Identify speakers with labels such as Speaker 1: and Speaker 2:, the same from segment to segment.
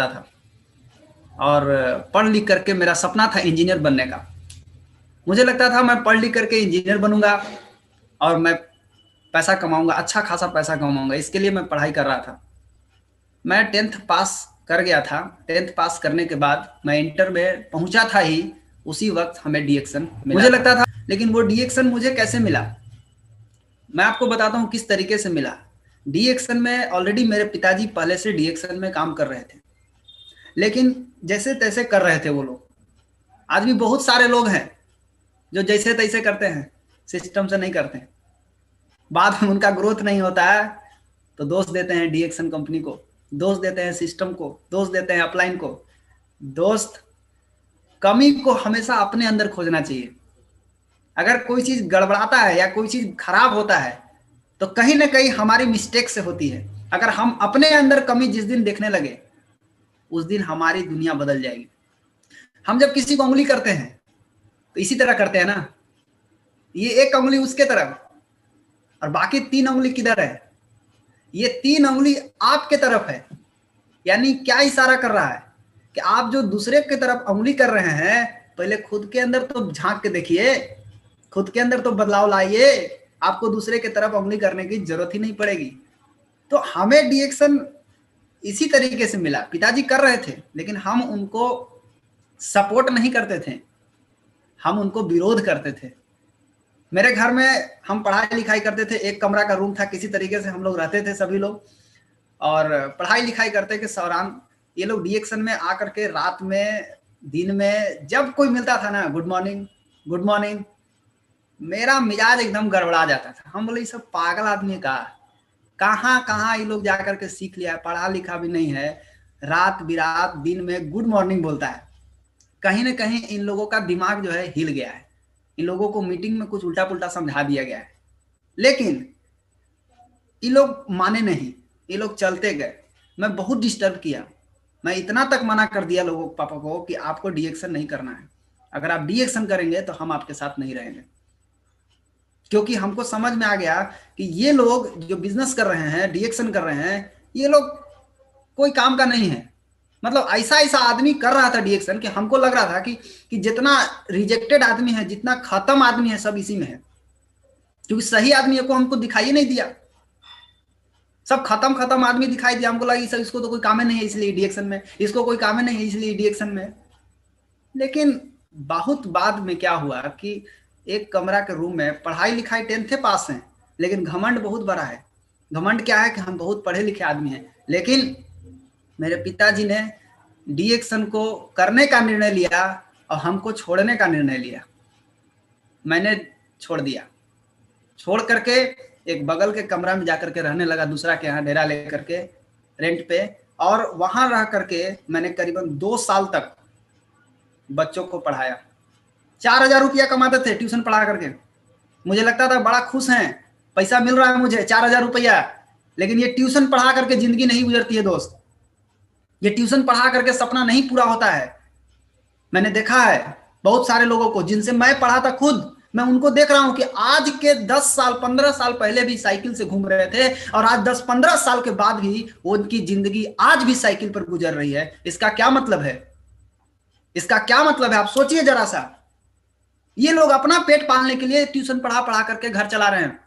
Speaker 1: था और पढ़ लिख करके मेरा सपना था इंजीनियर बनने का। मुझे लगता था मैं पढ़ लिख करके इंजीनियर बनूंगा और मैं पैसा कमाऊंगा, अच्छा खासा पैसा कमाऊंगा। इसके लिए मैं पढ़ाई कर रहा था। मैं 10th पास कर गया था। 10th पास करने के बाद मैं इंटर में पहुंचा था ही, उसी वक्त हमें डीएक्शन मुझे लगता था। लेकिन वो डीएक्शन मुझे कैसे मिला, मैं आपको बताता हूँ किस तरीके से मिला। डीएक्शन में ऑलरेडी मेरे पिताजी पहले से डीएक्शन में काम कर रहे थे, लेकिन जैसे तैसे कर रहे थे वो लोग। आज भी बहुत सारे लोग हैं जो जैसे तैसे करते हैं, सिस्टम से नहीं करते हैं। बाद में उनका ग्रोथ नहीं होता है तो दोष देते हैं डीएक्शन कंपनी को, दोष देते हैं सिस्टम को, दोष देते हैं अपलाइन को। दोस्त, कमी को हमेशा अपने अंदर खोजना चाहिए। अगर कोई चीज गड़बड़ाता है या कोई चीज खराब होता है तो कहीं ना कहीं हमारी मिस्टेक से होती है। अगर हम अपने अंदर कमी जिस दिन देखने लगे, उस दिन हमारी दुनिया बदल जाएगी। हम जब किसी को उंगली करते हैं तो इसी तरह करते हैं ना, ये एक उंगली उसके तरफ और बाकी 3 उंगली किधर है? ये 3 उंगली आपके तरफ है। यानी क्या इशारा कर रहा है कि आप जो दूसरे की तरफ उंगली कर रहे हैं, पहले खुद के अंदर तो झांक के देखिए, खुद के अंदर तो बदलाव लाइए। आपको दूसरे की तरफ उंगली करने की जरूरत ही नहीं पड़ेगी। तो हमें डीएक्शन इसी तरीके से मिला। पिताजी कर रहे थे लेकिन हम उनको सपोर्ट नहीं करते थे, हम उनको विरोध करते थे। मेरे घर में हम पढ़ाई लिखाई करते थे, एक कमरा का रूम था, किसी तरीके से हम लोग रहते थे सभी लोग और पढ़ाई लिखाई करते के दौरान ये लोग डीएक्शन में आकर के रात में, दिन में जब कोई मिलता था ना, गुड मॉर्निंग गुड मॉर्निंग, मेरा मिजाज एकदम गड़बड़ा जाता था। हम बोले ये सब पागल आदमी का, कहाँ कहाँ ये लोग जाकर के सीख लिया, पढ़ा लिखा भी नहीं है, रात बिरात दिन में गुड मॉर्निंग बोलता है। कहीं ना कहीं इन लोगों का दिमाग जो है हिल गया है, इन लोगों को मीटिंग में कुछ उल्टा पुल्टा समझा दिया गया है। लेकिन ये लोग माने नहीं, ये लोग चलते गए। मैं बहुत डिस्टर्ब किया, मैं इतना तक मना कर दिया लोगों पापा को कि आपको डीएक्शन नहीं करना है। अगर आप डीएक्शन करेंगे तो हम आपके साथ नहीं रहेंगे। क्योंकि हमको समझ में आ गया कि ये लोग जो बिजनेस कर रहे हैं, डीएक्शन कर रहे हैं, ये लोग कोई काम का नहीं है। मतलब ऐसा ऐसा आदमी कर रहा था डीएक्शन कि हमको लग रहा था कि जितना रिजेक्टेड आदमी है, जितना खत्म आदमी है, सब इसी में है। क्योंकि सही आदमी को हमको दिखाई नहीं दिया, सब खत्म खत्म आदमी दिखाई दिया। हमको लगा इसको तो कोई काम नहीं है इसलिए डीएक्शन में, इसको कोई काम नहीं है इसलिए डीएक्शन में। लेकिन बहुत बाद में क्या हुआ कि एक कमरा के रूम में पढ़ाई लिखाई 10th पास है, लेकिन घमंड बहुत बड़ा है। घमंड क्या है कि हम बहुत पढ़े लिखे आदमी हैं। लेकिन मेरे पिताजी ने डीएक्शन को करने का निर्णय लिया और हमको छोड़ने का निर्णय लिया। मैंने छोड़ दिया, छोड़ करके एक बगल के कमरा में जाकर के रहने लगा, दूसरा के यहाँ डेरा लेकर के रेंट पे। और वहां रह करके मैंने करीबन 2 साल तक बच्चों को पढ़ाया। 4,000 रुपया कमाते थे ट्यूशन पढ़ा करके। मुझे लगता था बड़ा खुश हैं, पैसा मिल रहा है मुझे 4,000 रुपया। लेकिन ये ट्यूशन पढ़ा करके जिंदगी नहीं गुजरती है दोस्त, ये ट्यूशन पढ़ा करके सपना नहीं पूरा होता है। मैंने देखा है बहुत सारे लोगों को जिनसे मैं पढ़ा था खुद, मैं उनको देख रहा हूं कि आज के 10 साल 15 साल पहले भी साइकिल से घूम रहे थे और आज 10-15 साल के बाद भी उनकी जिंदगी आज भी साइकिल पर गुजर रही है। इसका क्या मतलब है? इसका क्या मतलब है? आप सोचिए जरा सा। ये लोग अपना पेट पालने के लिए ट्यूशन पढ़ा पढ़ा करके घर चला रहे हैं।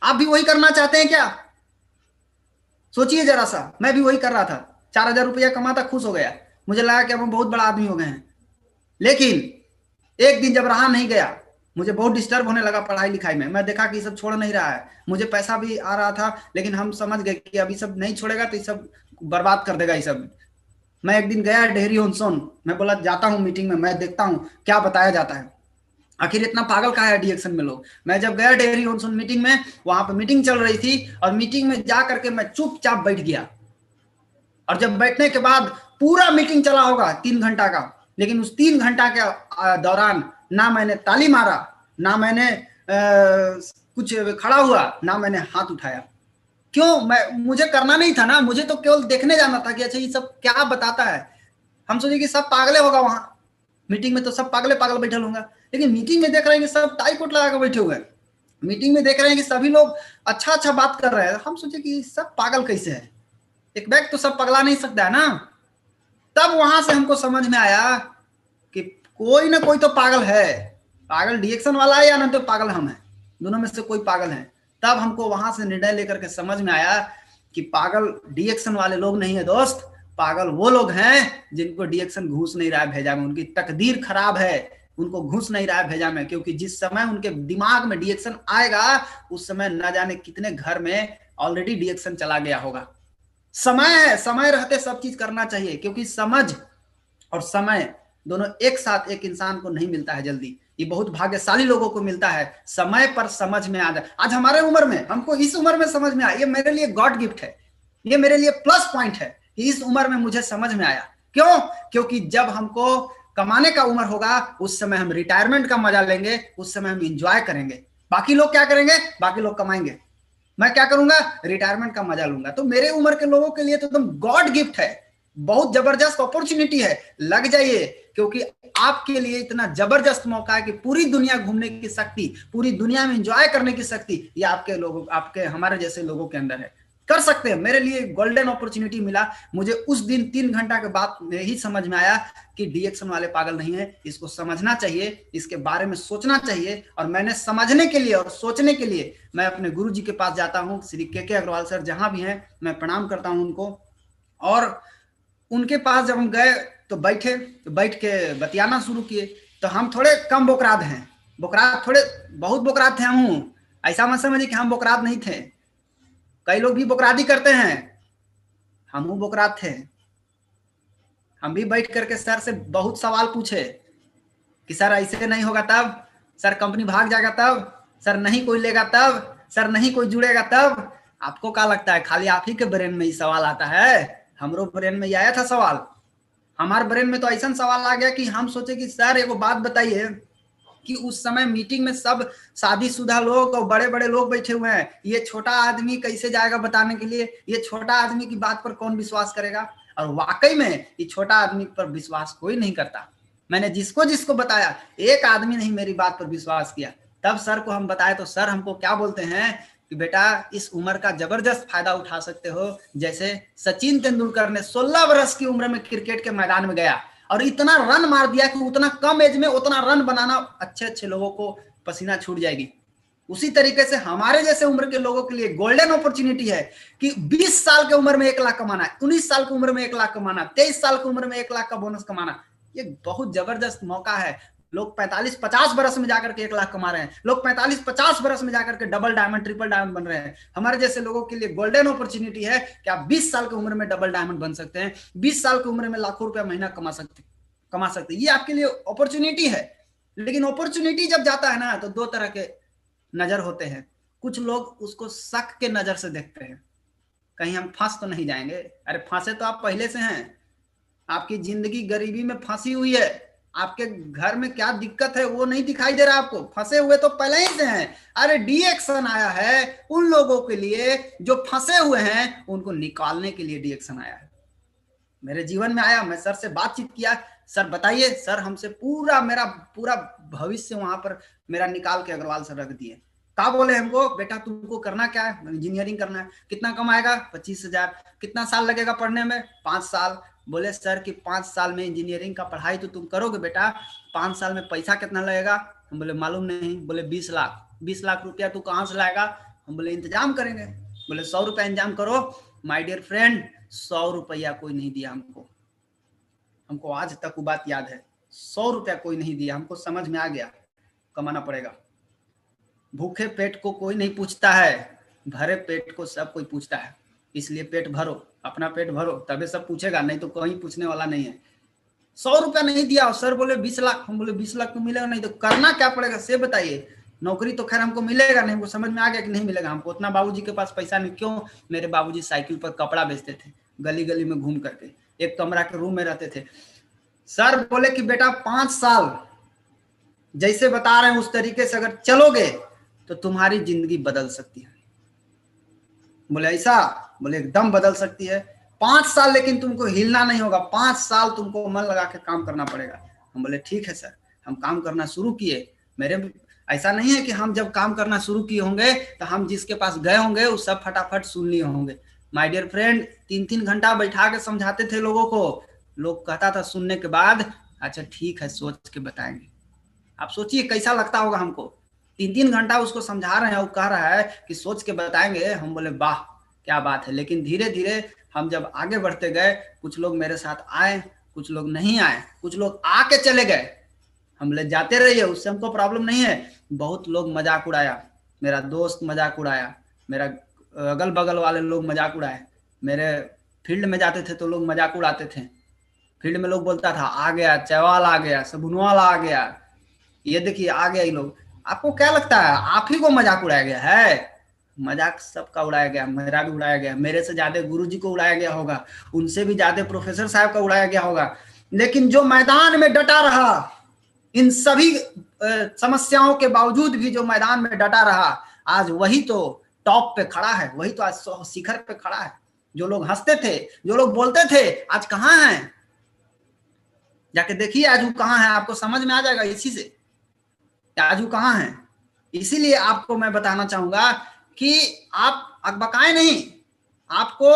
Speaker 1: आप भी वही करना चाहते हैं क्या? सोचिए जरा सा। मैं भी वही कर रहा था, 4,000 रुपया कमाता, खुश हो गया, मुझे लगा कि अब हम बहुत बड़ा आदमी हो गए हैं। लेकिन एक दिन जब रहा नहीं गया, मुझे बहुत डिस्टर्ब होने लगा पढ़ाई लिखाई में। मैं देखा कि ये सब छोड़ नहीं रहा है, मुझे पैसा भी आ रहा था, लेकिन हम समझ गए कि अभी सब नहीं छोड़ेगा तो ये सब बर्बाद कर देगा ये सब। मैं एक दिन गया डेहरी ऑनसोन, मैं बोला जाता हूँ मीटिंग में, मैं देखता हूँ क्या बताया जाता है, आखिर इतना पागल का है डीएक्शन में लोग। मैं जब गया डेहरी ऑनसोन मीटिंग में, वहां पे मीटिंग चल रही थी और मीटिंग में जा करके मैं चुपचाप बैठ गया। और जब बैठने के बाद पूरा मीटिंग चला होगा 3 घंटा का, लेकिन उस 3 घंटा के दौरान ना मैंने ताली मारा, ना मैंने कुछ खड़ा हुआ, ना मैंने हाथ उठाया। क्यों? मुझे करना नहीं था ना, मुझे तो केवल देखने जाना था कि अच्छा ये सब क्या बताता है। हम सोचे कि सब पागले होगा, वहां मीटिंग में तो सब पागले पागल बैठे होंगे। लेकिन मीटिंग में देख रहे हैं कि सब टाई कोट लगा कर बैठे हुए हैं। मीटिंग में देख रहे हैं कि सभी लोग अच्छा अच्छा बात कर रहे हैं। हम सोचे कि सब पागल कैसे है, एक बैग तो सब पगला नहीं सकता है ना। तब वहां से हमको समझ में आया कि कोई ना कोई तो पागल है, पागल डीएक्शन वाला है या ना तो पागल हम हैं, दोनों में से कोई पागल है। तब हमको वहां से निर्णय लेकर के समझ में आया कि पागल डीएक्शन वाले लोग नहीं है दोस्त, पागल वो लोग हैं जिनको डीएक्शन घुस नहीं रहा है भेजा में, उनकी तकदीर खराब है, उनको घुस नहीं रहा है भेजा में। क्योंकि जिस समय उनके दिमाग में डीएक्शन आएगा उस समय न जाने कितने घर में ऑलरेडी डीएक्शन चला गया होगा। समय है, समय रहते सब चीज करना चाहिए, क्योंकि समझ और समय दोनों एक साथ एक इंसान को नहीं मिलता है जल्दी, ये बहुत भाग्यशाली लोगों को मिलता है। समय पर समझ में आ जाए, आज हमारे उम्र में, हमको इस उम्र में समझ में आया, ये मेरे लिए गॉड गिफ्ट है, ये मेरे लिए प्लस पॉइंट है कि इस उम्र में मुझे समझ में आया। क्यों? क्योंकि जब हमको कमाने का उम्र होगा उस समय हम रिटायरमेंट का मजा लेंगे, उस समय हम इंजॉय करेंगे। बाकी लोग क्या करेंगे? बाकी लोग कमाएंगे, मैं क्या करूंगा? रिटायरमेंट का मजा लूंगा। तो मेरे उम्र के लोगों के लिए तो एकदम गॉड गिफ्ट है, बहुत जबरदस्त अपॉर्चुनिटी है, लग जाइए, क्योंकि आपके लिए इतना जबरदस्त मौका है कि पूरी दुनिया घूमने की शक्ति, पूरी दुनिया में एंजॉय करने की शक्ति ये आपके लोगों, आपके हमारे जैसे लोगों के अंदर है, कर सकते हैं। मेरे लिए गोल्डन अपॉर्चुनिटी मिला। मुझे उस दिन 3 घंटा के बाद ही समझ में आया कि डीएक्शन वाले पागल नहीं है, इसको समझना चाहिए, इसके बारे में सोचना चाहिए। और मैंने समझने के लिए और सोचने के लिए मैं अपने गुरु जी के पास जाता हूँ, श्री के अग्रवाल सर जहां भी हैं, मैं प्रणाम करता हूं उनको। और उनके पास जब हम गए तो बैठे, तो बैठ के बतियाना शुरू किए। तो हम थोड़े कम बोकराद हैं, बोकराद थोड़े बहुत बोकराद थे हम, ऐसा मत समझिए कि हम बोकराद नहीं थे। कई लोग भी बोकरादी करते हैं, हम बोकराद थे। हम भी बैठ करके सर से बहुत सवाल पूछे कि सर ऐसे नहीं होगा तब, सर कंपनी भाग जाएगा तब, सर नहीं कोई लेगा तब, सर नहीं कोई जुड़ेगा तब। आपको क्या लगता है खाली आप ही के ब्रेन में ही सवाल आता है? हमरो ब्रेन में ही आया था सवाल। हमारे ब्रेन में तो ऐसा सवाल आ गया कि हम सोचे कि सर एगो बात बताइए कि उस समय मीटिंग में सब शादीशुदा लोग और बड़े बड़े लोग बैठे हुए हैं, ये छोटा आदमी कैसे जाएगा बताने के लिए? ये छोटा आदमी की बात पर कौन विश्वास करेगा? और वाकई में ये छोटा आदमी पर विश्वास कोई नहीं करता। मैंने जिसको जिसको बताया, एक आदमी नहीं मेरी बात पर विश्वास किया। तब सर को हम बताए तो सर हमको क्या बोलते हैं कि बेटा इस उम्र का जबरदस्त फायदा उठा सकते हो। जैसे सचिन तेंदुलकर ने 16 वर्ष की उम्र में क्रिकेट के मैदान में गया और इतना रन मार दिया कि उतना कम एज में उतना रन बनाना अच्छे अच्छे लोगों को पसीना छूट जाएगी। उसी तरीके से हमारे जैसे उम्र के लोगों के लिए गोल्डन अपॉर्चुनिटी है कि 20 साल के उम्र में 1 लाख कमाना, 19 साल की उम्र में 1 लाख कमाना, 23 साल की उम्र में 1 लाख का बोनस कमाना, ये बहुत जबरदस्त मौका है। लोग 45-50 बरस में जाकर के 1 लाख कमा रहे हैं, लोग 45-50 बरस में जाकर के डबल डायमंड ट्रिपल डायमंड बन रहे हैं। हमारे जैसे लोगों के लिए गोल्डन अपॉर्चुनिटी है कि आप 20 साल की उम्र में डबल डायमंड बन सकते हैं, 20 साल की उम्र में लाखों रुपया महीना कमा सकते हैं। ये आपके लिए अपॉर्चुनिटी है। लेकिन अपॉर्चुनिटी जब जाता है ना तो 2 तरह के नजर होते हैं। कुछ लोग उसको शक के नजर से देखते हैं, कहीं हम फंस तो नहीं जाएंगे। अरे फंसे तो आप पहले से हैं, आपकी जिंदगी गरीबी में फंसी हुई है, आपके घर में क्या दिक्कत है वो नहीं दिखाई दे रहा आपको, फंसे हुए तो पहले ही से हैं। अरे डीएक्शन आया है उन लोगों के लिए जो फंसे हुए हैं, उनको निकालने के लिए डीएक्शन आया है। मेरे जीवन में आया, मैं सर से बातचीत किया, सर बताइए, सर हमसे मेरा पूरा भविष्य वहां पर मेरा निकाल के अग्रवाल सर रख दिए। क्या बोले हमको? बेटा तुमको करना क्या है? इंजीनियरिंग करना है। कितना कमाएगा? 25,000। कितना साल लगेगा पढ़ने में? 5 साल। बोले सर कि 5 साल में इंजीनियरिंग का पढ़ाई तो तुम करोगे बेटा, 5 साल में पैसा कितना लगेगा? हम बोले मालूम नहीं। बोले 20 लाख। 20 लाख रुपया तू कहाँ से लाएगा? हम बोले इंतजाम करेंगे। बोले 100 रुपया इंतजाम करो। माय डियर फ्रेंड, 100 रुपया कोई नहीं दिया हमको आज तक वो बात याद है। 100 रुपया कोई नहीं दिया हमको। समझ में आ गया कमाना पड़ेगा। भूखे पेट को कोई नहीं पूछता है, भरे पेट को सब कोई पूछता है। इसलिए पेट भरो, अपना पेट भरो, तबे सब पूछेगा, नहीं तो कोई पूछने वाला नहीं है। 100 रुपया नहीं दिया, सर बोले 20 लाख। हम बोले 20 लाख तो मिलेगा नहीं तो करना क्या पड़ेगा से बताइए। नौकरी तो खैर हमको मिलेगा नहीं, हमको समझ में आ गया कि नहीं मिलेगा हमको। उतना बाबूजी के पास पैसा नहीं। क्यों? मेरे बाबूजी साइकिल पर कपड़ा बेचते थे, गली गली में घूम करके, एक कमरा के रूम में रहते थे। सर बोले कि बेटा 5 साल जैसे बता रहे हैं उस तरीके से अगर चलोगे तो तुम्हारी जिंदगी बदल सकती है। बोले ऐसा? बोले एकदम बदल सकती है। 5 साल लेकिन तुमको हिलना नहीं होगा, 5 साल तुमको मन लगा के काम करना पड़ेगा। हम बोले ठीक है सर। हम काम करना शुरू किए। मेरे ऐसा नहीं है कि हम जब काम करना शुरू किए होंगे तो हम जिसके पास गए होंगे वो सब फटाफट सुन लिए होंगे। माय डियर फ्रेंड, 3-3 घंटा बैठा के समझाते थे लोगों को, लोग कहता था सुनने के बाद अच्छा ठीक है सोच के बताएंगे। आप सोचिए कैसा लगता होगा हमको, 3-3 घंटा उसको समझा रहे हैं, वो कह रहा है कि सोच के बताएंगे। हम बोले वाह क्या बात है। लेकिन धीरे धीरे हम जब आगे बढ़ते गए, कुछ लोग मेरे साथ आए, कुछ लोग नहीं आए, कुछ लोग आके चले गए, हम ले जाते रहिए, उससे हमको प्रॉब्लम नहीं है। बहुत लोग मजाक उड़ाया, मेरा दोस्त मजाक उड़ाया, मेरा अगल बगल वाले लोग मजाक उड़ाए, मेरे फील्ड में जाते थे तो लोग मजाक उड़ाते थे। फील्ड में लोग बोलता था आ गया चैवाल, आ गया सबुनवाल, आ गया, ये देखिए आ गया ये लोग। आपको क्या लगता है आप ही को मजाक उड़ाया गया है? मजाक सबका उड़ाया गया, मेरा भी उड़ाया गया, मेरे से ज्यादा गुरुजी को उड़ाया गया होगा, उनसे भी ज्यादा प्रोफेसर साहब का उड़ाया गया होगा। लेकिन जो मैदान में डटा रहा, इन सभी समस्याओं के बावजूद भी जो मैदान में डटा रहा, आज वही तो टॉप पे खड़ा है, वही तो आज शिखर पे खड़ा है। जो लोग हंसते थे, जो लोग बोलते थे, आज कहाँ हैं? जाके देखिए आज वो कहाँ है, आपको समझ में आ जाएगा इसी से आज वो कहाँ है। इसीलिए आपको मैं बताना चाहूंगा कि आप अकबकाए नहीं, आपको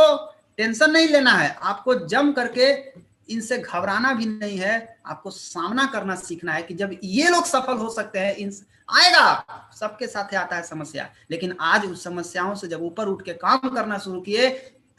Speaker 1: टेंशन नहीं लेना है, आपको जम करके इनसे घबराना भी नहीं है, आपको सामना करना सीखना है कि जब ये लोग सफल हो सकते हैं, इन आएगा, सबके साथ आता है समस्या, लेकिन आज उस समस्याओं से जब ऊपर उठ के काम करना शुरू किए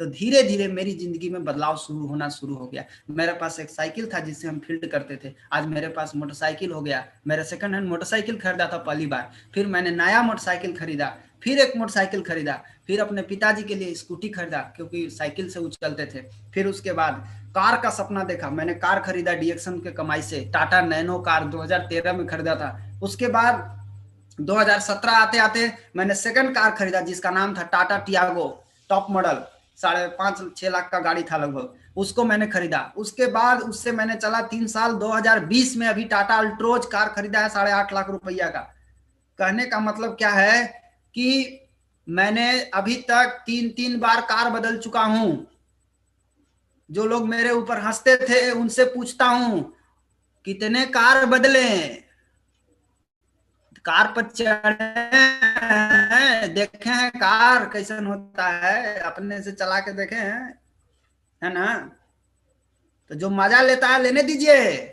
Speaker 1: तो धीरे धीरे मेरी जिंदगी में बदलाव होना शुरू हो गया। मेरे पास एक साइकिल था जिससे हम फील्ड करते थे, आज मेरे पास मोटरसाइकिल हो गया। मेरा सेकंड हैंड मोटरसाइकिल खरीदा था पहली बार, फिर मैंने नया मोटरसाइकिल खरीदा, फिर एक मोटरसाइकिल खरीदा, फिर अपने पिताजी के लिए स्कूटी खरीदा क्योंकि साइकिल से उछलते थे। फिर उसके बाद कार का सपना देखा, मैंने कार खरीदा डीएक्सन के कमाई से, टाटा नैनो कार 2013 में खरीदा था। उसके बाद 2017 आते आते मैंने सेकंड कार खरीदा जिसका नाम था Tata Tiago top model, 5.5-6 lakh का गाड़ी था लगभग, उसको मैंने खरीदा। उसके बाद उससे मैंने चला 3 साल, 2020 में अभी टाटा अल्ट्रोज कार खरीदा है 8.5 लाख रुपया का। कहने का मतलब क्या है कि मैंने अभी तक 3-3 बार कार बदल चुका हूं। जो लोग मेरे ऊपर हंसते थे उनसे पूछता हूं कितने कार बदले, कार पर चढ़े हैं, देखे हैं कार कैसन होता है, अपने से चला के देखे हैं, है ना? तो जो मजा लेता है लेने दीजिए।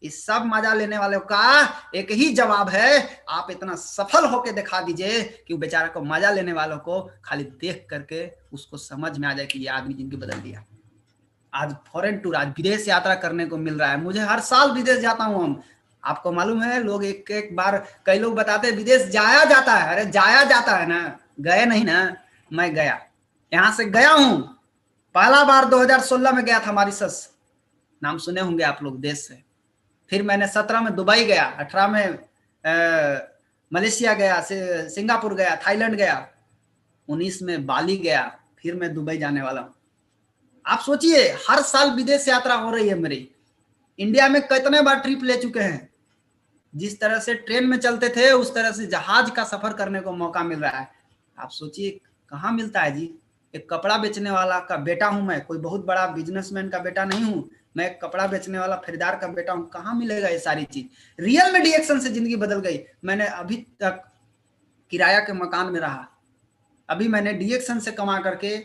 Speaker 1: इस सब मजा लेने वालों का एक ही जवाब है, आप इतना सफल होके दिखा दीजिए कि वो बेचारा को मजा लेने वालों को खाली देख करके उसको समझ में आ जाए कि ये आदमी जिंदगी बदल दिया। आज फॉरेन टूर, आज विदेश यात्रा करने को मिल रहा है, मुझे हर साल विदेश जाता हूं हम। आपको मालूम है लोग एक एक बार, कई लोग बताते हैं विदेश जाया जाता है, अरे जाया जाता है ना, गए नहीं ना। मैं गया, यहां से गया हूं, पहला बार 2016 में गया था मॉरिशस, नाम सुने होंगे आप लोग देश से। फिर मैंने 17 में दुबई गया, 18 में मलेशिया गया, सिंगापुर गया, थाईलैंड गया, 19 में बाली गया, फिर मैं दुबई जाने वाला हूं। आप सोचिए हर साल विदेश यात्रा हो रही है मेरी। इंडिया में कितने बार ट्रिप ले चुके हैं, जिस तरह से ट्रेन में चलते थे उस तरह से जहाज का सफर करने को मौका मिल रहा है। आप सोचिए कहाँ मिलता है जी। एक कपड़ा बेचने वाला का बेटा हूं मैं, कोई बहुत बड़ा बिजनेसमैन का बेटा नहीं हूं, मैं एक कपड़ा बेचने वाला खरीदार का बेटा हूं। कहाँ मिलेगा ये सारी चीज? रियल में डीएक्शन से जिंदगी बदल गई। मैंने अभी तक किराया के मकान में रहा, अभी मैंने डीएक्शन से कमा करके,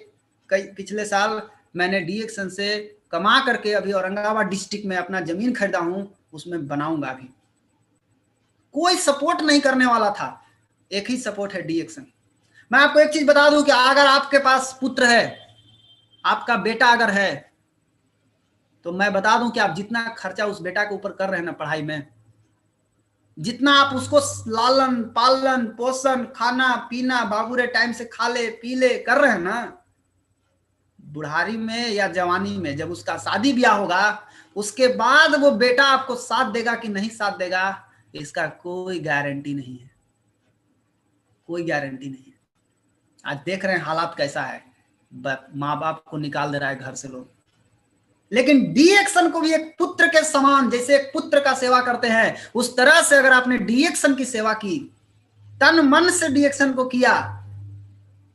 Speaker 1: कई पिछले साल मैंने डीएक्शन से कमा करके अभी औरंगाबाद डिस्ट्रिक्ट में अपना जमीन खरीदा हूं, उसमें बनाऊंगा। अभी कोई सपोर्ट नहीं करने वाला था, एक ही सपोर्ट है डीएक्शन। मैं आपको एक चीज बता दूं कि अगर आपके पास पुत्र है, आपका बेटा अगर है, तो मैं बता दूं कि आप जितना खर्चा उस बेटा के ऊपर कर रहे हैं ना पढ़ाई में, जितना आप उसको लालन पालन पोषण खाना पीना बाबूरे टाइम से खा ले पी ले कर रहे हैं ना, बुढ़ारी में या जवानी में जब उसका शादी ब्याह होगा, उसके बाद वो बेटा आपको साथ देगा कि नहीं साथ देगा, इसका कोई गारंटी नहीं है, कोई गारंटी नहीं है। आज देख रहे हैं हालात कैसा है, माँ बाप को निकाल दे रहा है घर से लोग। लेकिन डीएक्शन को भी एक पुत्र के समान, जैसे एक पुत्र का सेवा करते हैं उस तरह से अगर आपने डीएक्शन की सेवा की, तन मन से डीएक्शन को किया,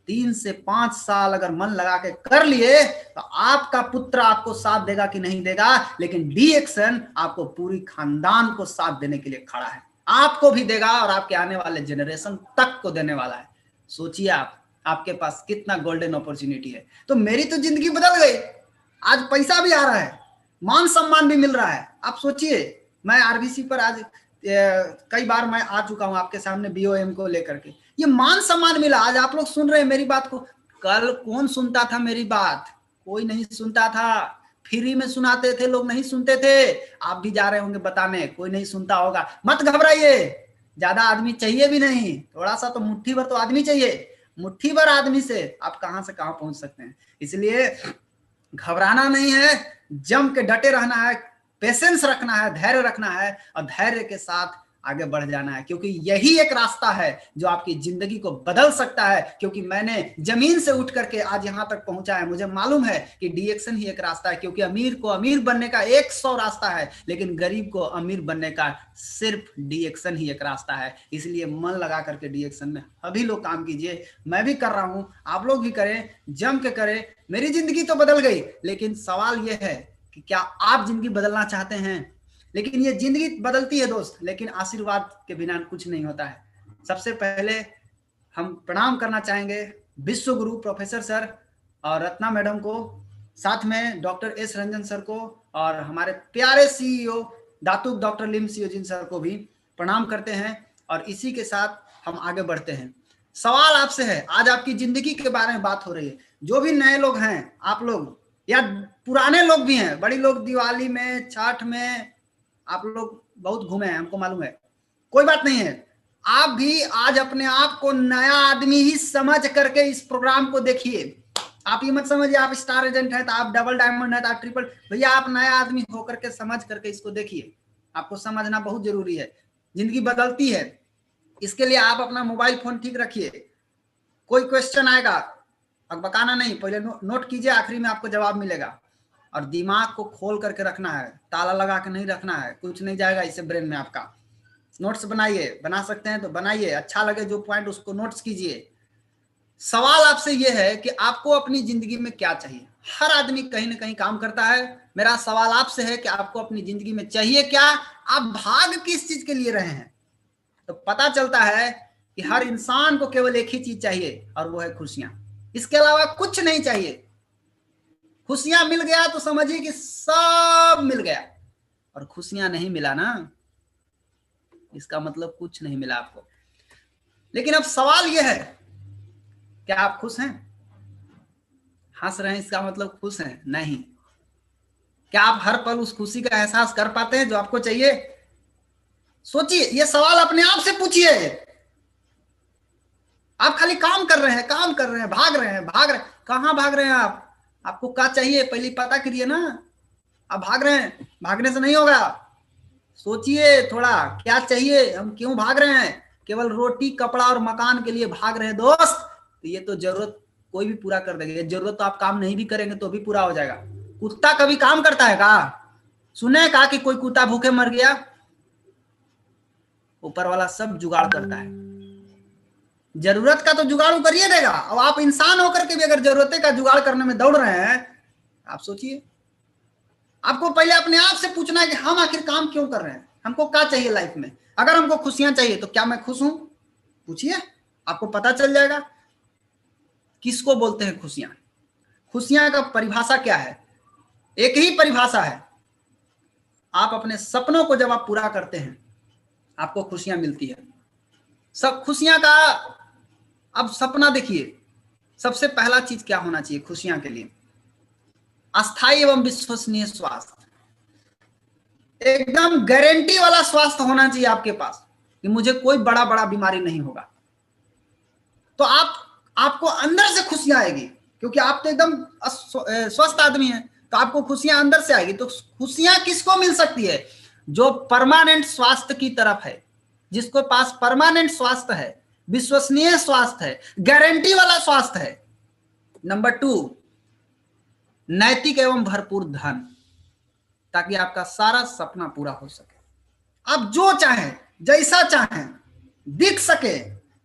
Speaker 1: 3 से 5 साल अगर मन लगा के कर लिए, तो आपका पुत्र आपको साथ देगा कि नहीं देगा, लेकिन डीएक्शन आपको पूरी खानदान को साथ देने के लिए खड़ा है, आपको भी देगा और आपके आने वाले जनरेशन तक को देने वाला है। सोचिए आप आपके पास कितना गोल्डन अपॉर्चुनिटी है। तो मेरी तो जिंदगी बदल गई, आज पैसा भी आ रहा है, मान सम्मान भी मिल रहा है। आप सोचिए, मैं आरबीसी पर आज कई बार मैं आ चुका हूं आपके सामने बीओएम को लेकर के, ये मान सम्मान मिला। आज आप लोग सुन रहे हैं मेरी बात को, कल कौन सुनता था मेरी बात? कोई नहीं सुनता था। फ्री में सुनाते थे लोग, नहीं सुनते थे। आप भी जा रहे होंगे बताने, कोई नहीं सुनता होगा। मत घबराइए, ज्यादा आदमी चाहिए भी नहीं, थोड़ा सा तो मुट्ठी भर तो आदमी चाहिए। मुट्ठी भर आदमी से आप कहां से कहां पहुंच सकते हैं। इसलिए घबराना नहीं है, जम के डटे रहना है, पेशेंस रखना है, धैर्य रखना है और धैर्य के साथ आगे बढ़ जाना है, क्योंकि यही एक रास्ता है जो आपकी जिंदगी को बदल सकता है। क्योंकि मैंने जमीन से उठ करके आज यहां तक पहुंचा है, मुझे मालूम है कि डीएक्शन ही एक रास्ता है। क्योंकि अमीर को अमीर बनने का 100 रास्ता है, लेकिन गरीब को अमीर बनने का सिर्फ डीएक्शन ही एक रास्ता है। इसलिए मन लगा करके डीएक्शन में अभी लोग काम कीजिए, मैं भी कर रहा हूं, आप लोग भी करें, जम के करें। मेरी जिंदगी तो बदल गई, लेकिन सवाल यह है कि क्या आप जिंदगी बदलना चाहते हैं? लेकिन ये जिंदगी बदलती है दोस्त, लेकिन आशीर्वाद के बिना कुछ नहीं होता है। सबसे पहले हम प्रणाम करना चाहेंगे विश्व गुरु प्रोफेसर सर और रत्ना मैडम को, साथ में डॉक्टर एस रंजन सर को, और हमारे प्यारे सीईओ दातुक डॉक्टर लिम सियोजिन सर को भी प्रणाम करते हैं। और इसी के साथ हम आगे बढ़ते हैं। सवाल आपसे है, आज आपकी जिंदगी के बारे में बात हो रही है। जो भी नए लोग हैं, आप लोग या पुराने लोग भी हैं, बड़ी लोग दिवाली में, छठ में आप लोग बहुत घूमे हैं, हमको मालूम है, कोई बात नहीं है। आप भी आज अपने आप को नया आदमी ही समझ करके इस प्रोग्राम को देखिए। आप ये मत समझिए आप स्टार एजेंट है तो आप डबल डायमंड है तो आप ट्रिपल, भैया आप नया आदमी होकर के समझ करके इसको देखिए। आपको समझना बहुत जरूरी है, जिंदगी बदलती है। इसके लिए आप अपना मोबाइल फोन ठीक रखिए। कोई क्वेश्चन आएगा, अब बकाना नहीं, पहले नोट कीजिए, आखिरी में आपको जवाब मिलेगा। और दिमाग को खोल करके रखना है, ताला लगा के नहीं रखना है, कुछ नहीं जाएगा इससे ब्रेन में आपका। नोट्स बनाइए, बना सकते हैं तो बनाइए, अच्छा लगे जो पॉइंट उसको नोट्स कीजिए। सवाल आपसे यह है कि आपको अपनी जिंदगी में क्या चाहिए। हर आदमी कहीं ना कहीं काम करता है। मेरा सवाल आपसे है कि आपको अपनी जिंदगी में चाहिए क्या? आप भाग किस चीज के लिए रहे हैं? तो पता चलता है कि हर इंसान को केवल एक ही चीज चाहिए, और वो है खुशियां। इसके अलावा कुछ नहीं चाहिए। खुशियां मिल गया तो समझिए कि सब मिल गया, और खुशियां नहीं मिला ना, इसका मतलब कुछ नहीं मिला आपको। लेकिन अब सवाल यह है, क्या आप खुश हैं? हंस रहे हैं इसका मतलब खुश हैं? नहीं। क्या आप हर पल उस खुशी का एहसास कर पाते हैं जो आपको चाहिए? सोचिए, यह सवाल अपने आप से पूछिए। आप खाली काम कर रहे हैं, काम कर रहे हैं, भाग रहे हैं, भाग रहे हैं। कहां भाग रहे हैं आप? आपको क्या चाहिए पहले पता करिए ना। आप भाग रहे हैं, भागने से नहीं होगा। सोचिए थोड़ा, क्या चाहिए, हम क्यों भाग रहे हैं? केवल रोटी कपड़ा और मकान के लिए भाग रहे हैं दोस्त, तो ये तो जरूरत कोई भी पूरा कर देगा। जरूरत तो आप काम नहीं भी करेंगे तो भी पूरा हो जाएगा। कुत्ता कभी काम करता है का? सुने कहा कि कोई कुत्ता भूखे मर गया? ऊपर वाला सब जुगाड़ करता है। जरूरत का तो जुगाड़ करिए देगा। अब आप इंसान होकर के भी अगर जरूरत का जुगाड़ करने में दौड़ रहे हैं, आप सोचिए। आपको पहले अपने आप से पूछना है कि हम आखिर काम क्यों कर रहे हैं, हमको क्या चाहिए लाइफ में। अगर हमको खुशियां चाहिए तो क्या मैं खुश हूं? पूछिए, आपको पता चल जाएगा। किसको बोलते हैं खुशियां? खुशियां का परिभाषा क्या है? एक ही परिभाषा है, आप अपने सपनों को जब आप पूरा करते हैं आपको खुशियां मिलती है। सब खुशियां का, अब सपना देखिए, सबसे पहला चीज क्या होना चाहिए खुशियां के लिए? अस्थायी एवं विश्वसनीय स्वास्थ्य। एकदम गारंटी वाला स्वास्थ्य होना चाहिए आपके पास कि मुझे कोई बड़ा बड़ा बीमारी नहीं होगा। तो आपको अंदर से खुशियां आएगी, क्योंकि आप तो एकदम स्वस्थ आदमी हैं, तो आपको खुशियां अंदर से आएगी। तो खुशियां किसको मिल सकती है? जो परमानेंट स्वास्थ्य की तरफ है, जिसको पास परमानेंट स्वास्थ्य है, विश्वसनीय स्वास्थ्य है, गारंटी वाला स्वास्थ्य है। नंबर 2, नैतिक एवं भरपूर धन, ताकि आपका सारा सपना पूरा हो सके। आप जो चाहें, जैसा चाहें दिख सके,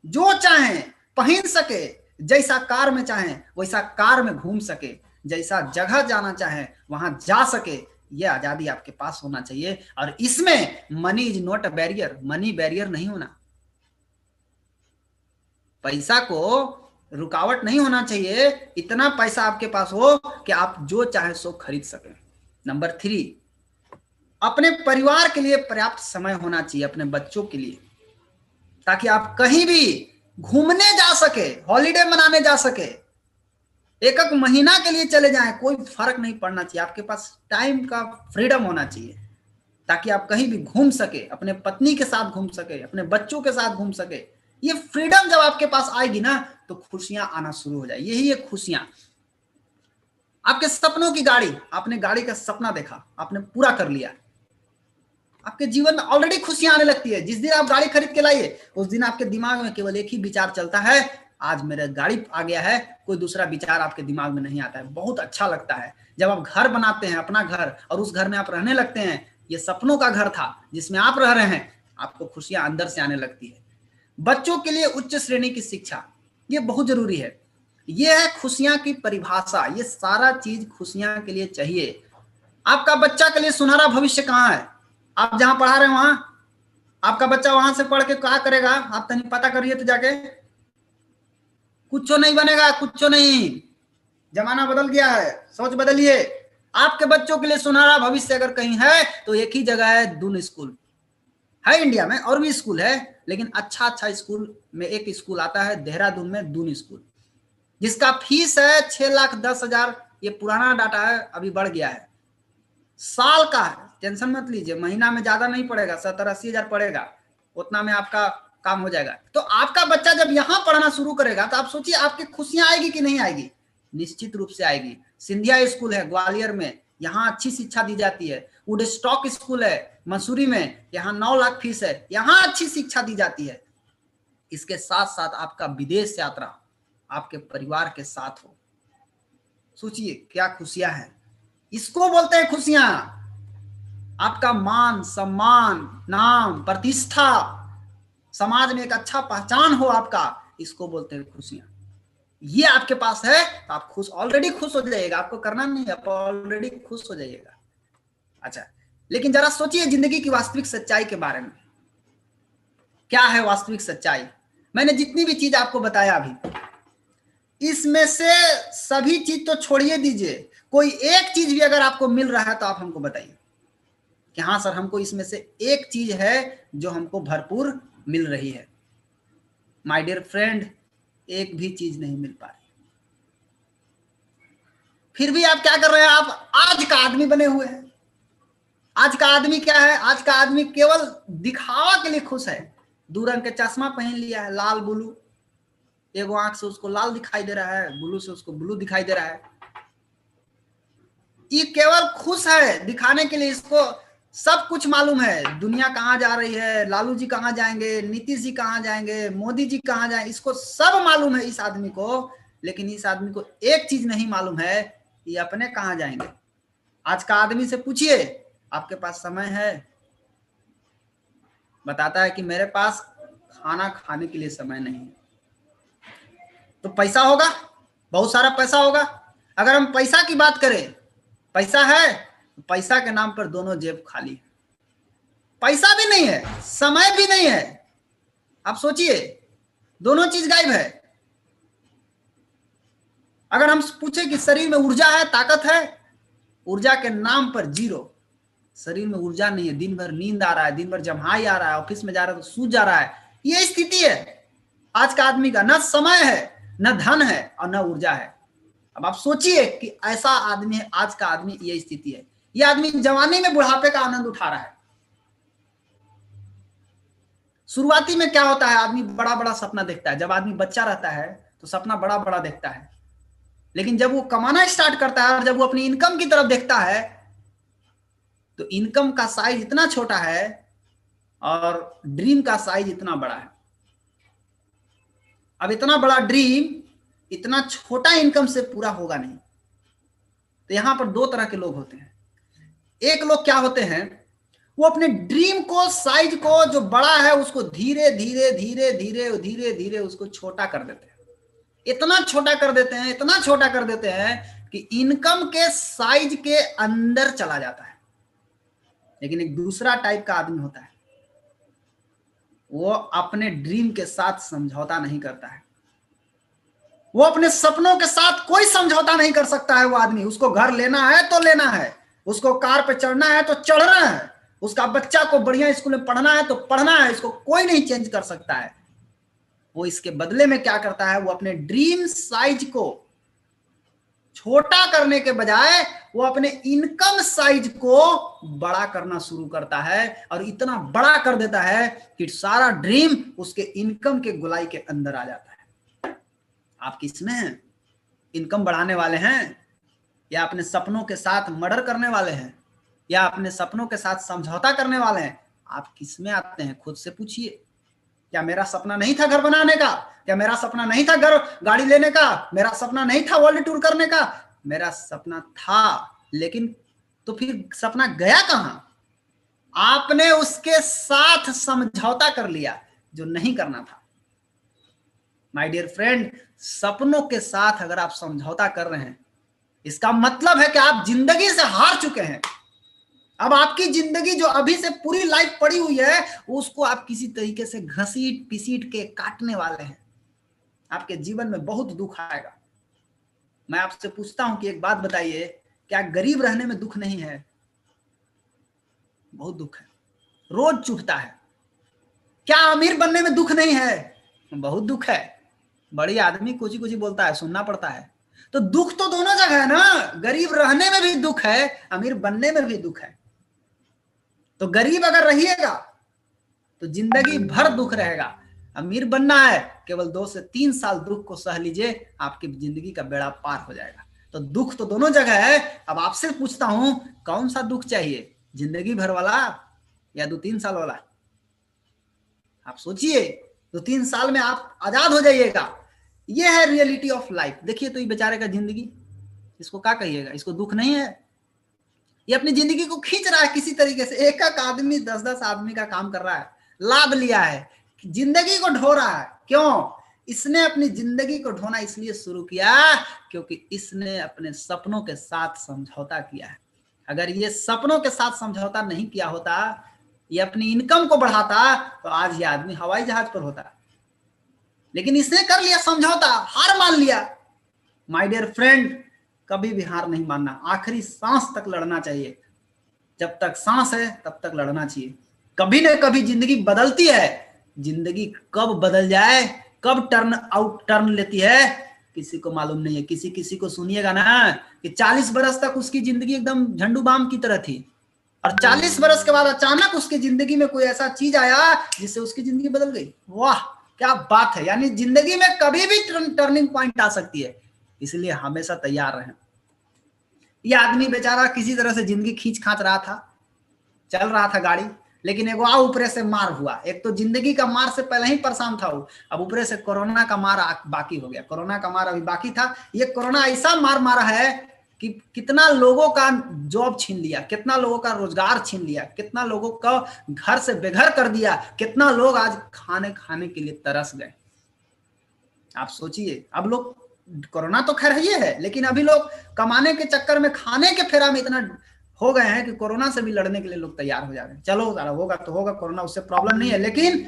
Speaker 1: जो चाहें पहन सके, जैसा कार में चाहें वैसा कार में घूम सके, जैसा जगह जाना चाहें वहां जा सके। यह आजादी आपके पास होना चाहिए। और इसमें money is not a barrier, money barrier नहीं होना। पैसा को रुकावट नहीं होना चाहिए, इतना पैसा आपके पास हो कि आप जो चाहे सो खरीद सकें। नंबर 3, अपने परिवार के लिए पर्याप्त समय होना चाहिए, अपने बच्चों के लिए, ताकि आप कहीं भी घूमने जा सके, हॉलीडे मनाने जा सके, एक एक महीना के लिए चले जाएं, कोई फर्क नहीं पड़ना चाहिए, आपके पास टाइम का फ्रीडम होना चाहिए, ताकि आप कहीं भी घूम सके, अपने पत्नी के साथ घूम सके, अपने बच्चों के साथ घूम सके। ये फ्रीडम जब आपके पास आएगी ना, तो खुशियां आना शुरू हो जाएगी। यही है खुशियां। आपके सपनों की गाड़ी, आपने गाड़ी का सपना देखा, आपने पूरा कर लिया, आपके जीवन में ऑलरेडी खुशियां आने लगती है। जिस दिन आप गाड़ी खरीद के लाइए, उस दिन आपके दिमाग में केवल एक ही विचार चलता है, आज मेरा गाड़ी आ गया है, कोई दूसरा विचार आपके दिमाग में नहीं आता है। बहुत अच्छा लगता है जब आप घर बनाते हैं, अपना घर, और उस घर में आप रहने लगते हैं। ये सपनों का घर था जिसमें आप रह रहे हैं, आपको खुशियां अंदर से आने लगती है। बच्चों के लिए उच्च श्रेणी की शिक्षा, ये बहुत जरूरी है। ये है खुशियां की परिभाषा, ये सारा चीज खुशियां के लिए चाहिए। आपका बच्चा के लिए सुनहरा भविष्य कहाँ है? आप जहां पढ़ा रहे हैं वहां, आपका बच्चा वहां से पढ़ के क्या करेगा? आप तनी पता करिए तो जाके। कुछ नहीं बनेगा, कुछ नहीं। जमाना बदल गया है, सोच बदलिए। आपके बच्चों के लिए सुनहरा भविष्य अगर कहीं है तो एक ही जगह है, दून स्कूल है। इंडिया में और भी स्कूल है, लेकिन अच्छा अच्छा स्कूल में एक स्कूल आता है देहरादून में, दून स्कूल, जिसका फीस है 6,10,000। ये पुराना डाटा है, अभी बढ़ गया है। साल का है, टेंशन मत लीजिए, महीना में ज्यादा नहीं पड़ेगा, 70-80 हजार पड़ेगा, उतना में आपका काम हो जाएगा। तो आपका बच्चा जब यहाँ पढ़ना शुरू करेगा तो आप सोचिए आपकी खुशियां आएगी कि नहीं आएगी? निश्चित रूप से आएगी। सिंधिया स्कूल है ग्वालियर में, यहाँ अच्छी शिक्षा दी जाती है। वुड स्टॉक स्कूल है मसूरी में, यहाँ 9 लाख फीस है, यहाँ अच्छी शिक्षा दी जाती है। इसके साथ साथ आपका विदेश यात्रा आपके परिवार के साथ हो। सोचिए क्या खुशियां हैं, इसको बोलते हैं खुशियां। आपका मान सम्मान, नाम, प्रतिष्ठा, समाज में एक अच्छा पहचान हो आपका, इसको बोलते हैं खुशियां। ये आपके पास है तो आप खुश, ऑलरेडी खुश हो जाइएगा, आपको करना नहीं है, आप ऑलरेडी खुश हो जाइएगा। अच्छा, लेकिन जरा सोचिए जिंदगी की वास्तविक सच्चाई के बारे में। क्या है वास्तविक सच्चाई? मैंने जितनी भी चीज आपको बताया अभी, इसमें से सभी चीज तो छोड़िए दीजिए, कोई एक चीज भी अगर आपको मिल रहा है तो आप हमको बताइए कि हाँ सर, हमको इसमें से एक चीज है जो हमको भरपूर मिल रही है। माय डियर फ्रेंड, एक भी चीज नहीं मिल पा रही। फिर भी आप क्या कर रहे हैं? आप आज का आदमी बने हुए हैं। आज का आदमी क्या है? आज का आदमी केवल दिखावा के लिए खुश है। दो रंग के चश्मा पहन लिया है, लाल ब्लू, एगो आंख से उसको लाल दिखाई दे रहा है, ब्लू से उसको ब्लू दिखाई दे रहा है। ये केवल खुश है दिखाने के लिए। इसको सब कुछ मालूम है, दुनिया कहाँ जा रही है, लालू जी कहाँ जाएंगे, नीतीश जी कहाँ जाएंगे, मोदी जी कहाँ जाएंगे, इसको सब मालूम है इस आदमी को। लेकिन इस आदमी को एक चीज नहीं मालूम है, ये अपने कहाँ जाएंगे। आज का आदमी से पूछिए आपके पास समय है? बताता है कि मेरे पास खाना खाने के लिए समय नहीं है। तो पैसा होगा, बहुत सारा पैसा होगा। अगर हम पैसा की बात करें, पैसा है, पैसा के नाम पर दोनों जेब खाली है। पैसा भी नहीं है, समय भी नहीं है। आप सोचिए, दोनों चीज गायब है। अगर हम पूछे कि शरीर में ऊर्जा है, ताकत है, ऊर्जा के नाम पर जीरो। शरीर में ऊर्जा नहीं है, दिन भर नींद आ रहा है, दिन भर जम्हाई आ रहा है, ऑफिस में जा रहा है तो सूझ जा रहा है। ये स्थिति है आज का आदमी का। न समय है, न धन है, और न ऊर्जा है। अब आप सोचिए कि ऐसा आदमी है, आज का आदमी, ये स्थिति है। ये आदमी जवानी में बुढ़ापे का आनंद उठा रहा है। शुरुआती में क्या होता है, आदमी बड़ा बड़ा सपना देखता है। जब आदमी बच्चा रहता है तो सपना बड़ा बड़ा देखता है, लेकिन जब वो कमाना स्टार्ट करता है और जब वो अपनी इनकम की तरफ देखता है तो इनकम का साइज इतना छोटा है और ड्रीम का साइज इतना बड़ा है। अब इतना बड़ा ड्रीम इतना छोटा इनकम से पूरा होगा नहीं। तो यहां पर दो तरह के लोग होते हैं। एक लोग क्या होते हैं, वो अपने ड्रीम को, साइज को जो बड़ा है उसको धीरे धीरे धीरे धीरे धीरे धीरे उसको छोटा कर देते हैं। इतना छोटा कर देते हैं, इतना छोटा कर देते हैं कि इनकम के साइज के अंदर चला जाता है। लेकिन एक दूसरा टाइप का आदमी होता है, वो अपने ड्रीम के साथ समझौता नहीं करता है। वो अपने सपनों के साथ कोई समझौता नहीं कर सकता है। वो आदमी, उसको घर लेना है तो लेना है, उसको कार पे चढ़ना है तो चढ़ना है, उसका बच्चा को बढ़िया स्कूल में पढ़ना है तो पढ़ना है, इसको कोई नहीं चेंज कर सकता है। वो इसके बदले में क्या करता है, वो अपने ड्रीम साइज को छोटा करने के बजाय वो अपने इनकम साइज को बड़ा करना शुरू करता है, और इतना बड़ा कर देता है कि सारा ड्रीम उसके इनकम के गोलाई के अंदर आ जाता है। आप किसमें हैं? इनकम बढ़ाने वाले हैं, या अपने सपनों के साथ मर्डर करने वाले हैं, या अपने सपनों के साथ समझौता करने वाले हैं? आप किसमें आते हैं? खुद से पूछिए। क्या मेरा सपना नहीं था घर बनाने का? क्या मेरा सपना नहीं था घर गाड़ी लेने का? मेरा सपना नहीं था वर्ल्ड टूर करने का? मेरा सपना था, लेकिन तो फिर सपना गया कहां? आपने उसके साथ समझौता कर लिया जो नहीं करना था। माय डियर फ्रेंड, सपनों के साथ अगर आप समझौता कर रहे हैं, इसका मतलब है कि आप जिंदगी से हार चुके हैं। अब आपकी जिंदगी जो अभी से पूरी लाइफ पड़ी हुई है, उसको आप किसी तरीके से घसीट पिसीट के काटने वाले हैं। आपके जीवन में बहुत दुख आएगा। मैं आपसे पूछता हूं कि एक बात बताइए, क्या गरीब रहने में दुख नहीं है? बहुत दुख है, रोज चुभता है। क्या अमीर बनने में दुख नहीं है? बहुत दुख है। बड़ी आदमी कुछ ही बोलता है, सुनना पड़ता है। तो दुख तो दोनों जगह है ना, गरीब रहने में भी दुख है, अमीर बनने में भी दुख है। तो गरीब अगर रहिएगा तो जिंदगी भर दुख रहेगा। अमीर बनना है, केवल 2 से 3 साल दुख को सह लीजिए, आपकी जिंदगी का बेड़ा पार हो जाएगा। तो दुख तो दोनों जगह है। अब आपसे पूछता हूं, कौन सा दुख चाहिए, जिंदगी भर वाला या 2-3 साल वाला? आप सोचिए, 2-3 साल में आप आजाद हो जाइएगा। ये है रियलिटी ऑफ लाइफ। देखिए तो ये बेचारे का जिंदगी, इसको क्या कहिएगा? इसको दुख नहीं है? ये अपनी जिंदगी को खींच रहा है किसी तरीके से। एक एक आदमी 10-10 आदमी का काम कर रहा है, लाभ लिया है, जिंदगी को ढो रहा है। क्यों? इसने अपनी जिंदगी को ढोना इसलिए शुरू किया क्योंकि इसने अपने सपनों के साथ समझौता किया है। अगर ये सपनों के साथ समझौता नहीं किया होता, ये अपनी इनकम को बढ़ाता, तो आज ये आदमी हवाई जहाज पर होता। लेकिन इसने कर लिया समझौता, हार मान लिया। माय डियर फ्रेंड, कभी भी हार नहीं मानना, आखिरी सांस तक लड़ना चाहिए। जब तक सांस है तब तक लड़ना चाहिए। कभी ना कभी जिंदगी बदलती है। जिंदगी कब बदल जाए, कब टर्न लेती है, किसी को मालूम नहीं है। किसी को सुनिएगा ना कि 40 बरस तक उसकी जिंदगी एकदम झंडू बाम की तरह थी, और 40 बरस के बाद अचानक उसकी जिंदगी में कोई ऐसा चीज आया जिससे उसकी जिंदगी बदल गई। वाह, क्या बात है! यानी जिंदगी में कभी भी टर्निंग पॉइंट आ सकती है, इसलिए हमेशा तैयार रहें। ये आदमी बेचारा किसी तरह से जिंदगी खींच खाच रहा था, चल रहा था गाड़ी, लेकिन एगो ऊपरे से मार हुआ। एक तो जिंदगी का मार से पहले ही परेशान था वो, अब ऊपरे से कोरोना का मार बाकी हो गया। कोरोना का मार अभी बाकी था। ये कोरोना ऐसा मार मारा है कि कितना लोगों का जॉब छीन लिया, कितना लोगों का रोजगार छीन लिया, कितना लोगों का घर से बेघर कर दिया, कितना लोग आज खाने के लिए तरस गए। आप सोचिए, अब लोग, कोरोना तो खैर ये है, लेकिन अभी लोग कमाने के चक्कर में खाने के फेरा में इतना हो गए हैं कि कोरोना से भी लड़ने के लिए लोग तैयार हो जा रहे हैं। चलो होगा तो होगा, कोरोना उससे प्रॉब्लम नहीं है, लेकिन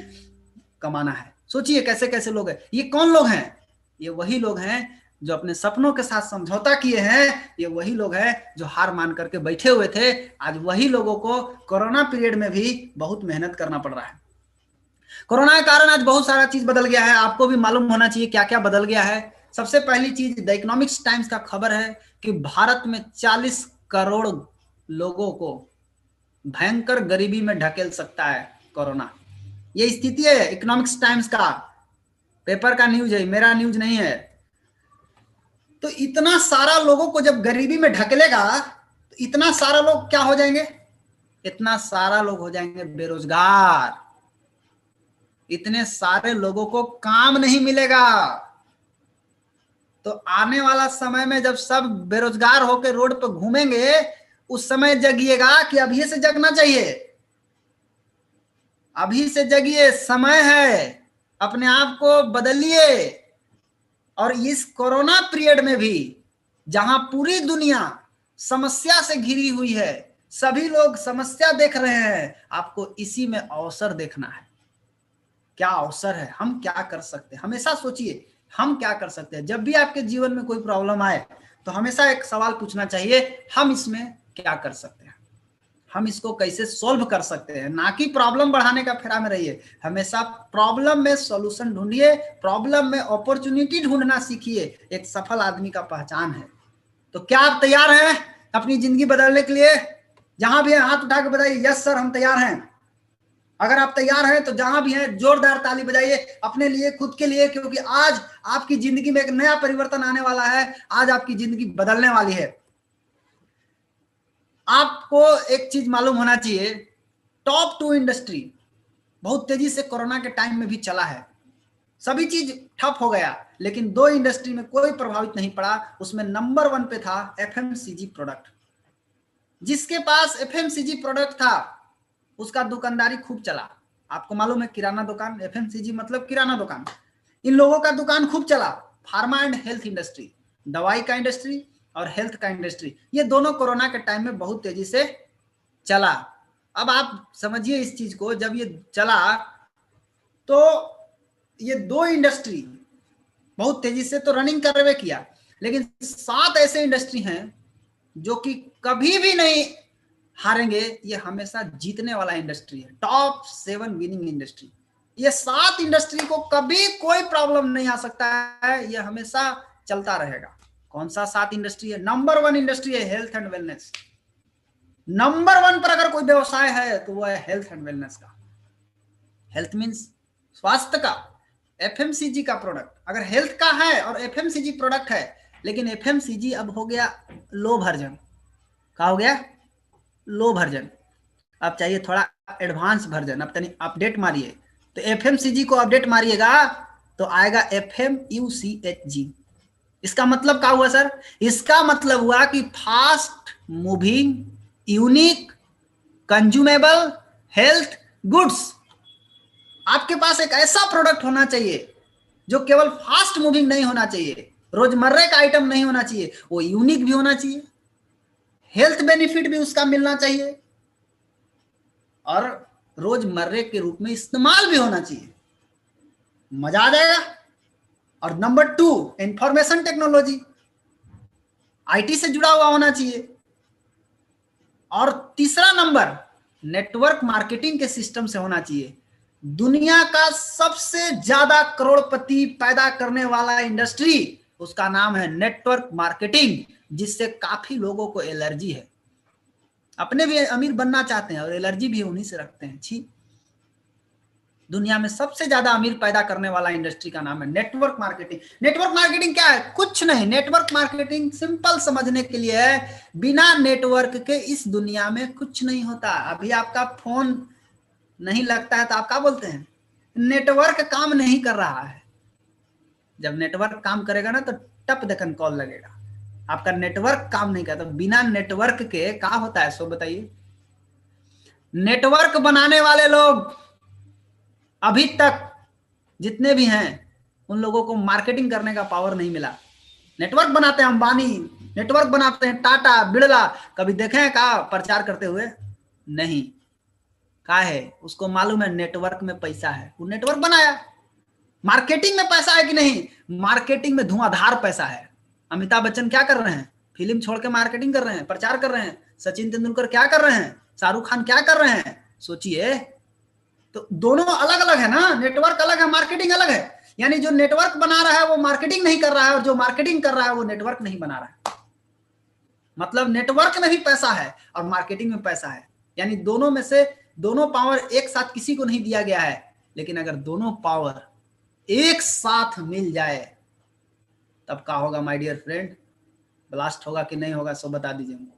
Speaker 1: कमाना है। सोचिए कैसे कैसे लोग हैं। ये कौन लोग हैं? ये वही लोग हैं जो अपने सपनों के साथ समझौता किए हैं। ये वही लोग हैं जो हार मान करके बैठे हुए थे। आज वही लोगों को कोरोना पीरियड में भी बहुत मेहनत करना पड़ रहा है। कोरोना के कारण आज बहुत सारा चीज बदल गया है। आपको भी मालूम होना चाहिए क्या क्या बदल गया है। सबसे पहली चीज, द इकोनॉमिक्स टाइम्स का खबर है कि भारत में 40 करोड़ लोगों को भयंकर गरीबी में ढकेल सकता है कोरोना। ये स्थिति है, इकोनॉमिक्स टाइम्स का पेपर का न्यूज है, मेरा न्यूज नहीं है। तो इतना सारा लोगों को जब गरीबी में ढकेलेगा, तो इतना सारा लोग क्या हो जाएंगे? इतना सारा लोग हो जाएंगे बेरोजगार। इतने सारे लोगों को काम नहीं मिलेगा। तो आने वाला समय में जब सब बेरोजगार होकर रोड पर घूमेंगे, उस समय जगिएगा कि अभी से जगना चाहिए। अभी से जगिए, समय है, अपने आप को बदलिए। और इस कोरोना पीरियड में भी जहां पूरी दुनिया समस्या से घिरी हुई है, सभी लोग समस्या देख रहे हैं, आपको इसी में अवसर देखना है। क्या अवसर है, हम क्या कर सकते हैं? हमेशा सोचिए, हम क्या कर सकते हैं। जब भी आपके जीवन में कोई प्रॉब्लम आए तो हमेशा एक सवाल पूछना चाहिए, हम इसमें क्या कर सकते हैं, हम इसको कैसे सॉल्व कर सकते हैं। ना कि प्रॉब्लम बढ़ाने का फेरा में रहिए, हमेशा प्रॉब्लम में सॉल्यूशन ढूंढिए, प्रॉब्लम में अपॉर्चुनिटी ढूंढना सीखिए। एक सफल आदमी का पहचान है। तो क्या आप तैयार हैं अपनी जिंदगी बदलने के लिए? जहां भी हैं हाथ उठा के बताइए, यस सर हम तैयार हैं। अगर आप तैयार हैं तो जहां भी हैं जोरदार ताली बजाइए अपने लिए, खुद के लिए, क्योंकि आज आपकी जिंदगी में एक नया परिवर्तन आने वाला है। आज आपकी जिंदगी बदलने वाली है। आपको एक चीज मालूम होना चाहिए, टॉप 2 इंडस्ट्री बहुत तेजी से कोरोना के टाइम में भी चला है। सभी चीज ठप हो गया, लेकिन 2 इंडस्ट्री में कोई प्रभावित नहीं पड़ा। उसमें नंबर 1 पे था एफएमसीजी प्रोडक्ट। जिसके पास एफएमसीजी प्रोडक्ट था उसका दुकानदारी खूब चला। आपको मालूम है किराना दुकान, एफएमसीजी मतलब किराना दुकान, इन लोगों का दुकान खूब चला। फार्मा एंड हेल्थ इंडस्ट्री, दवाई का इंडस्ट्री और हेल्थ का इंडस्ट्री, ये दोनों कोरोना के टाइम में बहुत तेजी से चला। अब आप समझिए इस चीज को, जब ये चला तो ये 2 इंडस्ट्री बहुत तेजी से तो रनिंग करवे किया, लेकिन 7 ऐसे इंडस्ट्री हैं जो कि कभी भी नहीं हारेंगे। ये हमेशा जीतने वाला इंडस्ट्री है, टॉप 7 विनिंग इंडस्ट्री। ये 7 इंडस्ट्री को कभी कोई प्रॉब्लम नहीं आ सकता है, ये हमेशा चलता रहेगा। कौन सा 7 इंडस्ट्री है? नंबर 1 इंडस्ट्री है हेल्थ एंड वेलनेस। नंबर 1 पर अगर कोई व्यवसाय है तो वो है हेल्थ एंड वेलनेस का। हेल्थ मीन्स स्वास्थ्य का। एफएमसीजी का प्रोडक्ट अगर हेल्थ का है और एफएमसीजी प्रोडक्ट है, लेकिन एफएमसीजी अब हो गया लो वर्जन। क्या हो गया? लो वर्जन। अब चाहिए थोड़ा एडवांस वर्जन। अब तनी अपडेट मारिए, तो एफएमसीजी को अपडेट मारिएगा तो आएगा एफएमयूसीएचजी। इसका मतलब क्या हुआ सर? इसका मतलब हुआ कि fast moving unique consumable health goods. आपके पास एक ऐसा प्रोडक्ट होना चाहिए जो केवल फास्ट मूविंग नहीं होना चाहिए, रोजमर्रे का आइटम नहीं होना चाहिए, वो यूनिक भी होना चाहिए, हेल्थ बेनिफिट भी उसका मिलना चाहिए और रोजमर्रे के रूप में इस्तेमाल भी होना चाहिए। मजा आ जाएगा। और नंबर 2 इंफॉर्मेशन टेक्नोलॉजी, आईटी से जुड़ा हुआ होना चाहिए। और तीसरा नंबर नेटवर्क मार्केटिंग के सिस्टम से होना चाहिए। दुनिया का सबसे ज्यादा करोड़पति पैदा करने वाला इंडस्ट्री, उसका नाम है नेटवर्क मार्केटिंग, जिससे काफी लोगों को एलर्जी है। अपने भी अमीर बनना चाहते हैं और एलर्जी भी उन्हीं से रखते हैं। छी। दुनिया में सबसे ज्यादा अमीर पैदा करने वाला इंडस्ट्री का नाम है नेटवर्क मार्केटिंग। नेटवर्क मार्केटिंग क्या है? कुछ नहीं। नेटवर्क मार्केटिंग सिंपल समझने के लिए है, बिना नेटवर्क के इस दुनिया में कुछ नहीं होता। अभी आपका फोन नहीं लगता है तो आप क्या बोलते हैं? नेटवर्क काम नहीं कर रहा है। जब नेटवर्क काम करेगा ना तो टप देखन कॉल लगेगा। आपका नेटवर्क काम नहीं करता। बिना नेटवर्क के क्या होता है सो बताइए। नेटवर्क बनाने वाले लोग अभी तक जितने भी हैं उन लोगों को मार्केटिंग करने का पावर नहीं मिला। नेटवर्क बनाते हैं अंबानी, नेटवर्क बनाते हैं टाटा बिड़ला, कभी देखे हैं का प्रचार करते हुए? नहीं। का है? उसको मालूम है नेटवर्क में पैसा है, वो नेटवर्क बनाया। मार्केटिंग में पैसा है कि नहीं? मार्केटिंग में धुआंधार पैसा है। अमिताभ बच्चन क्या कर रहे हैं? फिल्म छोड़ के मार्केटिंग कर रहे हैं, प्रचार कर रहे हैं। सचिन तेंदुलकर क्या कर रहे हैं? शाहरुख खान क्या कर रहे हैं? सोचिए। तो दोनों अलग अलग है ना, नेटवर्क अलग है, मार्केटिंग अलग है। यानी जो नेटवर्क बना रहा है वो मार्केटिंग नहीं कर रहा है, और जो मार्केटिंग कर रहा है वो नेटवर्क नहीं बना रहा है। मतलब नेटवर्क में भी पैसा है और मार्केटिंग में पैसा है। यानी दोनों में से दोनों पावर एक साथ किसी को नहीं दिया गया है, लेकिन अगर दोनों पावर एक साथ मिल जाए तब क्या होगा माय डियर फ्रेंड? ब्लास्ट होगा कि नहीं होगा? सो बता दीजिए हमको।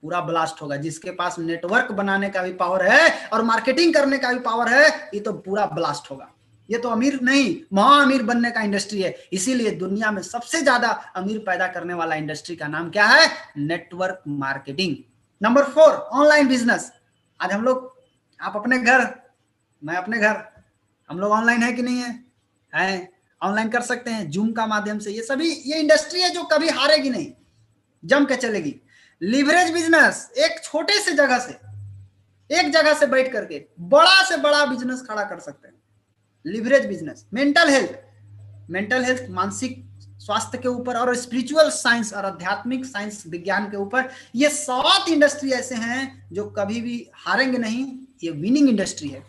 Speaker 1: पूरा ब्लास्ट होगा। जिसके पास नेटवर्क बनाने का भी पावर है और मार्केटिंग करने का भी पावर है, ये तो पूरा ब्लास्ट होगा। ये तो अमीर नहीं, महा अमीर बनने का इंडस्ट्री है। इसीलिए दुनिया में सबसे ज्यादा अमीर पैदा करने वाला इंडस्ट्री का नाम क्या है? Network marketing. Number 4 online business. आज हम लोग, आप अपने घर, मैं अपने घर, हम लोग ऑनलाइन है कि नहीं है? हैं, ऑनलाइन कर सकते हैं जूम का माध्यम से। ये सभी ये इंडस्ट्री है जो कभी हारेगी नहीं, जम के चलेगी। लिवरेज बिजनेस, एक छोटे से जगह से, एक जगह से बैठ करके बड़ा से बड़ा बिजनेस खड़ा कर सकते हैं। Leverage business. Mental health, mental health, मानसिक स्वास्थ्य के ऊपर, और स्पिरिचुअल साइंस और आध्यात्मिक साइंस विज्ञान के ऊपर। ये 7 इंडस्ट्री ऐसे हैं जो कभी भी हारेंगे नहीं, ये विनिंग इंडस्ट्री है।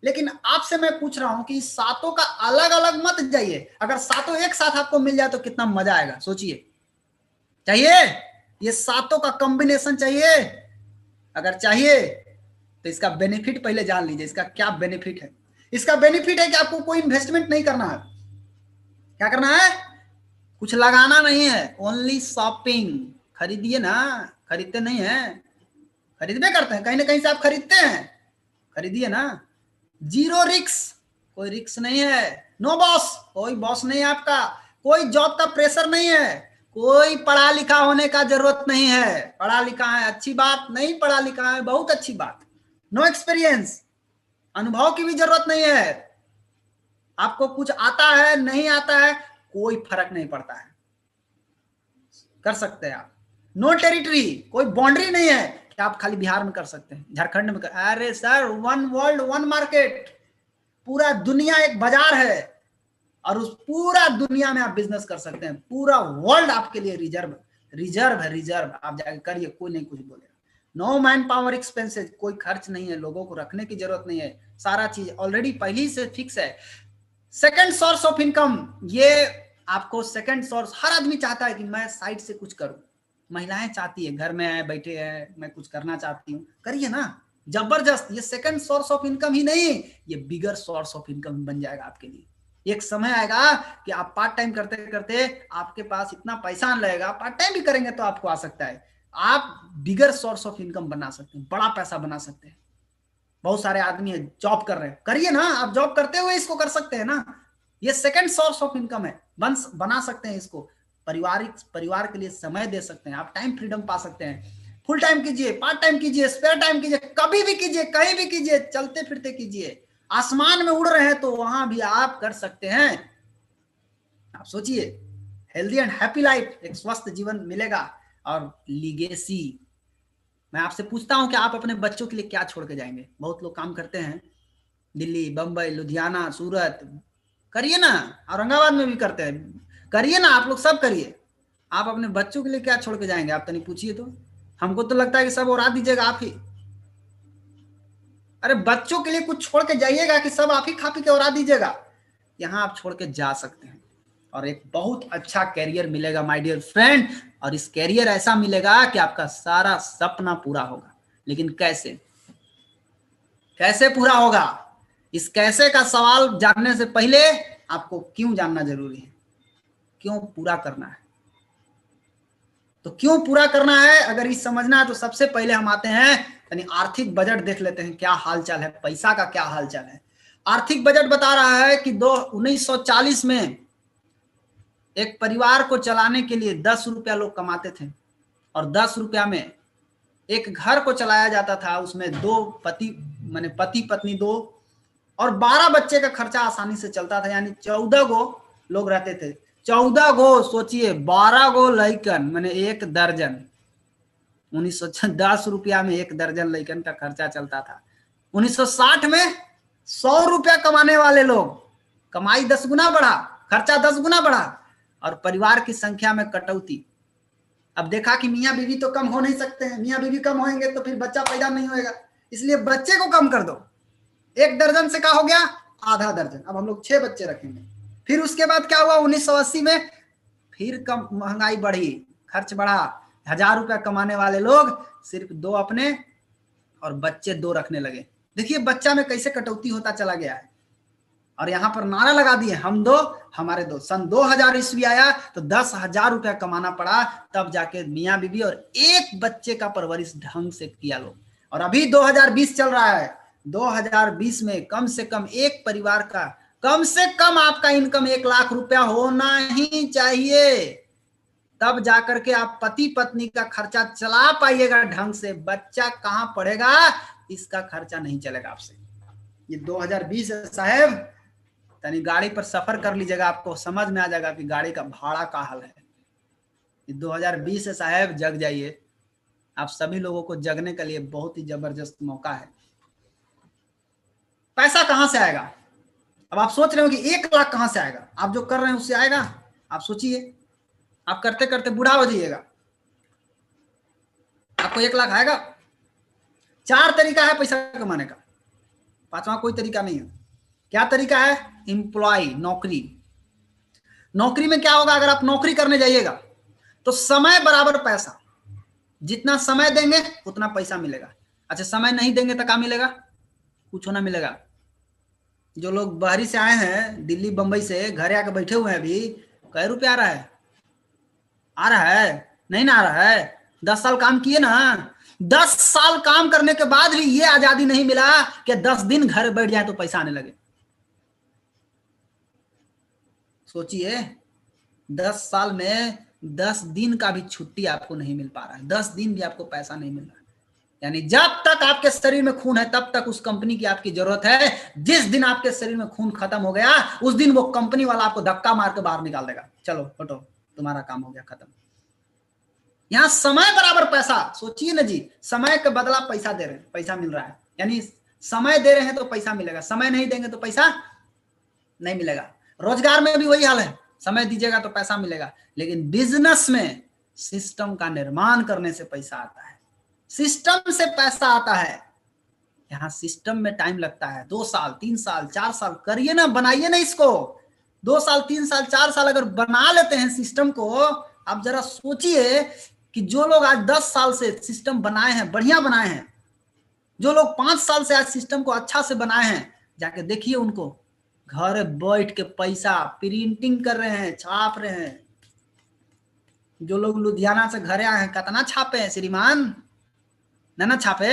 Speaker 1: लेकिन आपसे मैं पूछ रहा हूं कि सातों का अलग अलग मत जाइए, अगर सातों एक साथ आपको मिल जाए तो कितना मजा आएगा, सोचिए। चाहिए ये सातों का कॉम्बिनेशन चाहिए? अगर चाहिए तो इसका बेनिफिट पहले जान लीजिए। इसका क्या बेनिफिट है? इसका बेनिफिट है कि आपको कोई इन्वेस्टमेंट नहीं करना है। क्या करना है? कुछ लगाना नहीं है, ओनली शॉपिंग। खरीदिए ना, खरीदते नहीं है? खरीदबे करते हैं, कहीं ना कहीं से आप खरीदते हैं, खरीदिए ना। जीरो रिक्स, कोई रिक्स नहीं है। नो बॉस, कोई बॉस नहीं है आपका। कोई जॉब का प्रेशर नहीं है। कोई पढ़ा लिखा होने का जरूरत नहीं है। पढ़ा लिखा है अच्छी बात, नहीं पढ़ा लिखा है बहुत अच्छी बात। नो एक्सपीरियंस, अनुभव की भी जरूरत नहीं है। आपको कुछ आता है नहीं आता है कोई फर्क नहीं पड़ता है, कर सकते हैं आप। नो टेरिटरी, कोई बाउंड्री नहीं है कि आप खाली बिहार में कर सकते हैं, झारखंड में अरे sir, one world one market, पूरा दुनिया एक बाजार है, और उस पूरा दुनिया में आप बिजनेस कर सकते हैं। पूरा वर्ल्ड आपके लिए रिजर्व रिजर्व है, रिजर्व। आप जाके करिए, कोई नहीं कुछ बोलेगा। नो मैन पावर एक्सपेंसेस, कोई खर्च नहीं है, लोगों को रखने की जरूरत नहीं है, सारा चीज ऑलरेडी पहले ही से फिक्स है। सेकंड सोर्स ऑफ इनकम, ये आपको सेकंड सोर्स, हर आदमी चाहता है कि मैं साइड से कुछ करूं। महिलाएं चाहती है, घर में आए बैठे हैं, मैं कुछ करना चाहती हूँ, करिए ना, जबरदस्त। ये सेकंड सोर्स ऑफ इनकम ही नहीं, ये बिगर सोर्स ऑफ इनकम बन जाएगा आपके लिए। एक समय आएगा कि आप पार्ट टाइम करते करते आपके पास इतना पैसा आने लगेगा, पार्ट टाइम भी करेंगे तो आपको आ सकता है, आप बिगर सोर्स ऑफ इनकम बना सकते हैं, बड़ा पैसा बना सकते हैं। बहुत सारे आदमी है जॉब कर रहे हैं, करिए ना, आप जॉब करते हुए इसको कर सकते हैं ना। ये सेकंड सोर्स ऑफ इनकम है, बना सकते हैं इसको। परिवार के लिए समय दे सकते हैं, आप टाइम फ्रीडम पा सकते हैं। फुल टाइम कीजिए, पार्ट टाइम कीजिए, स्पेयर टाइम कीजिए, कभी भी कीजिए, कहीं भी कीजिए, चलते फिरते कीजिए। आसमान में उड़ रहे हैं तो वहां भी आप कर सकते हैं। आप सोचिए, हेल्दी एंड हैप्पी लाइफ, एक स्वस्थ जीवन मिलेगा। और लीगेसी, मैं आपसे पूछता हूं कि आप अपने बच्चों के लिए क्या छोड़ के जाएंगे? बहुत लोग काम करते हैं, दिल्ली, बंबई, लुधियाना, सूरत, करिए ना, औरंगाबाद में भी करते हैं, करिए ना, आप लोग सब करिए। आप अपने बच्चों के लिए क्या छोड़ के जाएंगे? आप तनी पूछिए तो। हमको तो लगता है कि सब उड़ा दीजिएगा आप ही। अरे बच्चों के लिए कुछ छोड़ के जाइएगा कि सब आप ही खा पी के उड़ा दीजिएगा? यहाँ आप छोड़ के जा सकते हैं और एक बहुत अच्छा कैरियर मिलेगा माय डियर फ्रेंड। और इस कैरियर ऐसा मिलेगा कि आपका सारा सपना पूरा होगा। लेकिन कैसे? कैसे पूरा होगा? इस कैसे का सवाल जानने से पहले आपको क्यों जानना जरूरी है। क्यों पूरा करना है? तो क्यों पूरा करना है अगर ये समझना है तो सबसे पहले हम आते हैं, यानी आर्थिक बजट देख लेते हैं, क्या हालचाल है, पैसा का क्या हालचाल है। आर्थिक बजट बता रहा है कि 1940 में एक परिवार को चलाने के लिए 10 रुपया लोग कमाते थे, और 10 रुपया में एक घर को चलाया जाता था। उसमें दो पति, माने पति पत्नी दो, और 12 बच्चे का खर्चा आसानी से चलता था, यानी 14 गो लोग रहते थे। 14 गो, सोचिए, 12 गो लइकन, माने एक दर्जन। 1910 रुपया में एक दर्जन लइकन का खर्चा चलता था। 1960 में 100 रुपया कमाने वाले लोग, कमाई 10 गुना बढ़ा, खर्चा 10 गुना बढ़ा, और परिवार की संख्या में कटौती। अब देखा कि मियाँ बीवी तो कम हो नहीं सकते हैं, मियाँ बीवी कम होंगे तो फिर बच्चा पैदा नहीं होगा, इसलिए बच्चे को कम कर दो। एक दर्जन से क्या हो गया? आधा दर्जन। अब हम लोग 6 बच्चे रखेंगे। फिर उसके बाद क्या हुआ? 1980 में फिर कम महंगाई बढ़ी, खर्च बढ़ा। 1000 रुपया कमाने वाले लोग सिर्फ 2 अपने और बच्चे 2 रखने लगे। देखिए बच्चा में कैसे कटौती होता चला गया है। और यहाँ पर नारा लगा दिए, हम 2 हमारे 2। सन 2000 ईस्वी आया तो 10,000 रुपया कमाना पड़ा, तब जाके मियाँ बीवी और एक बच्चे का परवरिश ढंग से किया लोग। और अभी 2020 चल रहा है, 2020 में कम से कम एक परिवार का, कम से कम आपका इनकम 1 लाख रुपया होना ही चाहिए, तब जाकर के आप पति पत्नी का खर्चा चला पाइएगा ढंग से। बच्चा कहां पढ़ेगा, इसका खर्चा नहीं चलेगा आपसे। ये 2020 है साहब, यानी गाड़ी पर सफर कर लीजिएगा, आपको समझ में आ जाएगा कि गाड़ी का भाड़ा का हाल है। ये 2020 है साहब, जग जाइए। आप सभी लोगों को जगने के लिए बहुत ही जबरदस्त मौका है। पैसा कहां से आएगा? अब आप सोच रहे हो कि 1 लाख कहां से आएगा, आप जो कर रहे हैं उससे आएगा? आप सोचिए, आप करते करते बूढ़ा हो जाइएगा, आपको 1 लाख आएगा? 4 तरीका है पैसा कमाने का, 5वां कोई तरीका नहीं है। क्या तरीका है? एम्प्लॉय, नौकरी। नौकरी में क्या होगा, अगर आप नौकरी करने जाइएगा तो समय बराबर पैसा, जितना समय देंगे उतना पैसा मिलेगा। अच्छा, समय नहीं देंगे तो क्या मिलेगा? कुछ होना मिलेगा। जो लोग बाहरी से आए हैं, दिल्ली बंबई से, घर आके बैठे हुए हैं, अभी कै रुपया आ रहा है? आ रहा है? नहीं ना आ रहा है। 10 साल काम किए ना, 10 साल काम करने के बाद भी ये आजादी नहीं मिला कि 10 दिन घर बैठ जाए तो पैसा आने लगे। सोचिए, 10 साल में 10 दिन का भी छुट्टी आपको नहीं मिल पा रहा है, 10 दिन भी आपको पैसा नहीं मिल रहा है। यानी जब तक आपके शरीर में खून है तब तक उस कंपनी की आपकी जरूरत है। जिस दिन आपके शरीर में खून खत्म हो गया उस दिन वो कंपनी वाला आपको धक्का मार के बाहर निकाल देगा, चलो हटो, तुम्हारा काम हो गया, खत्म। यहां समय बराबर पैसा, सोचिए ना जी, समय के बदला पैसा दे रहे हैं, पैसा मिल रहा है। यानी समय दे रहे हैं तो पैसा मिलेगा, समय नहीं देंगे तो पैसा नहीं मिलेगा। रोजगार में भी वही हाल है, समय दीजिएगा तो पैसा मिलेगा। लेकिन बिजनेस में सिस्टम का निर्माण करने से पैसा आता है, सिस्टम से पैसा आता है। यहाँ सिस्टम में टाइम लगता है, 2 साल 3 साल 4 साल करिए ना, बनाइए ना इसको। 2 साल 3 साल 4 साल अगर बना लेते हैं सिस्टम को, आप जरा सोचिए कि जो लोग आज 10 साल से सिस्टम बनाए हैं, बढ़िया बनाए हैं, जो लोग 5 साल से आज सिस्टम को अच्छा से बनाए हैं, जाके देखिए उनको, घर बैठ के पैसा प्रिंटिंग कर रहे हैं, छाप रहे हैं। जो लोग लुधियाना से घर आए हैं, कितना छापे हैं श्रीमान, ना छापे?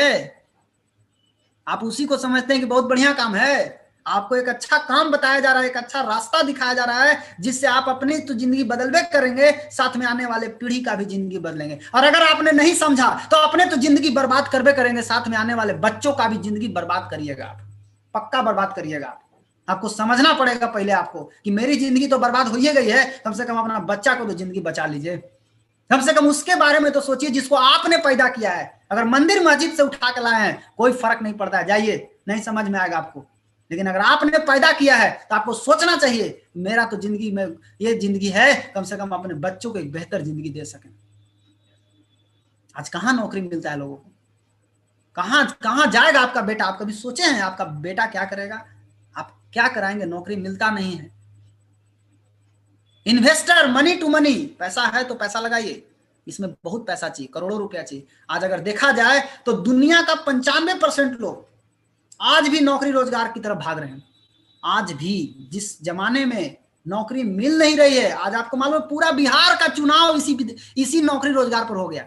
Speaker 1: आप उसी को समझते हैं कि बहुत बढ़िया काम है। आपको एक अच्छा काम बताया जा रहा है, एक अच्छा रास्ता दिखाया जा रहा है, जिससे आप अपनी तो जिंदगी बदलवे करेंगे, साथ में आने वाले पीढ़ी का भी जिंदगी बदलेंगे। और अगर आपने नहीं समझा तो अपने तो जिंदगी बर्बाद करवे करेंगे, साथ में आने वाले बच्चों का भी जिंदगी बर्बाद करिएगा आप, पक्का बर्बाद करिएगा आप। आपको समझना पड़ेगा पहले आपको कि मेरी जिंदगी तो बर्बाद हो ही गई है, कम से कम अपना बच्चा को तो जिंदगी बचा लीजिए। कम से कम उसके बारे में तो सोचिए जिसको आपने पैदा किया है। अगर मंदिर मस्जिद से उठा के लाए हैं कोई फर्क नहीं पड़ता है, जाइए, नहीं समझ में आएगा आपको। लेकिन अगर आपने पैदा किया है तो आपको सोचना चाहिए मेरा तो जिंदगी में ये जिंदगी है, कम से कम अपने बच्चों को एक बेहतर जिंदगी दे सकें। आज कहां नौकरी मिलता है लोगों को, कहां कहां जाएगा आपका बेटा? आप कभी सोचे हैं आपका बेटा क्या करेगा, आप क्या कराएंगे? नौकरी मिलता नहीं है। इन्वेस्टर, मनी टू मनी, पैसा है तो पैसा लगाइए, इसमें बहुत पैसा चाहिए, करोड़ों रुपया चाहिए। आज अगर देखा जाए तो दुनिया का 95% लोग आज भी नौकरी रोजगार की तरफ भाग रहे हैं। आज भी जिस जमाने में नौकरी मिल नहीं रही है, आज आपको मालूम है पूरा बिहार का चुनाव इसी नौकरी रोजगार पर हो गया।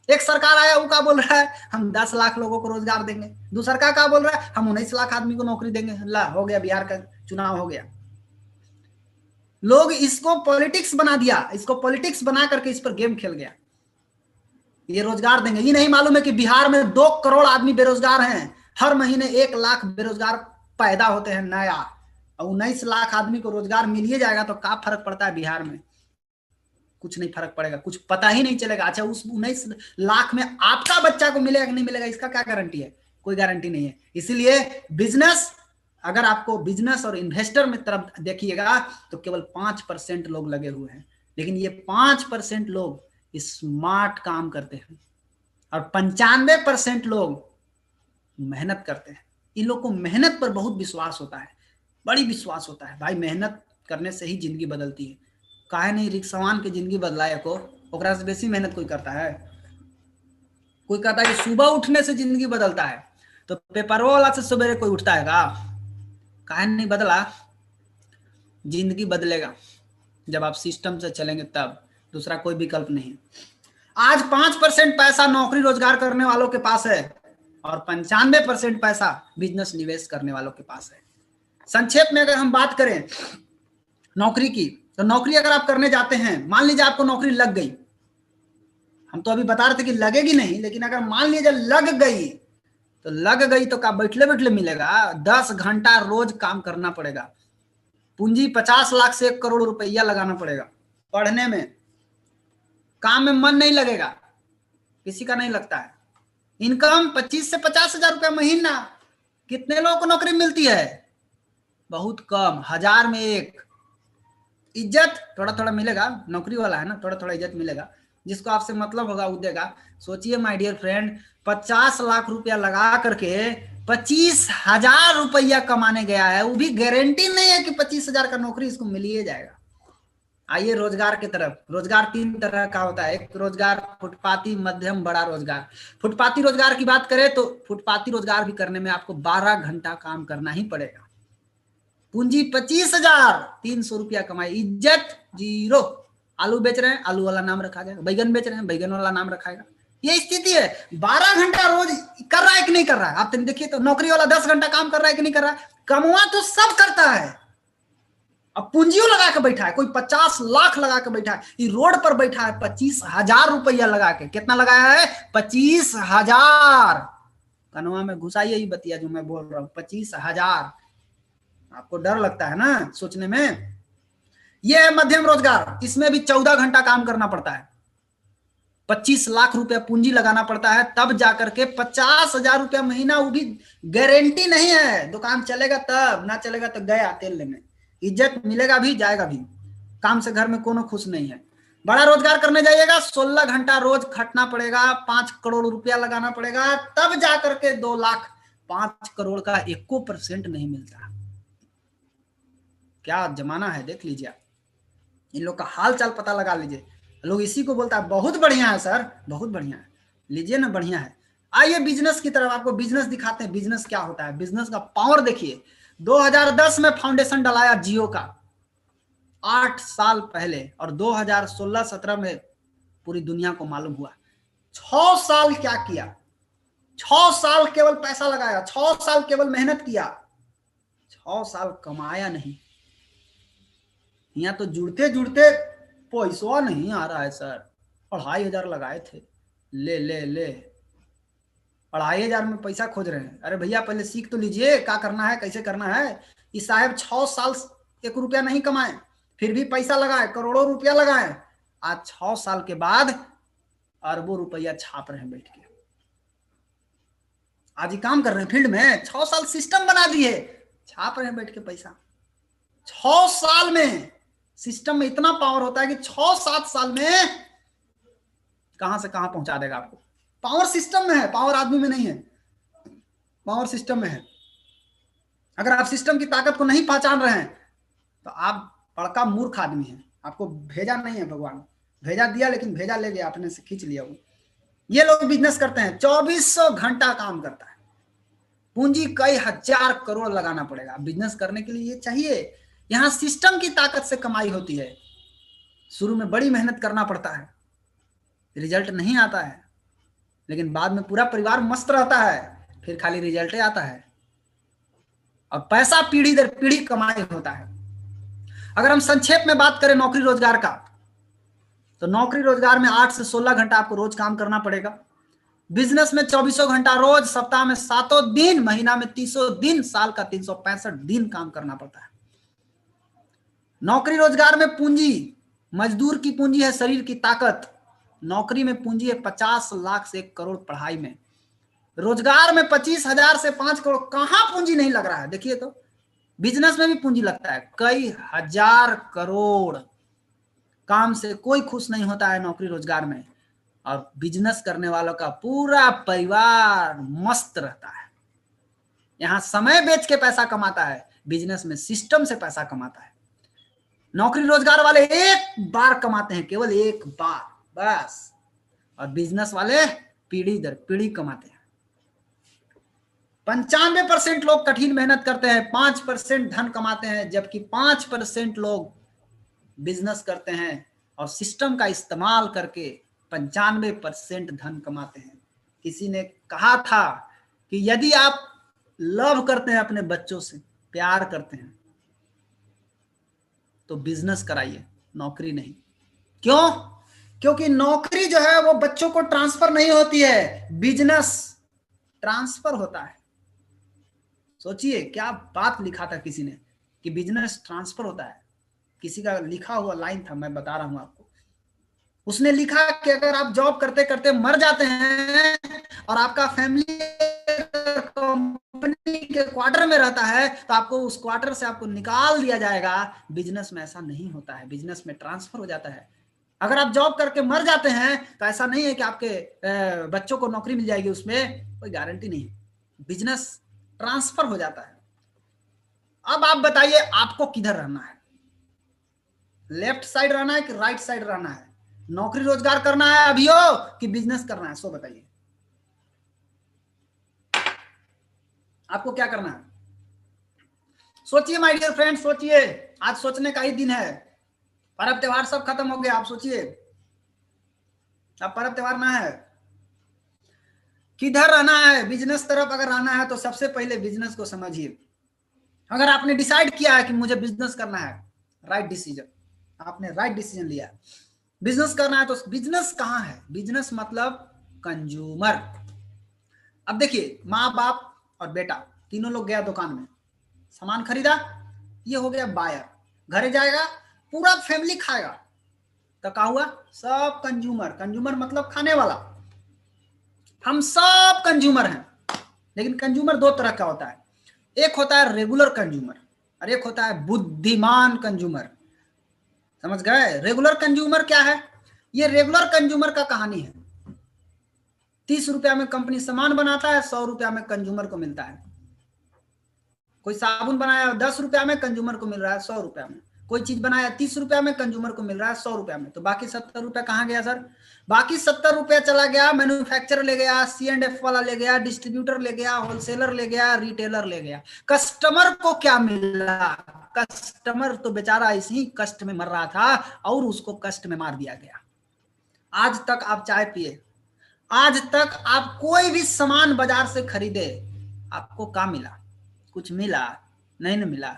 Speaker 1: एक सरकार आया, वो क्या बोल रहा है, हम 10 लाख लोगों को रोजगार देंगे। दूसरा क्या बोल रहा है, हम 19 लाख आदमी को नौकरी देंगे। ला, हो गया, बिहार का चुनाव हो गया। लोग इसको पॉलिटिक्स बना दिया, इसको पॉलिटिक्स बना करके इस पर गेम खेल गया। ये रोजगार देंगे, ये नहीं मालूम है कि बिहार में 2 करोड़ आदमी बेरोजगार हैं, हर महीने 1 लाख बेरोजगार पैदा होते हैं नया, और 19 लाख आदमी को रोजगार मिल ही जाएगा तो क्या फर्क पड़ता है बिहार में? कुछ नहीं फर्क पड़ेगा, कुछ पता ही नहीं चलेगा। अच्छा, उस 19 लाख में आपका बच्चा को मिलेगा कि नहीं मिलेगा, इसका क्या गारंटी है? कोई गारंटी नहीं है। इसीलिए बिजनेस, अगर आपको बिजनेस और इन्वेस्टर में तरफ देखिएगा तो केवल 5% लोग लगे हुए हैं। लेकिन ये 5% लोग स्मार्ट काम करते हैं और 95% लोग मेहनत करते हैं। इन लोग को मेहनत पर बहुत विश्वास होता है, बड़ी विश्वास होता है। भाई मेहनत करने से ही जिंदगी बदलती है। काहे नहीं रिक्शवान के जिंदगी बदलाए को, ओकरा से बेसी मेहनत कोई करता है? कोई कहता है कि सुबह उठने से जिंदगी बदलता है, तो पेपर वाला से सवेरे कोई उठता है का? काहे नहीं बदला? जिंदगी बदलेगा जब आप सिस्टम से चलेंगे तब, दूसरा कोई विकल्प नहीं। आज 5% पैसा नौकरी रोजगार करने वालों के पास है और 95% पैसा बिजनेस निवेश करने वालों के पास है। संक्षेप में अगर हम बात करें नौकरी की, तो नौकरी अगर आप करने जाते हैं, मान लीजिए आपको नौकरी लग गई, हम तो अभी बता रहे थे कि लगेगी नहीं, लेकिन अगर मान लीजिए लग गई तो क्या बैठले बैठले मिलेगा? 10 घंटा रोज काम करना पड़ेगा, पूंजी 50 लाख से 1 करोड़ रुपया लगाना पड़ेगा पढ़ने में, काम में मन नहीं लगेगा, किसी का नहीं लगता है। इनकम 25 से 50 हजार रुपया महीना, कितने लोगों को नौकरी मिलती है? बहुत कम, 1000 में एक। इज्जत थोड़ा थोड़ा मिलेगा, नौकरी वाला है ना, थोड़ा थोड़ा इज्जत मिलेगा, जिसको आपसे मतलब होगा वो देगा। सोचिए माय डियर फ्रेंड, 50 लाख रुपया लगा करके 25,000 रुपया कमाने गया है, वो भी गारंटी नहीं है कि 25,000 का नौकरी इसको मिल ही जाएगा। आइए रोजगार की तरफ। रोजगार 3 तरह का होता है, एक रोजगार फुटपाती, मध्यम, बड़ा रोजगार। फुटपाती रोजगार की बात करें तो फुटपाती रोजगार भी करने में आपको 12 घंटा काम करना ही पड़ेगा। पूंजी 25,000, 300 रुपया कमाई, इज्जत 0। आलू बेच रहे हैं, आलू वाला नाम रखा जाएगा, बैगन बेच रहे हैं, बैगन वाला नाम रखाएगा। ये स्थिति है। 12 घंटा रोज कर रहा है कि नहीं कर रहा है? आप देखिए तो नौकरी वाला 10 घंटा काम कर रहा है कि नहीं कर रहा है? कमवा तो सब करता है, अब पूंजियों लगा के बैठा है। कोई 50 लाख लगा के बैठा है, ये रोड पर बैठा है 25,000 रुपया लगा के। कितना लगाया है? 25,000। कनवा में घुसाइए ही बतिया जो मैं बोल रहा हूँ, 25,000। आपको डर लगता है ना सोचने में। यह है मध्यम रोजगार, इसमें भी 14 घंटा काम करना पड़ता है, 25 लाख रुपया पूंजी लगाना पड़ता है, तब जाकर के 50,000 रुपया महीना, वो भी गारंटी नहीं है। दुकान चलेगा तब, ना चलेगा तो गया तेल लेने। इज्जत मिलेगा भी, जाएगा भी। काम से घर में कोनो खुश नहीं है। बड़ा रोजगार करने जाइएगा, 16 घंटा रोज खटना पड़ेगा, 5 करोड़ रुपया लगाना पड़ेगा, तब जाकर के 2 लाख। 5 करोड़ का 1% नहीं मिलता। क्या जमाना है, देख लीजिए। इन लोग का हाल चाल पता लगा लीजिए। लोग इसी को बोलता है बहुत बढ़िया है सर, बहुत बढ़िया है। लीजिए ना, बढ़िया है। आइए बिजनेस की तरफ, आपको बिजनेस दिखाते हैं। बिजनेस क्या होता है, बिजनेस का पावर देखिए। 2010 में फाउंडेशन डलाया जियो का, 8 साल पहले, और 2016-17 में पूरी दुनिया को मालूम हुआ। 6 साल क्या किया? 6 साल केवल पैसा लगाया, 6 साल केवल मेहनत किया, 6 साल कमाया नहीं। यहाँ तो जुड़ते जुड़ते पैसा नहीं आ रहा है सर। 2,500 लगाए थे, ले ले ले 2,500 में पैसा खोज रहे हैं। अरे भैया पहले सीख तो लीजिए, क्या करना है, कैसे करना है। इस साहब 6 साल 1 रुपया नहीं कमाए, फिर भी पैसा लगाए, करोड़ों रुपया लगाए। आज 6 साल के बाद अरबों रुपया छाप रहे हैं बैठ के। आज ही काम कर रहे हैं फील्ड में, 6 साल सिस्टम बना दिए, छाप रहे हैं बैठ के पैसा। 6 साल में सिस्टम में इतना पावर होता है कि 6-7 साल में कहां से कहां पहुंचा देगा आपको। पावर सिस्टम में है, पावर आदमी में नहीं है, पावर सिस्टम में है। अगर आप सिस्टम की ताकत को नहीं पहचान रहे हैं तो आप बड़का मूर्ख आदमी हैं। आपको भेजा नहीं है भगवान, भेजा दिया लेकिन भेजा ले गया, अपने से खींच लिया वो। ये लोग बिजनेस करते हैं, 2400 घंटा काम करता है, पूंजी कई हजार करोड़ लगाना पड़ेगा बिजनेस करने के लिए। ये चाहिए। यहां सिस्टम की ताकत से कमाई होती है। शुरू में बड़ी मेहनत करना पड़ता है, रिजल्ट नहीं आता है, लेकिन बाद में पूरा परिवार मस्त रहता है, फिर खाली रिजल्ट आता है। और पैसा पीढ़ी दर पीढ़ी कमाई होता है। अगर हम संक्षेप में बात करें नौकरी रोजगार का, तो नौकरी रोजगार में 8 से 16 घंटा आपको रोज काम करना पड़ेगा। बिजनेस में 24 घंटा रोज, सप्ताह में 7 दिन, महीना में 30 दिन, साल का 365 दिन काम करना पड़ता है। नौकरी रोजगार में पूंजी, मजदूर की पूंजी है शरीर की ताकत, नौकरी में पूंजी है 50 लाख से 1 करोड़ पढ़ाई में। रोजगार में 25,000 से 5 करोड़, कहां पूंजी नहीं लग रहा है? देखिए तो बिजनेस में भी पूंजी लगता है, कई हजार करोड़। काम से कोई खुश नहीं होता है नौकरी रोजगार में, और बिजनेस करने वालों का पूरा परिवार मस्त रहता है। यहां समय बेच के पैसा कमाता है, बिजनेस में सिस्टम से पैसा कमाता है। नौकरी रोजगार वाले एक बार कमाते हैं, केवल एक बार बस, और बिजनेस वाले पीढ़ी दर पीढ़ी कमाते हैं। 95% लोग कठिन मेहनत करते हैं, 5% धन कमाते हैं, जबकि 5% लोग बिजनेस करते हैं और सिस्टम का इस्तेमाल करके 95% धन कमाते हैं। किसी ने कहा था कि यदि आप लव करते हैं अपने बच्चों से, प्यार करते हैं, तो बिजनेस कराइए, नौकरी नहीं। क्यों? क्योंकि नौकरी जो है वो बच्चों को ट्रांसफर नहीं होती है, बिजनेस ट्रांसफर होता है। सोचिए क्या बात लिखा था किसी ने कि बिजनेस ट्रांसफर होता है। किसी का लिखा हुआ लाइन था, मैं बता रहा हूं आपको। उसने लिखा कि अगर आप जॉब करते करते मर जाते हैं और आपका फैमिली कंपनी कंपनी के क्वार्टर में रहता है तो आपको उस क्वार्टर से आपको निकाल दिया जाएगा। बिजनेस में ऐसा नहीं होता है, बिजनेस में ट्रांसफर हो जाता है। अगर आप जॉब करके मर जाते हैं तो ऐसा नहीं है कि आपके बच्चों को नौकरी मिल जाएगी, उसमें कोई गारंटी नहीं। बिजनेस ट्रांसफर हो जाता है। अब आप बताइए आपको किधर रहना है, लेफ्ट साइड रहना है कि राइट साइड रहना है? नौकरी रोजगार करना है अभी हो कि बिजनेस करना है? सो बताइए आपको क्या करना है? सोचिए माय डियर फ्रेंड, सोचिए। आज सोचने का ही दिन है। पर्व त्योहार सब खत्म हो गया, आप सोचिए अब पर्व त्योहार ना है, किधर रहना है? बिजनेस तरफ अगर आना है तो सबसे पहले बिजनेस को समझिए। अगर आपने डिसाइड किया है कि मुझे बिजनेस करना है, राइट डिसीजन, आपने राइट डिसीजन लिया, बिजनेस करना है, तो बिजनेस कहाँ है? बिजनेस मतलब कंज्यूमर। अब देखिए, माँ बाप और बेटा तीनों लोग गया दुकान में, सामान खरीदा, ये हो गया बायर, घरे जाएगा, पूरा फैमिली खाएगा, तो क्या हुआ? सब कंज्यूमर। कंज्यूमर मतलब खाने वाला। हम सब कंज्यूमर हैं, लेकिन कंज्यूमर दो तरह का होता है। एक होता है रेगुलर कंज्यूमर और एक होता है बुद्धिमान कंज्यूमर। समझ गए? रेगुलर कंज्यूमर क्या है? ये रेगुलर कंज्यूमर का कहानी है। 30 रुपया में कंपनी सामान बनाता है, 100 रुपया में कंज्यूमर को मिलता है। कोई साबुन बनाया 10 रुपया में, कंज्यूमर को मिल रहा है 100 रुपया में। कोई चीज बनाया 30 रुपया में, कंज्यूमर को मिल रहा है 100 रुपया में। तो बाकी 70 रुपया कहाँ गया सर? बाकी 70 रुपया चला गया, मैन्युफैक्चरर ले गया, C&F वाला ले गया, डिस्ट्रीब्यूटर ले गया, होलसेलर ले गया, रिटेलर ले गया। कस्टमर को क्या मिला? कस्टमर तो बेचारा इसी कष्ट में मर रहा था और उसको कष्ट में मार दिया गया। आज तक आप चाय पिए, आज तक आप कोई भी सामान बाजार से खरीदे, आपको क्या मिला? कुछ मिला? नहीं न मिला।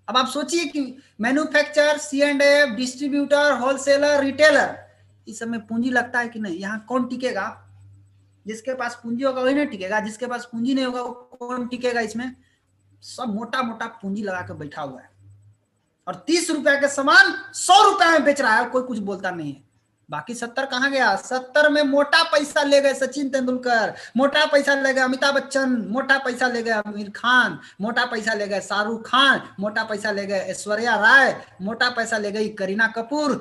Speaker 1: अब आप सोचिए कि manufacturer, C&F, distributor, wholesaler, retailer, इस सब में पूंजी लगता है कि नहीं? यहाँ कौन टिकेगा? जिसके पास पूंजी होगा वही नहीं टिकेगा, जिसके पास पूंजी नहीं होगा वो कौन टिकेगा? इसमें सब मोटा मोटा पूंजी लगा के बैठा हुआ है और 30 रुपया के सामान 100 रुपया में बेच रहा है, कोई कुछ बोलता नहीं है। बाकी 70 कहाँ गया? 70 में मोटा पैसा ले गए सचिन तेंदुलकर, मोटा पैसा ले गए अमिताभ बच्चन, मोटा पैसा ले गए आमिर खान, मोटा पैसा ले गए शाहरुख खान, मोटा पैसा ले गए ऐश्वर्या राय, मोटा पैसा ले गई करीना कपूर,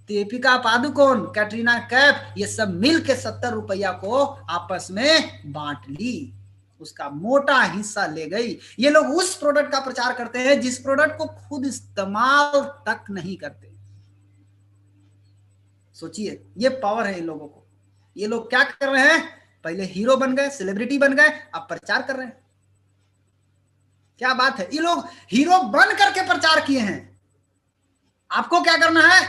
Speaker 1: दीपिका पादुकोण, कैटरीना कैफ। ये सब मिल के 70 रुपया को आपस में बांट ली, उसका मोटा हिस्सा ले गई। ये लोग उस प्रोडक्ट का प्रचार करते हैं जिस प्रोडक्ट को खुद इस्तेमाल तक नहीं करते। सोचिए, ये पावर है इन लोगों को। ये लोग क्या कर रहे हैं? पहले हीरो बन गए, सेलिब्रिटी बन गए, अब प्रचार कर रहे हैं। क्या बात है! ये लोग हीरो बन करके प्रचार किए हैं। आपको क्या करना है?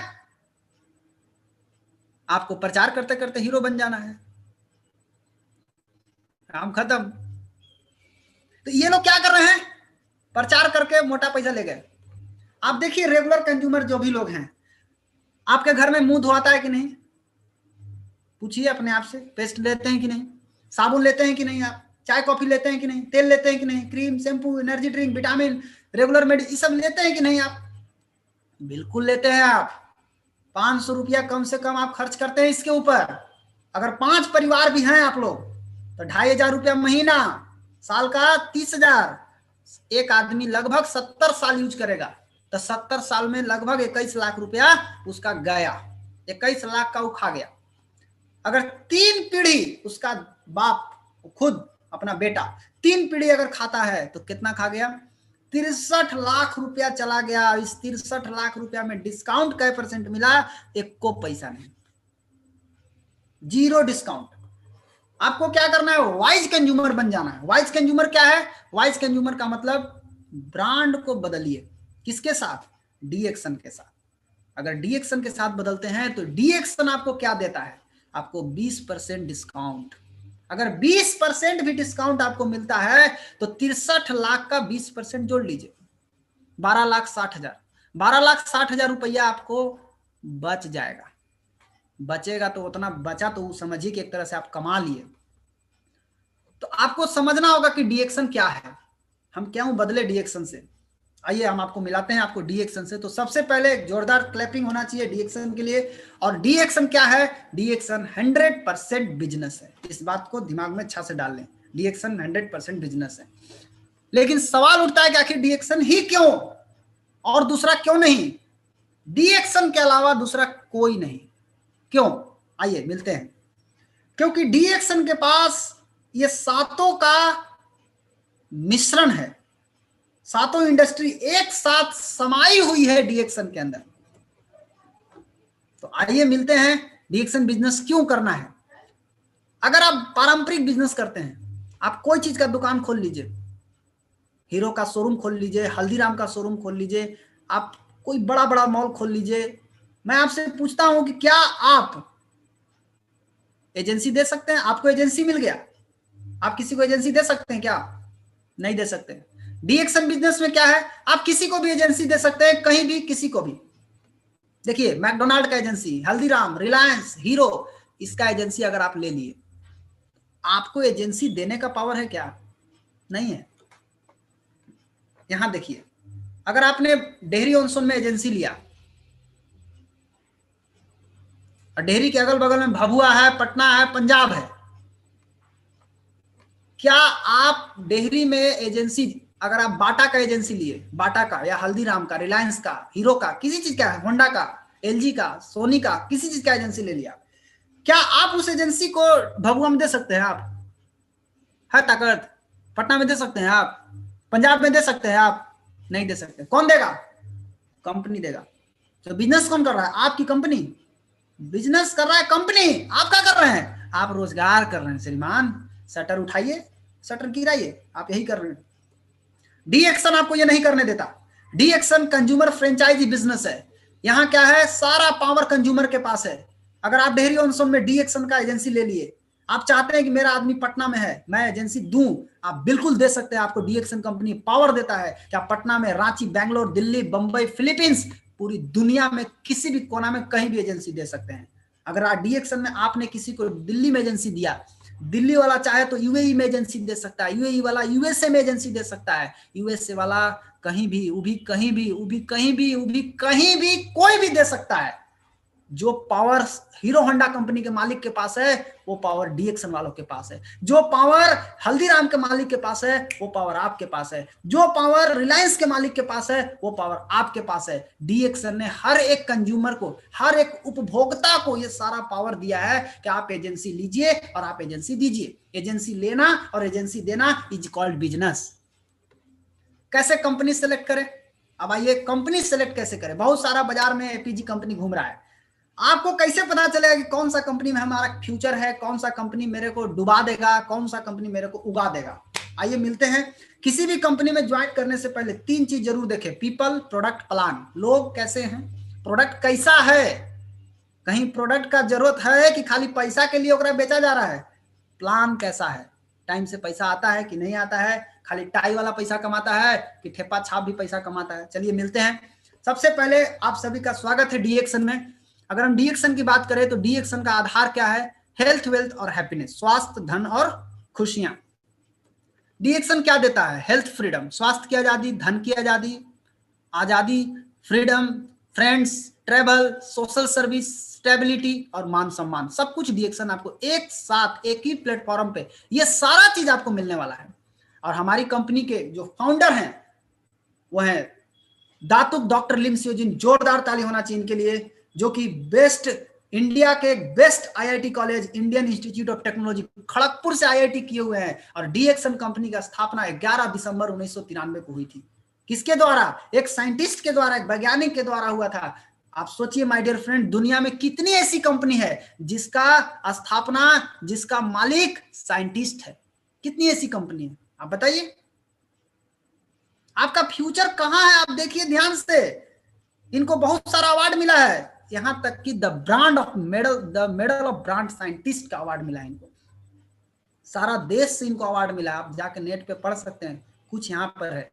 Speaker 1: आपको प्रचार करते करते हीरो बन जाना है, काम खत्म। तो ये लोग क्या कर रहे हैं? प्रचार करके मोटा पैसा ले गए। आप देखिए, रेगुलर कंज्यूमर जो भी लोग हैं, आपके घर में मुंह धोता है कि नहीं? पूछिए अपने आप से। पेस्ट लेते हैं कि नहीं? साबुन लेते हैं कि नहीं? आप चाय कॉफी लेते हैं कि नहीं? तेल लेते हैं कि नहीं? Cream, shampoo, energy drink, vitamin, regular medicine, ये सब लेते हैं कि नहीं? आप बिल्कुल लेते हैं। आप 500 रुपया कम से कम आप खर्च करते हैं इसके ऊपर। अगर 5 परिवार भी हैं आप लोग तो 2500 रुपया महीना, साल का 30,000। एक आदमी लगभग 70 साल यूज करेगा तो 70 साल में लगभग 21 लाख रुपया उसका गया, 21 लाख का वो खा गया। अगर 3 पीढ़ी उसका बाप खुद अपना बेटा 3 पीढ़ी अगर खाता है तो कितना खा गया? 63 लाख रुपया चला गया। इस 63 लाख रुपया में डिस्काउंट कै % मिला? एक को पैसा नहीं, जीरो डिस्काउंट। आपको क्या करना है? वाइज कंज्यूमर बन जाना है। वाइज कंज्यूमर क्या है? वाइज कंज्यूमर का मतलब ब्रांड को बदलिए। किसके साथ? डी एक्शन के साथ। अगर डी एक्शन के साथ बदलते हैं तो डी एक्शन आपको क्या देता है? आपको 20% डिस्काउंट। अगर 20% भी डिस्काउंट आपको मिलता है तो 63 लाख का 20% जोड़ लीजिए, 12,60,000। 12,60,000 रुपया आपको बच जाएगा। बचेगा तो उतना बचा तो समझिए कि एक तरह से आप कमा लिए। तो आपको समझना होगा कि डी एक्शन क्या है, हम क्यों बदले डी एक्शन से। आइए हम आपको मिलाते हैं आपको डी एक्शन से। तो सबसे पहले एक जोरदार क्लैपिंग होना चाहिए डी एक्शन के लिए। और डी एक्शन क्या है? डी एक्शन 100% बिजनेस है। इस बात को दिमाग में अच्छा से डाल लें। डीएक्सन 100% बिजनेस है। लेकिन सवाल उठता है कि आखिर डीएक्सन ही क्यों और दूसरा क्यों नहीं? डीएक्सन के अलावा दूसरा कोई नहीं। क्यों? आइए मिलते हैं। क्योंकि डीएक्सन के पास ये सातों का मिश्रण है, सातों इंडस्ट्री एक साथ समाई हुई है डीएक्सन के अंदर। तो आइए मिलते हैं डीएक्सन बिजनेस क्यों करना है। अगर आप पारंपरिक बिजनेस करते हैं, आप कोई चीज का दुकान खोल लीजिए, हीरो का शोरूम खोल लीजिए, हल्दीराम का शोरूम खोल लीजिए, आप कोई बड़ा बड़ा मॉल खोल लीजिए, मैं आपसे पूछता हूं कि क्या आप एजेंसी दे सकते हैं? आपको एजेंसी मिल गया, आप किसी को एजेंसी दे सकते हैं क्या? नहीं दे सकते। डीएक्सन बिजनेस में क्या है, आप किसी को भी एजेंसी दे सकते हैं, कहीं भी किसी को भी। देखिए मैकडोनाल्ड का एजेंसी, हल्दीराम, रिलायंस, हीरो, इसका एजेंसी अगर आप ले लिए, आपको एजेंसी देने का पावर है क्या? नहीं है। यहां देखिए, अगर आपने डेहरी ऑनसोन में एजेंसी लिया और डेहरी के अगल बगल में भभुआ है, पटना है, पंजाब है, क्या आप डेहरी में एजेंसी, अगर आप बाटा का एजेंसी लिए, बाटा का या हल्दीराम का, रिलायंस का, हीरो का, किसी चीज का, होंडा का, एलजी का, सोनी का, किसी चीज का एजेंसी ले लिया, क्या आप उस एजेंसी को भभुआ में दे सकते हैं? आप है ताकत? पटना में दे सकते हैं आप? पंजाब में दे सकते हैं आप? नहीं दे सकते। कौन देगा? कंपनी देगा। तो बिजनेस कौन कर रहा है? आपकी कंपनी। बिजनेस कर रहा है कंपनी, आप क्या कर रहे हैं? आप रोजगार कर रहे हैं श्रीमान। शटर उठाइए, शटर गिराइए, आप यही कर रहे हैं। डीएक्सन आपको ये नहीं करने देता। डीएक्सन कंज्यूमर फ्रेंचाइजी बिजनेस है। यहां क्या है, सारा पावर कंज्यूमर के पास है। अगर आप डेहरी ऑनसोन में डीएक्सन का एजेंसी ले लिए, आप चाहते हैं कि मेरा आदमी पटना में है, मैं एजेंसी दूं, आप बिल्कुल दे सकते हैं। आपको डीएक्सन कंपनी पावर देता है कि आप पटना में, रांची, बेंगलोर, दिल्ली, बंबई, फिलीपींस, पूरी दुनिया में किसी भी कोना में कहीं भी एजेंसी दे सकते हैं। अगर आप डीएक्सन में आपने किसी को दिल्ली में एजेंसी दिया, दिल्ली वाला चाहे तो यूएई में एजेंसी दे सकता है, यूएई वाला यूएसए में एजेंसी दे सकता है, यूएसए वाला कहीं भी, वो भी कहीं भी, वो भी कहीं भी, वो भी कहीं भी, कोई भी दे सकता है। जो पावर हीरो होंडा कंपनी के मालिक के पास है, वो पावर डीएक्सन वालों के पास है। जो पावर हल्दीराम के मालिक के पास है, वो पावर आपके पास है। जो पावर रिलायंस के मालिक के पास है, वो पावर आपके पास है। डीएक्सन ने हर एक कंज्यूमर को, हर एक उपभोक्ता को ये सारा पावर दिया है कि आप एजेंसी लीजिए और आप एजेंसी दीजिए। एजेंसी लेना और एजेंसी देना इज कॉल्ड बिजनेस। कैसे कंपनी सेलेक्ट करें? अब आइए, कंपनी सेलेक्ट कैसे करें? बहुत सारा बाजार में एपीजी कंपनी घूम रहा है। आपको कैसे पता चलेगा कि कौन सा कंपनी में हमारा फ्यूचर है, कौन सा कंपनी मेरे को डुबा देगा, कौन सा कंपनी मेरे को उगा देगा? आइए मिलते हैं। किसी भी कंपनी में ज्वाइन करने से पहले 3 चीज जरूर देखें: पीपल, प्रोडक्ट, प्लान। लोग कैसे हैं, प्रोडक्ट कैसा है, कहीं प्रोडक्ट का जरूरत है कि खाली पैसा के लिए ओकरा बेचा जा रहा है, प्लान कैसा है, टाइम से पैसा आता है कि नहीं आता है, खाली टाई वाला पैसा कमाता है कि ठेपा छाप भी पैसा कमाता है। चलिए मिलते हैं। सबसे पहले आप सभी का स्वागत है डीएक्सन में। अगर हम डीएक्सन की बात करें तो डीएक्सन का आधार क्या है? हेल्थ, वेल्थ और हैप्पीनेस, स्वास्थ्य, धन और खुशियां। डीएक्सन क्या देता है? हेल्थ फ्रीडम, स्वास्थ्य की आजादी, धन की आजादी, आजादी, freedom, friends, travel, social service, stability और मान सम्मान, सब कुछ डीएक्सन आपको एक साथ एक ही प्लेटफॉर्म पे ये सारा चीज आपको मिलने वाला है। और हमारी कंपनी के जो फाउंडर हैं वो हैं दातुक डॉक्टर लिम सियोजिन। जोरदार ताली होना चाहिए इनके लिए, जो कि बेस्ट, इंडिया के best IIT college, Indian institute of technology Kharagpur से आईआईटी किए हुए हैं। और डीएक्सन कंपनी का स्थापना 11 दिसंबर 1993 को हुई थी। किसके द्वारा? एक साइंटिस्ट के द्वारा, एक वैज्ञानिक के द्वारा हुआ था। आप सोचिए माय डियर फ्रेंड, दुनिया में कितनी ऐसी कंपनी है जिसका स्थापना, जिसका मालिक साइंटिस्ट है? कितनी ऐसी कंपनी है? आप बताइए। आपका फ्यूचर कहां है? आप देखिए ध्यान से। इनको बहुत सारा अवार्ड मिला है, यहां तक कि the medal of brand scientist का अवार्ड मिला है इनको। सारा देश से इनको अवार्ड मिला। आप जाके नेट पे पढ़ सकते हैं, कुछ यहां पर है।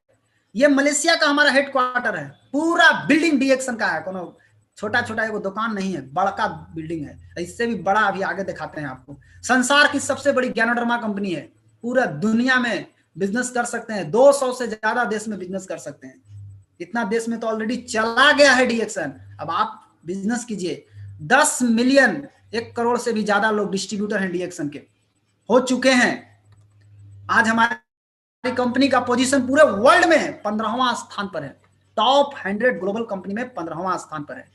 Speaker 1: ये मलेशिया का हमारा हेडक्वार्टर है। पूरा बिल्डिंग डीएक्सन का है, कोनो छोटा छोटा एगो दुकान नहीं है, बड़का बिल्डिंग है। इससे भी बड़ा अभी आगे दिखाते हैं आपको। संसार की सबसे बड़ी ज्ञानोडर्मा कंपनी है। पूरा दुनिया में बिजनेस कर सकते हैं, 200 से ज्यादा देश में बिजनेस कर सकते हैं। इतना देश में तो ऑलरेडी चला गया है डीएक्सन। अब आप बिजनेस कीजिए। 10 मिलियन, 1 करोड़ से भी ज्यादा लोग डिस्ट्रीब्यूटर हैं डीएक्सन के, हो चुके हैं। आज हमारी कंपनी का पोजीशन पूरे वर्ल्ड में 15वां स्थान पर है। टॉप 100 ग्लोबल कंपनी में 15वां स्थान पर है।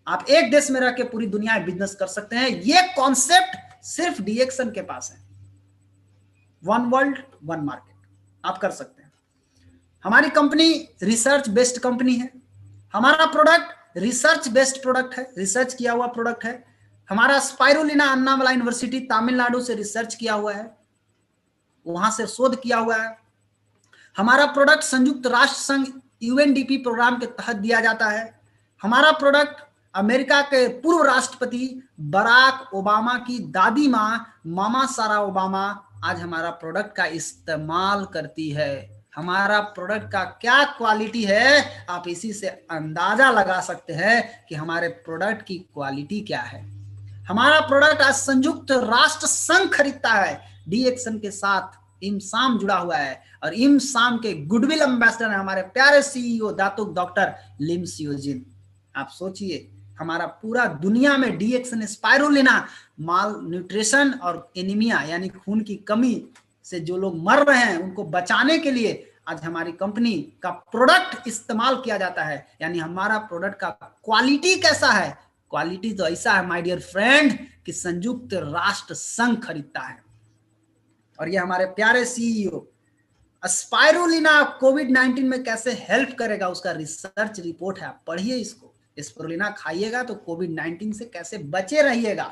Speaker 1: आप एक देश में रह के पूरी दुनिया में बिजनेस कर सकते हैं। ये कॉन्सेप्ट सिर्फ डीएक्सन के पास है। वन वर्ल्ड वन मार्केट आप कर सकते हैं। हमारी कंपनी रिसर्च बेस्ड कंपनी है। हमारा प्रोडक्ट रिसर्च बेस्ड प्रोडक्ट है, रिसर्च किया हुआ प्रोडक्ट है। हमारा स्पाइरुलिना अन्नामला यूनिवर्सिटी तमिलनाडु से रिसर्च किया हुआ है, वहां से शोध किया हुआ है। हमारा प्रोडक्ट संयुक्त राष्ट्र संघ यूएनडीपी प्रोग्राम के तहत दिया जाता है। हमारा प्रोडक्ट अमेरिका के पूर्व राष्ट्रपति बराक ओबामा की दादी माँ मामा सारा ओबामा आज हमारा प्रोडक्ट का इस्तेमाल करती है। हमारा प्रोडक्ट का क्या क्वालिटी है, आप इसी से अंदाजा लगा सकते हैं कि हमारे प्रोडक्ट की क्वालिटी क्या है। हमारा प्रोडक्ट आज संयुक्त राष्ट्र संघ खरीदता है। डीएक्सन के साथ इमसाम जुड़ा हुआ है और इमसाम के गुडविल एम्बेसडर है हमारे प्यारे सीईओ दातुक डॉक्टर लिम सियोजिन। आप सोचिए, हमारा पूरा दुनिया में डीएक्सन स्पाइरुलिना माल न्यूट्रिशन और एनीमिया यानी खून की कमी से जो लोग मर रहे हैं उनको बचाने के लिए आज हमारी कंपनी का प्रोडक्ट इस्तेमाल किया जाता है। यानी हमारा प्रोडक्ट का क्वालिटी कैसा है, क्वालिटी तो ऐसा है माय डियर फ्रेंड कि संयुक्त राष्ट्र संघ खरीदता है। और ये हमारे प्यारे सीईओ स्पाइरुलिना कोविड-19 में कैसे हेल्प करेगा उसका रिसर्च रिपोर्ट है, आप पढ़िए इसको। स्पाइरुलिना खाइएगा तो कोविड-19 से कैसे बचे रहिएगा।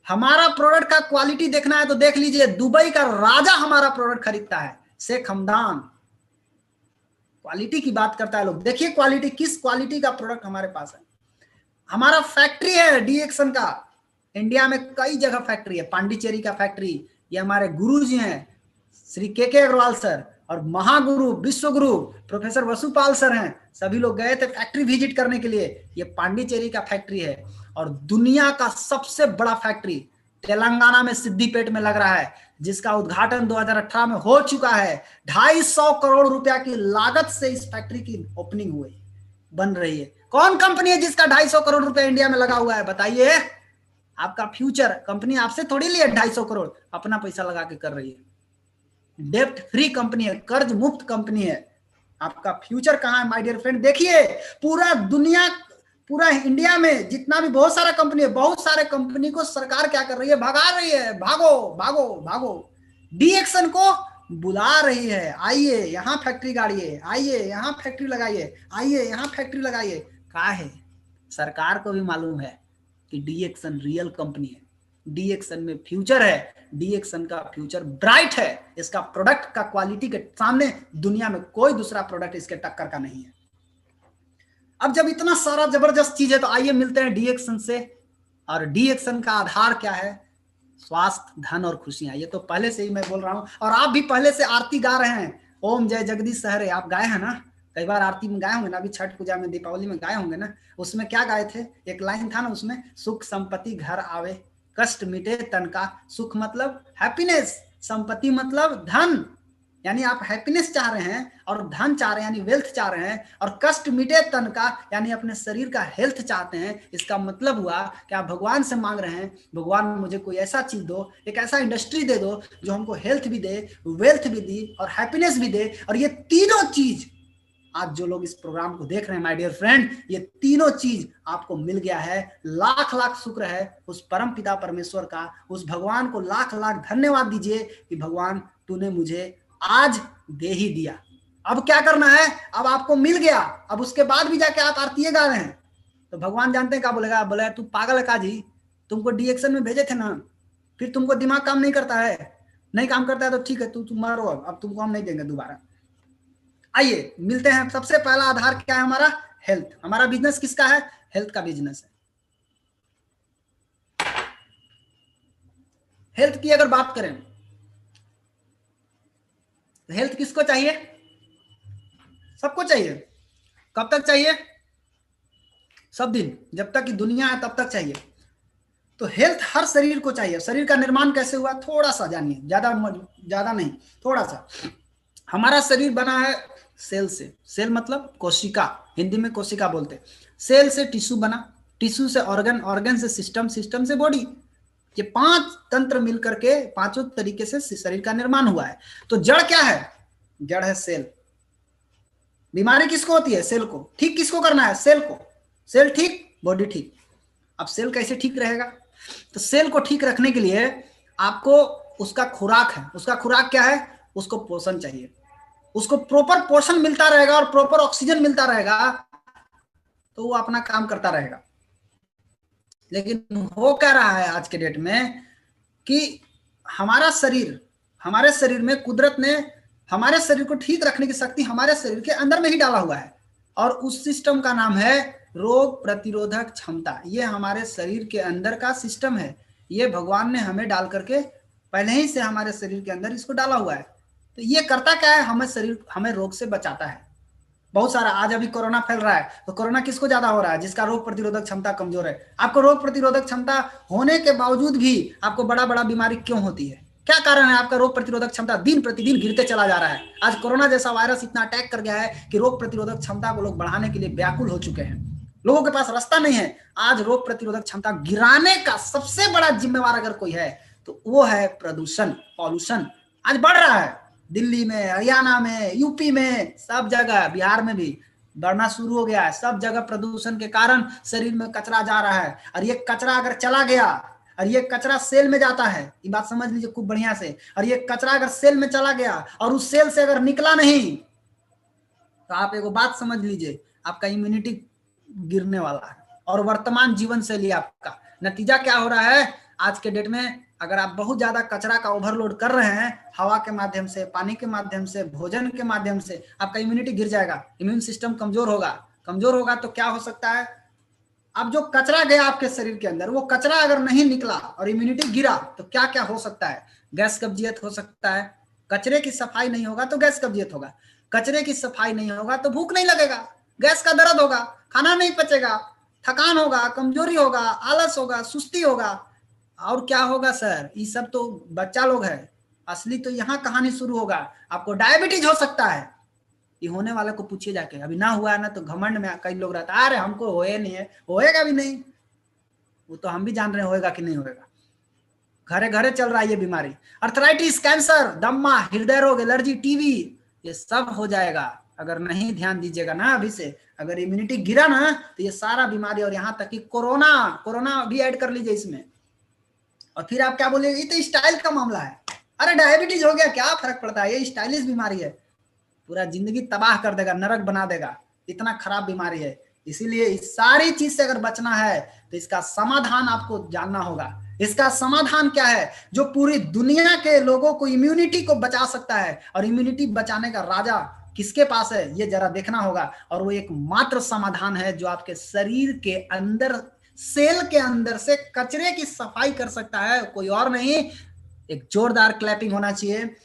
Speaker 1: हमारा प्रोडक्ट का क्वालिटी देखना है तो देख लीजिए, दुबई का राजा हमारा प्रोडक्ट खरीदता है, शेख हमदान। क्वालिटी की बात करता है लोग, देखिए क्वालिटी, किस क्वालिटी का प्रोडक्ट हमारे पास है। हमारा फैक्ट्री है डीएक्सन का, इंडिया में कई जगह फैक्ट्री है। पांडिचेरी का फैक्ट्री, ये हमारे गुरु जी हैं श्री के अग्रवाल सर और महागुरु विश्वगुरु प्रोफेसर वसुपाल सर हैं। सभी लोग गए थे फैक्ट्री विजिट करने के लिए। ये पांडिचेरी का फैक्ट्री है और दुनिया का सबसे बड़ा फैक्ट्री तेलंगाना में सिद्दीपेट में लग रहा है, जिसका उद्घाटन 2018 में हो चुका है। 250 करोड़ रुपया की लागत से इस फैक्ट्री की ओपनिंग हुई, बन रही है। कौन कंपनी है जिसका 250 करोड़ रुपया इंडिया में लगा हुआ है, बताइए। आपका फ्यूचर, कंपनी आपसे थोड़ी लिए 250 करोड़, अपना पैसा लगा के कर रही है। डेप्ट फ्री कंपनी है, कर्ज मुक्त कंपनी है। आपका फ्यूचर कहां है माय डियर फ्रेंड? देखिए पूरा दुनिया, पूरा इंडिया में जितना भी बहुत सारा कंपनी है, बहुत सारे कंपनी को सरकार क्या कर रही है, भगा रही है, भागो भागो भागो। डीएक्सन को बुला रही है, आइए यहाँ फैक्ट्री गाड़िए, आइए यहाँ फैक्ट्री लगाइए, आइए यहाँ फैक्ट्री लगाइए। क्या है, सरकार को भी मालूम है कि डीएक्सन रियल कंपनी है, डीएक्सन में फ्यूचर है, डीएक्सन का फ्यूचर ब्राइट है। इसका प्रोडक्ट का क्वालिटी के सामने दुनिया में कोई दूसरा प्रोडक्ट इसके टक्कर का नहीं है। अब जब इतना सारा जबरदस्त चीज है तो आइए मिलते हैं डीएक्सन से। और डीएक्सन का आधार क्या है? स्वास्थ्य, धन और खुशियां। ये तो पहले से ही मैं बोल रहा हूं और आप भी पहले से आरती गा रहे हैं, ओम जय जगदीश हरे। आप गाए हैं ना, कई बार आरती में गाए होंगे ना, अभी छठ पूजा में दीपावली में गाए होंगे ना। उसमें क्या गाए थे, एक लाइन था ना उसमें, सुख संपत्ति घर आवे, कष्ट मिटे तन का। सुख मतलब हैप्पीनेस, संपत्ति मतलब धन, यानी आप हैप्पीनेस चाह रहे हैं और धन चाह रहे हैं यानी वेल्थ चाह रहे हैं, और कष्ट मिटे तन का यानी अपने शरीर का हेल्थ चाहते हैं। इसका मतलब हुआ कि आप भगवान से मांग रहे हैं, भगवान मुझे कोई ऐसा चीज दो, एक ऐसा इंडस्ट्री दे दो जो हमको हेल्थ भी दे, वेल्थ भी दी और हैप्पीनेस भी दे। और ये तीनों चीज आज जो लोग इस प्रोग्राम को देख रहे हैं माय डियर फ्रेंड, ये तीनों चीज आपको मिल गया है। लाख लाख शुक्र है उस परम पिता परमेश्वर का, उस भगवान को लाख लाख धन्यवाद दीजिए कि भगवान तूने मुझे आज दे ही दिया। अब क्या करना है, अब आपको मिल गया, अब उसके बाद भी जाके आप आरती गा रहे हैं तो भगवान जानते हैं क्या बोलेगा, बोले तू पागल है काजी, तुमको डीएक्सन में भेजे थे ना, फिर तुमको दिमाग काम नहीं करता है, नहीं काम करता है तो ठीक है, तुम मारो, अब तुमको हम नहीं देंगे दोबारा। आइए मिलते हैं। सबसे पहला आधार क्या है हमारा, हेल्थ। हमारा बिजनेस किसका है, हेल्थ का बिजनेस है। हेल्थ की अगर बात करें, हेल्थ किसको चाहिए, सबको चाहिए। कब तक चाहिए, सब दिन, जब तक कि दुनिया है तब तक चाहिए। तो हेल्थ हर शरीर को चाहिए। शरीर का निर्माण कैसे हुआ, थोड़ा सा जानिए, ज्यादा नहीं, थोड़ा सा। हमारा शरीर बना है सेल से। सेल मतलब कोशिका, हिंदी में कोशिका बोलते हैं। सेल से टिश्यू बना, टिश्यू से ऑर्गन, ऑर्गन से सिस्टम, सिस्टम से बॉडी। ये 5 तंत्र मिलकर के पांचों तरीके से शरीर का निर्माण हुआ है। तो जड़ क्या है? जड़ है सेल। बीमारी किसको होती है? सेल को। ठीक किसको करना है? सेल को। सेल ठीक, बॉडी ठीक। अब सेल कैसे ठीक रहेगा? तो सेल को ठीक रखने के लिए आपको उसका खुराक है। उसका खुराक क्या है? उसको पोषण चाहिए। उसको प्रॉपर पोषण मिलता रहेगा और प्रॉपर ऑक्सीजन मिलता रहेगा तो वो अपना काम करता रहेगा। लेकिन हो क्या रहा है आज के डेट में कि हमारे शरीर में कुदरत ने हमारे शरीर को ठीक रखने की शक्ति हमारे शरीर के अंदर में ही डाला हुआ है, और उस सिस्टम का नाम है रोग प्रतिरोधक क्षमता। ये हमारे शरीर के अंदर का सिस्टम है। ये भगवान ने हमें डाल करके पहले ही से हमारे शरीर के अंदर इसको डाला हुआ है। तो ये करता क्या है? हमें रोग से बचाता है। बहुत सारा आज अभी कोरोना फैल रहा है, तो कोरोना किसको ज्यादा हो रहा है? जिसका रोग प्रतिरोधक क्षमता कमजोर है। आपको रोग प्रतिरोधक क्षमता होने के बावजूद भी आपको बड़ा बड़ा बीमारी क्यों होती है? क्या कारण है? आपका रोग प्रतिरोधक क्षमता दिन प्रतिदिन गिरते चला जा रहा है। आज कोरोना जैसा वायरस इतना अटैक कर गया है कि रोग प्रतिरोधक क्षमता को लोग बढ़ाने के लिए व्याकुल हो चुके हैं। लोगों के पास रास्ता नहीं है। आज रोग प्रतिरोधक क्षमता गिराने का सबसे बड़ा जिम्मेवार अगर कोई है तो वो है प्रदूषण, पॉल्यूशन। आज बढ़ रहा है दिल्ली में, हरियाणा में, यूपी में, सब जगह, बिहार में भी बढ़ना शुरू हो गया है। सब जगह प्रदूषण के कारण शरीर में कचरा जा रहा है। और ये कचरा अगर चला गया और ये कचरा सेल में जाता है, ये बात समझ लीजिए खूब बढ़िया से। और ये कचरा अगर सेल में चला गया और उस सेल से अगर निकला नहीं तो आप एक बात समझ लीजिए, आपका इम्यूनिटी गिरने वाला है। और वर्तमान जीवन शैली आपका नतीजा क्या हो रहा है आज के डेट में? अगर आप बहुत ज्यादा कचरा का ओवरलोड कर रहे हैं, हवा के माध्यम से, पानी के माध्यम से, भोजन के माध्यम से, आपका इम्यूनिटी गिर जाएगा। इम्यून सिस्टम कमजोर होगा। कमजोर होगा तो क्या हो सकता है? अब जो कचरा गया आपके शरीर के अंदर, वो कचरा अगर नहीं निकला और इम्यूनिटी गिरा तो क्या क्या हो सकता है? गैस कब्जियत हो सकता है। कचरे की सफाई नहीं होगा तो गैस कब्जियत होगा। कचरे की सफाई नहीं होगा तो भूख नहीं लगेगा, गैस का दर्द होगा, खाना नहीं पचेगा, थकान होगा, कमजोरी होगा, आलस होगा, सुस्ती होगा। और क्या होगा सर? ये सब तो बच्चा लोग है। असली तो यहाँ कहानी शुरू होगा। आपको डायबिटीज हो सकता है। ये होने वाले को पूछिए जाके, अभी ना हुआ है ना तो घमंड में कई लोग रहता है, अरे हमको होए नहीं है। होएगा भी नहीं, वो तो हम भी जान रहे हैं होएगा कि नहीं होएगा। घरे घरे चल रहा है ये बीमारी। अर्थराइटिस, कैंसर, दम्मा, हृदय रोग, एलर्जी, टीवी, ये सब हो जाएगा अगर नहीं ध्यान दीजिएगा ना अभी से। अगर इम्यूनिटी गिरा ना तो ये सारा बीमारी, और यहाँ तक कि कोरोना भी ऐड कर लीजिए इसमें। और फिर आप क्या बोलेंगे? ये तो स्टाइल का मामला है। अरे डायबिटीज हो गया, क्या फर्क पड़ता है? ये स्टाइलिश बीमारी है, पूरा जिंदगी तबाह कर देगा, नरक बना देगा। इतना खराब बीमारी है। इसीलिए इस सारी चीज से अगर बचना है तो इसका समाधान आपको जानना होगा। इसका समाधान क्या है जो पूरी दुनिया के लोगों को इम्यूनिटी को बचा सकता है? और इम्यूनिटी बचाने का राजा किसके पास है ये जरा देखना होगा। और वो एक मात्र समाधान है जो आपके शरीर के अंदर, सेल के अंदर से कचरे की सफाई कर सकता है, कोई और नहीं। एक जोरदार क्लैपिंग होना चाहिए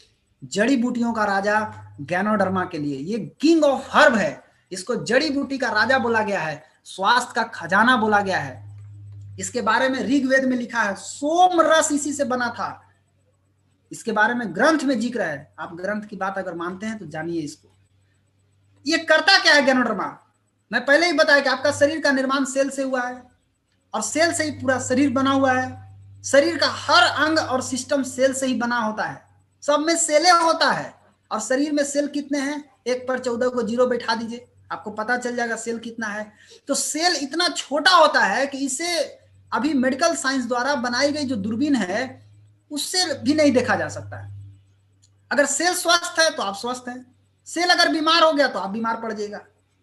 Speaker 1: जड़ी बूटियों का राजा गैनोडर्मा के लिए। ये किंग ऑफ हर्ब है। इसको जड़ी बूटी का राजा बोला गया है, स्वास्थ्य का खजाना बोला गया है। इसके बारे में ऋग्वेद में लिखा है, सोम रस इसी से बना था। इसके बारे में ग्रंथ में जिक्र है। आप ग्रंथ की बात अगर मानते हैं तो जानिए इसको। ये करता क्या है गैनोडर्मा? मैं पहले ही बताया कि आपका शरीर का निर्माण सेल से हुआ है और सेल से ही पूरा शरीर बना हुआ है। शरीर का हर अंग और सिस्टम सेल से ही बना होता है। सब में सेलें होता है। और शरीर में सेल कितने हैं? 1/14 को 0 बैठा दीजिए, आपको पता चल जाएगा सेल कितना है। तो सेल इतना छोटा होता है कि इसे अभी मेडिकल साइंस द्वारा बनाई गई जो दूरबीन है उससे भी नहीं देखा जा सकता है। अगर सेल स्वस्थ है तो आप स्वस्थ हैं, सेल अगर बीमार हो गया तो आप बीमार पड़ जाएगा।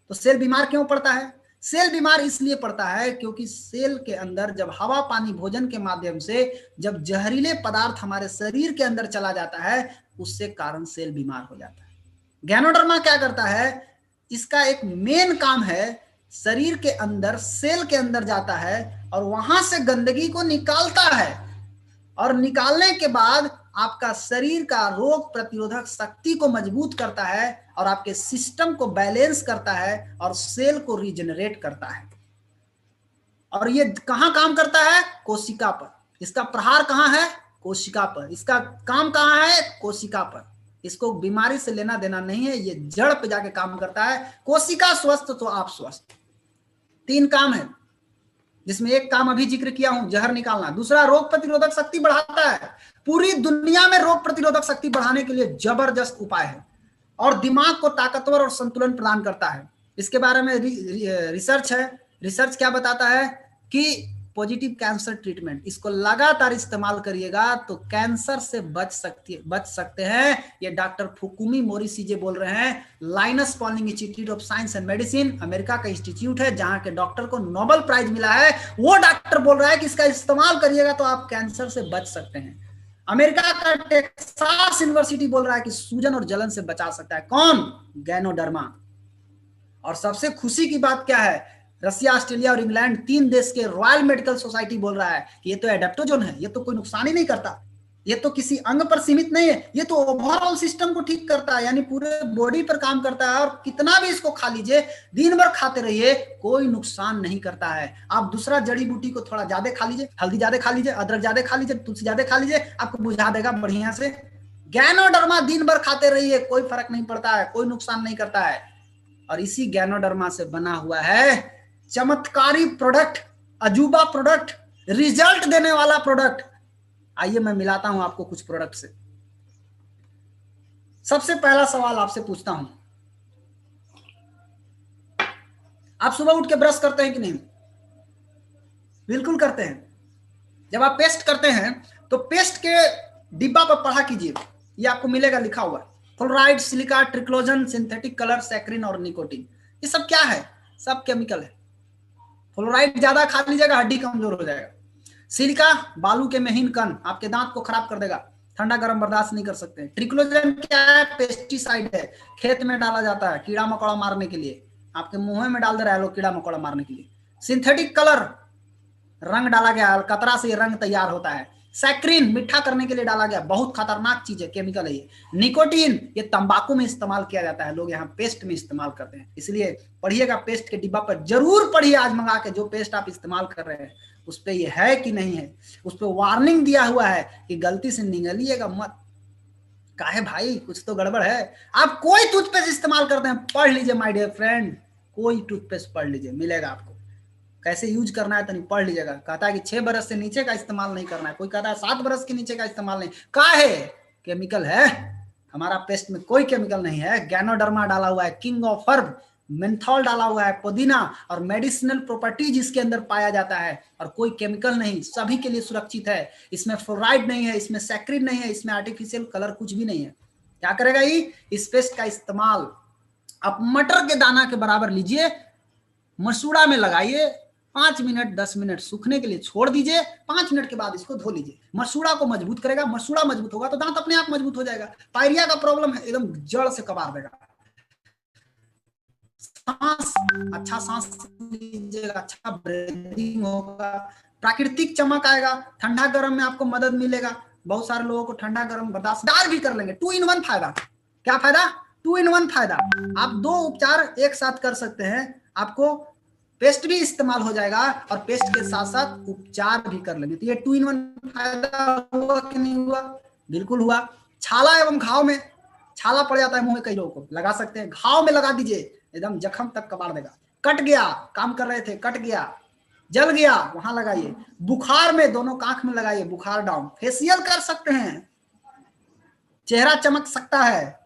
Speaker 1: तो सेल बीमार क्यों पड़ता है? सेल बीमार इसलिए पड़ता है क्योंकि सेल के अंदर जब हवा, पानी, भोजन के माध्यम से जब जहरीले पदार्थ हमारे शरीर के अंदर चला जाता है, उससे कारण सेल बीमार हो जाता है। गैनोडर्मा क्या करता है? इसका एक मेन काम है, शरीर के अंदर, सेल के अंदर जाता है और वहां से गंदगी को निकालता है। और निकालने के बाद आपका शरीर का रोग प्रतिरोधक शक्ति को मजबूत करता है और आपके सिस्टम को बैलेंस करता है और सेल को रीजनरेट करता है। और ये कहां काम करता है? कोशिका पर। इसका प्रहार कहां है? कोशिका पर। इसका काम कहां है? कोशिका पर। इसको बीमारी से लेना देना नहीं है, ये जड़ पे जाके काम करता है। कोशिका स्वस्थ तो आप स्वस्थ। 3 काम है। जिसमें एक काम अभी जिक्र किया हूं, जहर निकालना। दूसरा, रोग प्रतिरोधक शक्ति बढ़ाता है। पूरी दुनिया में रोग प्रतिरोधक शक्ति बढ़ाने के लिए जबरदस्त उपाय है, और दिमाग को ताकतवर और संतुलन प्रदान करता है। इसके बारे में रिसर्च है। रिसर्च क्या बताता है कि पॉजिटिव कैंसर ट्रीटमेंट, इसको लगातार इस्तेमाल करिएगा तो कैंसर से बच सकते हैं। ये डॉक्टर फुकुमी मोरिशीजे बोल रहे हैं। Linus Pauling Institute of Science and Medicine, America का इंस्टीट्यूट है जहां के डॉक्टर को नोबेल प्राइज मिला है, वो डॉक्टर बोल रहा है कि इसका इस्तेमाल करिएगा तो आप कैंसर से बच सकते हैं। अमेरिका का टेक्सास यूनिवर्सिटी बोल रहा है कि सूजन और जलन से बचा सकता है। कौन? गैनोडर्मा। और सबसे खुशी की बात क्या है, रसिया, ऑस्ट्रेलिया और इंग्लैंड, 3 देश के रॉयल मेडिकल सोसाइटी बोल रहा है कि ये तो एडेप्टोजोन है, ये तो कोई नुकसान ही नहीं करता, ये तो किसी अंग पर सीमित नहीं है, ये तो ओवरऑल सिस्टम को ठीक करता है, यानी पूरे बॉडी पर काम करता है, और कितना भी इसको खा लीजिए, दिन भर खाते रहिए, कोई नुकसान नहीं करता है। आप दूसरा जड़ी बूटी को थोड़ा ज्यादा खा लीजिए, हल्दी ज्यादा खा लीजिए, अदरक ज्यादा खा लीजिए, तुलसी ज्यादा खा लीजिए, आपको बुझा देगा बढ़िया से। गैनोडर्मा दिन भर खाते रहिए, कोई फर्क नहीं पड़ता है, कोई नुकसान नहीं करता है। और इसी गैनोडर्मा से बना हुआ है चमत्कारी प्रोडक्ट, अजूबा प्रोडक्ट, रिजल्ट देने वाला प्रोडक्ट। आइए मैं मिलाता हूं आपको कुछ प्रोडक्ट से। सबसे पहला सवाल आपसे पूछता हूं, आप सुबह उठ के ब्रश करते हैं कि नहीं? बिल्कुल करते हैं। जब आप पेस्ट करते हैं तो पेस्ट के डिब्बा पर पढ़ा कीजिए, ये आपको मिलेगा लिखा हुआ, fluoride, silica, triclosan, synthetic colour, saccharin और निकोटीन। ये सब क्या है? सब केमिकल है। फ्लोराइड ज्यादा खा लीजिएगा, हड्डी कमजोर हो जाएगा। सिलिका, बालू के महीन कण, आपके दांत को खराब कर देगा, ठंडा गर्म बर्दाश्त नहीं कर सकते। ट्रिक्लोजन क्या है? पेस्टिसाइड है, खेत में डाला जाता है कीड़ा मकोड़ा मारने के लिए, आपके मुंह में डाल दे रहा है लोग कीड़ा मकोड़ा मारने के लिए। सिंथेटिक कलर, रंग डाला गया, कतरा से रंग तैयार होता है। सैक्रिन, मीठा करने के लिए डाला गया, बहुत खतरनाक चीज है, केमिकल है ये। निकोटीन, ये तंबाकू में इस्तेमाल किया जाता है, लोग यहाँ पेस्ट में इस्तेमाल करते हैं, इसलिए पढ़िएगा पेस्ट के डिब्बा पर, जरूर पढ़िए आज मंगा के, जो पेस्ट आप इस्तेमाल कर रहे हैं उस पर ये है कि नहीं है, उस पर वार्निंग दिया हुआ है कि गलती से निगलिएगा मत। काहे भाई, कुछ तो गड़बड़ है। आप कोई टूथपेस्ट इस्तेमाल करते हैं, पढ़ लीजिए माय डियर फ्रेंड, कोई टूथपेस्ट पढ़ लीजिए, मिलेगा आपको कैसे यूज करना है, तो नहीं पढ़ लीजिएगा। कहता है कि 6 बरस से नीचे का इस्तेमाल नहीं करना है, कोई कहता है 7 बरस के नीचे का इस्तेमाल नहीं। काहे? केमिकल है, हमारा पेस्ट में कोई केमिकल नहीं है। गैनोडर्मा डाला हुआ है, किंग ऑफ हर्ब, मेंथॉल डाला हुआ है, पुदीना, और मेडिसिनल प्रॉपर्टीज इसके अंदर पाया जाता है, और कोई केमिकल नहीं, सभी के लिए सुरक्षित है। इसमें फ्लोराइड नहीं है, इसमें सैक्रिन नहीं है, इसमें आर्टिफिशियल कलर कुछ भी नहीं है। क्या करेगा ये? इस पेस्ट का इस्तेमाल आप मटर के दाना के बराबर लीजिए, मसूड़ा में लगाइए, 5 मिनट 10 मिनट सूखने के लिए छोड़ दीजिए, 5 मिनट के बाद इसको धो लीजिए। मसूड़ा को मजबूत करेगा, मसूड़ा मजबूत होगा तो दांत अपने आप मजबूत हो जाएगा। पायरिया का प्रॉब्लम है, एकदम जड़ से कबाड़ देगा। सांस, अच्छा सांस लीजिएगा, अच्छा ब्रीदिंग होगा, प्राकृतिक चमक आएगा, ठंडा गर्म में आपको मदद मिलेगा। बहुत सारे लोगों को ठंडा गर्म बर्दाश्त भी कर लेंगे। 2 in 1 फायदा। क्या फायदा? 2 in 1 फायदा। आप 2 उपचार एक साथ कर सकते हैं, आपको पेस्ट भी इस्तेमाल हो जाएगा और पेस्ट के साथ साथ उपचार भी कर लेंगे। तो ये 2 in 1 फायदा हुआ कि नहीं हुआ? बिल्कुल हुआ। छाला एवं घाव में, छाला पड़ जाता है मुंह में, कई लोगों को लगा सकते हैं, घाव में लगा दीजिए, एकदम जख्म तक कबाड़ देगा। कट गया, काम कर रहे थे, कट गया, जल गया, वहां लगाइए। बुखार में दोनों आंख में लगाइए, बुखार डाउन। फेशियल कर सकते हैं, चेहरा चमक सकता है।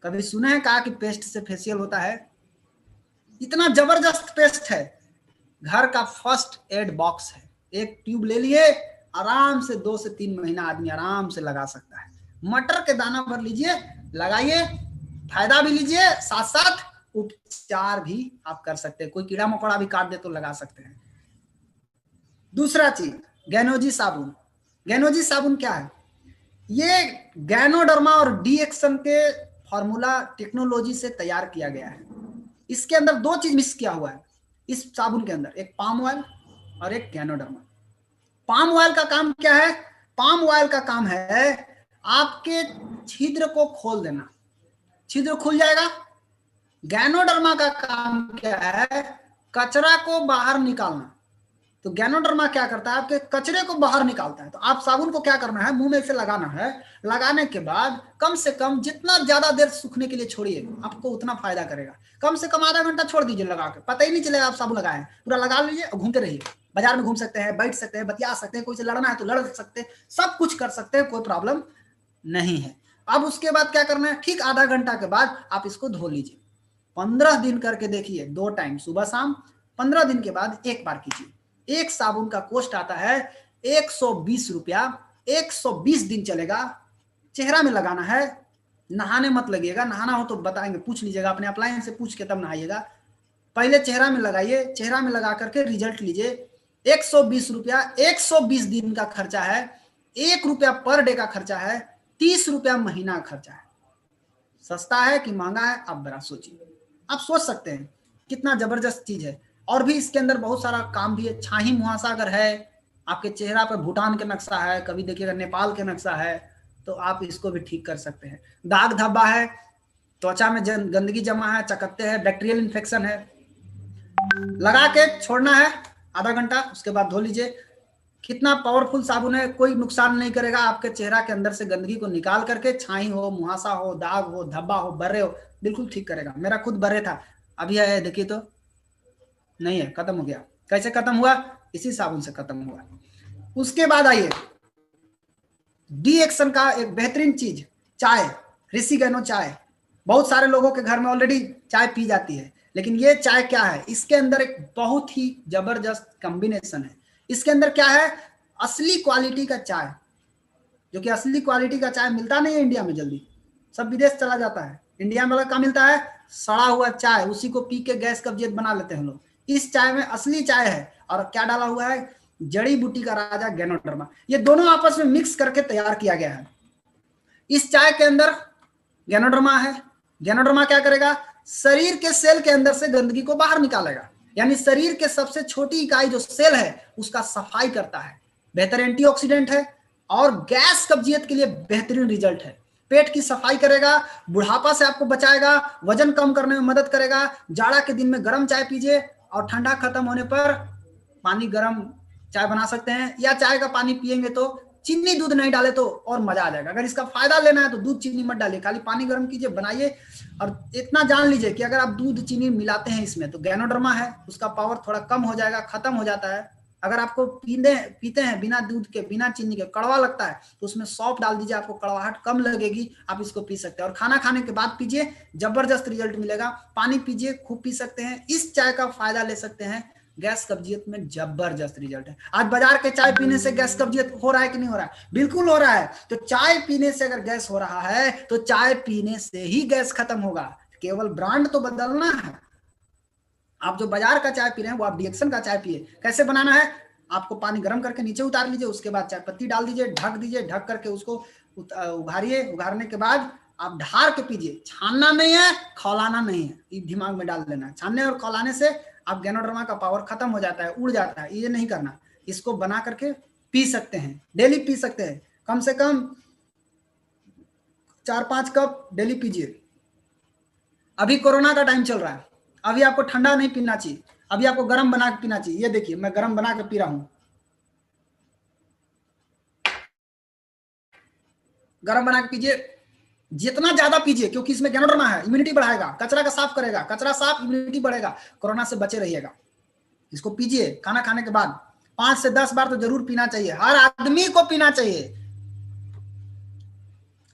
Speaker 1: कभी सुने हैं कहा कि पेस्ट से फेशियल होता है? इतना जबरदस्त पेस्ट है, घर का फर्स्ट एड बॉक्स है। एक ट्यूब ले लिए, आराम से 2 से 3 महीना आदमी आराम से लगा सकता है। मटर के दाना भर लीजिए, लगाइए, फायदा भी लीजिए, साथ साथ उपचार भी आप कर सकते हैं। कोई कीड़ा मकोड़ा भी काट दे तो लगा सकते हैं। दूसरा चीज, गैनोजी साबुन। गैनोजी साबुन क्या है? ये गैनोडर्मा और डीएक्सन के फॉर्मूला टेक्नोलॉजी से तैयार किया गया है। इसके अंदर 2 चीज मिक्स किया हुआ है इस साबुन के अंदर, एक पाम ऑयल और एक गैनोडर्मा। पाम ऑयल का काम क्या है? पाम ऑयल का काम है आपके छिद्र को खोल देना, छिद्र खुल जाएगा। गैनोडर्मा का काम क्या है? कचरा को बाहर निकालना। तो गैनोडर्मा क्या करता है, आपके कचरे को बाहर निकालता है। तो आप साबुन को क्या करना है, मुंह में इसे लगाना है, लगाने के बाद कम से कम जितना ज्यादा देर सूखने के लिए छोड़िए, आपको उतना फायदा करेगा। कम से कम आधा घंटा छोड़ दीजिए लगा के, पता ही नहीं चलेगा आप साबुन लगाए, पूरा लगा लीजिए और घूमते रहिए। बाजार में घूम सकते हैं, बैठ सकते हैं, बतिया सकते हैं, कोई से लड़ना है तो लड़ सकते हैं, सब कुछ कर सकते हैं, कोई प्रॉब्लम नहीं है। अब उसके बाद क्या करना है, ठीक आधा घंटा के बाद आप इसको धो लीजिए। 15 दिन करके देखिए, 2 टाइम सुबह शाम। 15 दिन के बाद एक बार कीजिए। एक साबुन का कॉस्ट आता है 120 रुपया। 120 दिन चलेगा। चेहरा में लगाना है, नहाने मत लगिएगा, नहाना हो तो बताएंगे, पूछ लीजिएगा अपने अप्लायंस से, पूछ के तब नहाइएगा। पहले चेहरा में लगाइए, चेहरा में लगा करके रिजल्ट लीजिए। 120 रुपया, 120 दिन का खर्चा है, 1 रुपया पर डे का खर्चा है, 30 रुपया महीना का खर्चा है। सस्ता है कि महंगा है, आप बड़ा सोचिए। आप सोच सकते हैं कितना जबरदस्त चीज है। और भी इसके अंदर बहुत सारा काम भी है। छाही मुहासा अगर है, आपके चेहरा पर भूटान के नक्शा है, कभी देखिएगा नेपाल के नक्शा है, तो आप इसको भी ठीक कर सकते हैं। दाग धब्बा है, त्वचा में गंदगी जमा है, चकत्ते हैं, बैक्टीरियल इन्फेक्शन है, लगा के छोड़ना है आधा घंटा, उसके बाद धो लीजिए। कितना पावरफुल साबुन है, कोई नुकसान नहीं करेगा, आपके चेहरा के अंदर से गंदगी को निकाल करके, छाई हो, मुहासा हो, दाग हो, धब्बा हो, बर्रे हो, बिल्कुल ठीक करेगा। मेरा खुद बर्रे था, अभी आया है, देखिए तो नहीं है, खत्म हो गया। कैसे खत्म हुआ, इसी साबुन से खत्म हुआ। उसके बाद आइए डी एक्शन का एक बेहतरीन चीज, चाय, ऋषिगैनो चाय। बहुत सारे लोगों के घर में ऑलरेडी चाय पी जाती है, लेकिन ये चाय क्या है, इसके अंदर एक बहुत ही जबरदस्त कॉम्बिनेशन है। इसके अंदर क्या है, असली क्वालिटी का चाय, जो कि असली क्वालिटी का चाय मिलता नहीं है इंडिया में जल्दी, सब विदेश चला जाता है। इंडिया में क्या मिलता है, सड़ा हुआ चाय, उसी को पी के गैस कब्जियत बना लेते हैं लोग। इस चाय में असली चाय है, और क्या डाला हुआ है, जड़ी बूटी का राजा गैनोडर्मा, ये दोनों आपस में मिक्स करके तैयार किया गया है। इस चाय के अंदर गैनोडर्मा है। गैनोडर्मा क्या करेगा, शरीर के सेल के अंदर से गंदगी को बाहर निकालेगा, यानी शरीर के सबसे छोटी इकाई जो सेल है उसका सफाई करता है। बेहतर एंटीऑक्सीडेंट है और गैस कब्जियत के लिए बेहतरीन रिजल्ट है। पेट की सफाई करेगा, बुढ़ापा से आपको बचाएगा, वजन कम करने में मदद करेगा। जाड़ा के दिन में गर्म चाय पीजिए, और ठंडा खत्म होने पर पानी गर्म चाय बना सकते हैं, या चाय का पानी पिएंगे तो चीनी दूध नहीं डाले तो और मजा आ जाएगा। अगर इसका फायदा लेना है तो दूध चीनी मत डालिए, खाली पानी गर्म कीजिए, बनाइए। और इतना जान लीजिए कि अगर आप दूध चीनी मिलाते हैं इसमें, तो गैनोडर्मा है, उसका पावर थोड़ा कम हो जाएगा, खत्म हो जाता है। अगर आपको पीते हैं बिना दूध के, बिना चीनी के, कड़वा लगता है, तो उसमें सौंफ डाल दीजिए, आपको कड़वाहट कम लगेगी, आप इसको पी सकते हैं। और खाना खाने के बाद पीजिए, जबरदस्त रिजल्ट मिलेगा। पानी पीजिए, खूब पी सकते हैं। इस चाय का फायदा ले सकते हैं, गैस कब्जियत में जबरदस्त रिजल्ट है। आज बाजार के चाय पीने से गैस कब्जियत हो रहा है कि नहीं हो रहा है, बिल्कुल हो रहा है। तो चाय पीने से अगर गैस हो रहा है, तो चाय पीने से ही गैस खत्म होगा, केवल ब्रांड तो बदलना है। आप जो बाजार का चाय पी रहे हैं वो आप डीएक्शन का चाय पिए। कैसे बनाना है, आपको पानी गर्म करके नीचे उतार लीजिए, उसके बाद चाय पत्ती डाल दीजिए, ढक दीजिए, ढक करके उसको उघारिए। उघारने के बाद आप ढार के पीजिए, छानना नहीं है, खौलाना नहीं है, ये दिमाग में डाल देना है। छानने और खौलाने से आप गैनोडर्मा का पावर खत्म हो जाता है, उड़ जाता है, ये नहीं करना। इसको बना करके पी सकते हैं, डेली पी सकते हैं, कम से कम 4-5 कप डेली पीजिए। अभी कोरोना का टाइम चल रहा है, अभी आपको ठंडा नहीं पीना चाहिए, अभी आपको गर्म बना के पीना चाहिए। ये देखिए मैं गर्म बना के पी रहा हूं, गर्म बना के पीजिए, जितना ज्यादा पीजिए, क्योंकि इसमें गैनोडर्मा है, इम्यूनिटी बढ़ाएगा, कचरा का साफ करेगा, कचरा साफ, इम्यूनिटी बढ़ेगा, कोरोना से बचे रहिएगा। इसको पीजिए खाना खाने के बाद 5 से 10 बार तो जरूर पीना चाहिए, हर आदमी को पीना चाहिए।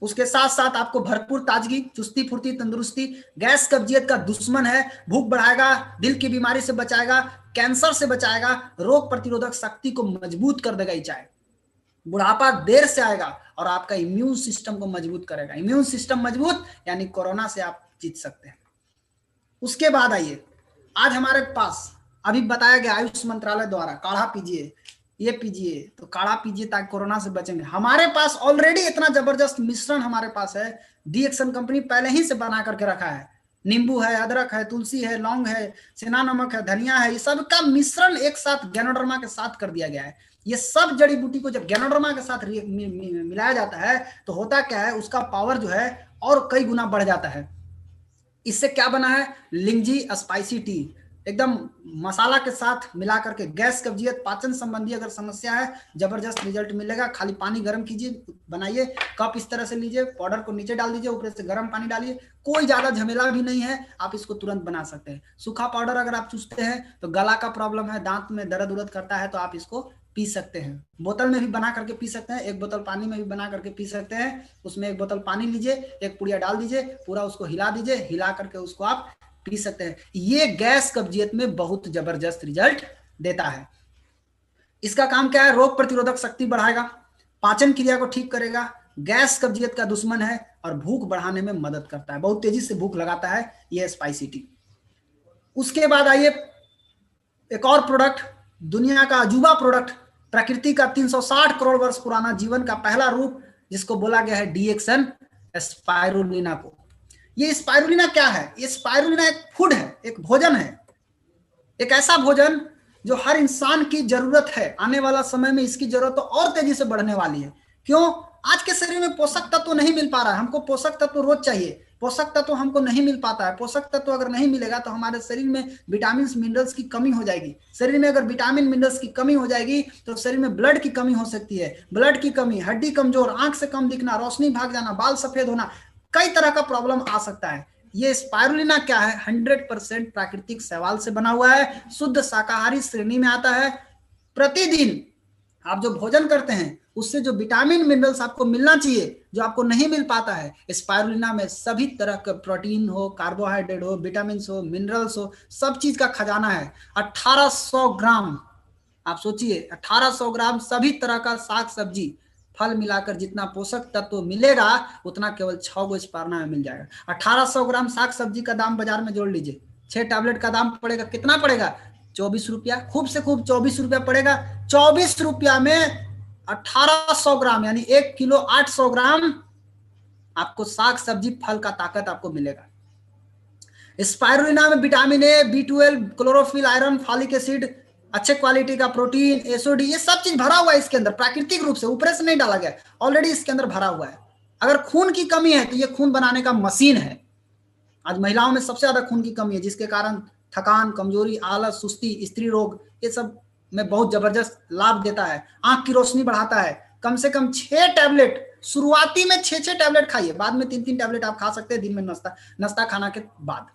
Speaker 1: उसके साथ साथ आपको भरपूर ताजगी, चुस्ती, फुर्ती, तंदुरुस्ती, गैस कब्जियत का दुश्मन है, भूख बढ़ाएगा, दिल की बीमारी से बचाएगा, कैंसर से बचाएगा, रोग प्रतिरोधक शक्ति को मजबूत कर देगा ये चाय। बुढ़ापा देर से आएगा और आपका इम्यून सिस्टम को मजबूत करेगा। इम्यून सिस्टम मजबूत यानी कोरोना से आप जीत सकते हैं। उसके बाद आइए, आज हमारे पास अभी बताया गया आयुष मंत्रालय द्वारा, काढ़ा पीजिए, ये पीजिए, तो काढ़ा पीजिए ताकि कोरोना से बचेंगे। हमारे पास ऑलरेडी इतना जबरदस्त मिश्रण हमारे पास है, डी एक्शन कंपनी पहले ही से बना करके रखा है। नींबू है, अदरक है, तुलसी है, लौंग है, सेना नमक है, धनिया है, ये सब का मिश्रण एक साथ गैनोडर्मा के साथ कर दिया गया है। ये सब जड़ी बूटी को जब गैनोडर्मा के साथ मिलाया जाता है तो होता क्या है, उसका पावर जो है और कई गुना बढ़ जाता है। इससे क्या बना है, लिंगजी स्पाइसी टी, एकदम मसाला के साथ मिला करके। गैस, कब्जियत, पाचन संबंधी अगर समस्या है, जबरदस्त रिजल्ट मिलेगा। खाली पानी गर्म कीजिए, बनाइए, कप इस तरह से लीजिए, पाउडर को नीचे डाल दीजिए, ऊपर से गर्म पानी डालिए, कोई ज्यादा झमेला भी नहीं है, आप इसको तुरंत बना सकते हैं। सूखा पाउडर अगर आप चूसते हैं तो गला का प्रॉब्लम है, दांत में दर्द उर्द करता है, तो आप इसको पी सकते हैं। बोतल में भी बना करके पी सकते हैं, एक बोतल पानी में भी बना करके पी सकते हैं। उसमें एक बोतल पानी लीजिए, एक पुड़िया डाल दीजिए, पूरा उसको हिला दीजिए, हिला करके उसको आप पी सकते हैं। ये गैस कब्जियत में बहुत जबरदस्त रिजल्ट देता है। इसका काम क्या है? रोग प्रतिरोधक शक्ति बढ़ाएगा, पाचन क्रिया को ठीक करेगा, गैस कब्जियत का दुश्मन है और भूख बढ़ाने में मदद करता है, बहुत तेजी से भूख लगाता है ये स्पाइसी टी। उसके बाद आइए एक और प्रोडक्ट, दुनिया का अजूबा प्रोडक्ट, प्रकृति का 360 करोड़ वर्ष पुराना जीवन का पहला रूप, जिसको बोला गया है डीएक्सन स्पाइरुलिना को। ये स्पाइरुलिना क्या है? ये स्पाइरुलिना एक फूड है, एक भोजन है, एक ऐसा भोजन जो हर इंसान की जरूरत है। आने वाला समय में इसकी जरूरत तो और तेजी से बढ़ने वाली है। क्यों? आज के शरीर में पोषक तत्व नहीं मिल पा रहा है, हमको पोषक तत्व रोज चाहिए, पोषक तत्व हमको नहीं मिल पाता है। पोषक तत्व अगर नहीं मिलेगा तो हमारे शरीर में विटामिन मिनरल्स की कमी हो जाएगी। शरीर में अगर विटामिन मिनरल्स की कमी हो जाएगी तो शरीर में ब्लड की कमी हो सकती है। ब्लड की कमी, हड्डी कमजोर, आंख से कम दिखना, रोशनी भाग जाना, बाल सफेद होना, कई तरह का प्रॉब्लम आ सकता है। ये स्पाइरुलिना क्या है? 100% प्राकृतिक शैवाल से बना हुआ है, शुद्ध शाकाहारी श्रेणी में आता है। प्रतिदिन आप जो भोजन करते हैं उससे जो विटामिन मिनरल्स आपको मिलना चाहिए, जो आपको नहीं मिल पाता है, स्पाइरुलिना में सभी तरह का प्रोटीन हो, कार्बोहाइड्रेट हो, विटामिन हो, मिनरल्स हो, सब चीज का खजाना है। 1800 ग्राम, आप सोचिए 1800 ग्राम सभी तरह का साग सब्जी फल मिलाकर जितना पोषक तत्व मिलेगा उतना केवल 6 गो स्पाइरुलिना में मिल जाएगा। 1800 ग्राम साग सब्जी का दाम बाजार में जोड़ लीजिए, 6 टैबलेट का दाम पड़ेगा, कितना पड़ेगा? 24 रुपया, खूब से खूब 24 रुपया पड़ेगा। 24 रुपया में 1800 ग्राम यानी 1 किलो 800 ग्राम आपको साग सब्जी फल का ताकत आपको मिलेगा। स्पाइरुलिना में vitamin A, B12, chlorophyll, iron, folic acid, अच्छे क्वालिटी का प्रोटीन, एसओडी, ये सब चीज भरा हुआ है इसके अंदर, प्राकृतिक रूप से, ऊपर से नहीं डाला गया, ऑलरेडी इसके अंदर भरा हुआ है। अगर खून की कमी है तो ये खून बनाने का मशीन है। आज महिलाओं में सबसे ज्यादा खून की कमी है, जिसके कारण थकान, कमजोरी, आलस, सुस्ती, स्त्री रोग, ये सब में बहुत जबरदस्त लाभ देता है। आंख की रोशनी बढ़ाता है। कम से कम 6 टैबलेट, शुरुआती में 6 टैबलेट खाइए, बाद में 3 टैबलेट आप खा सकते हैं दिन में नाश्ता खाना के बाद।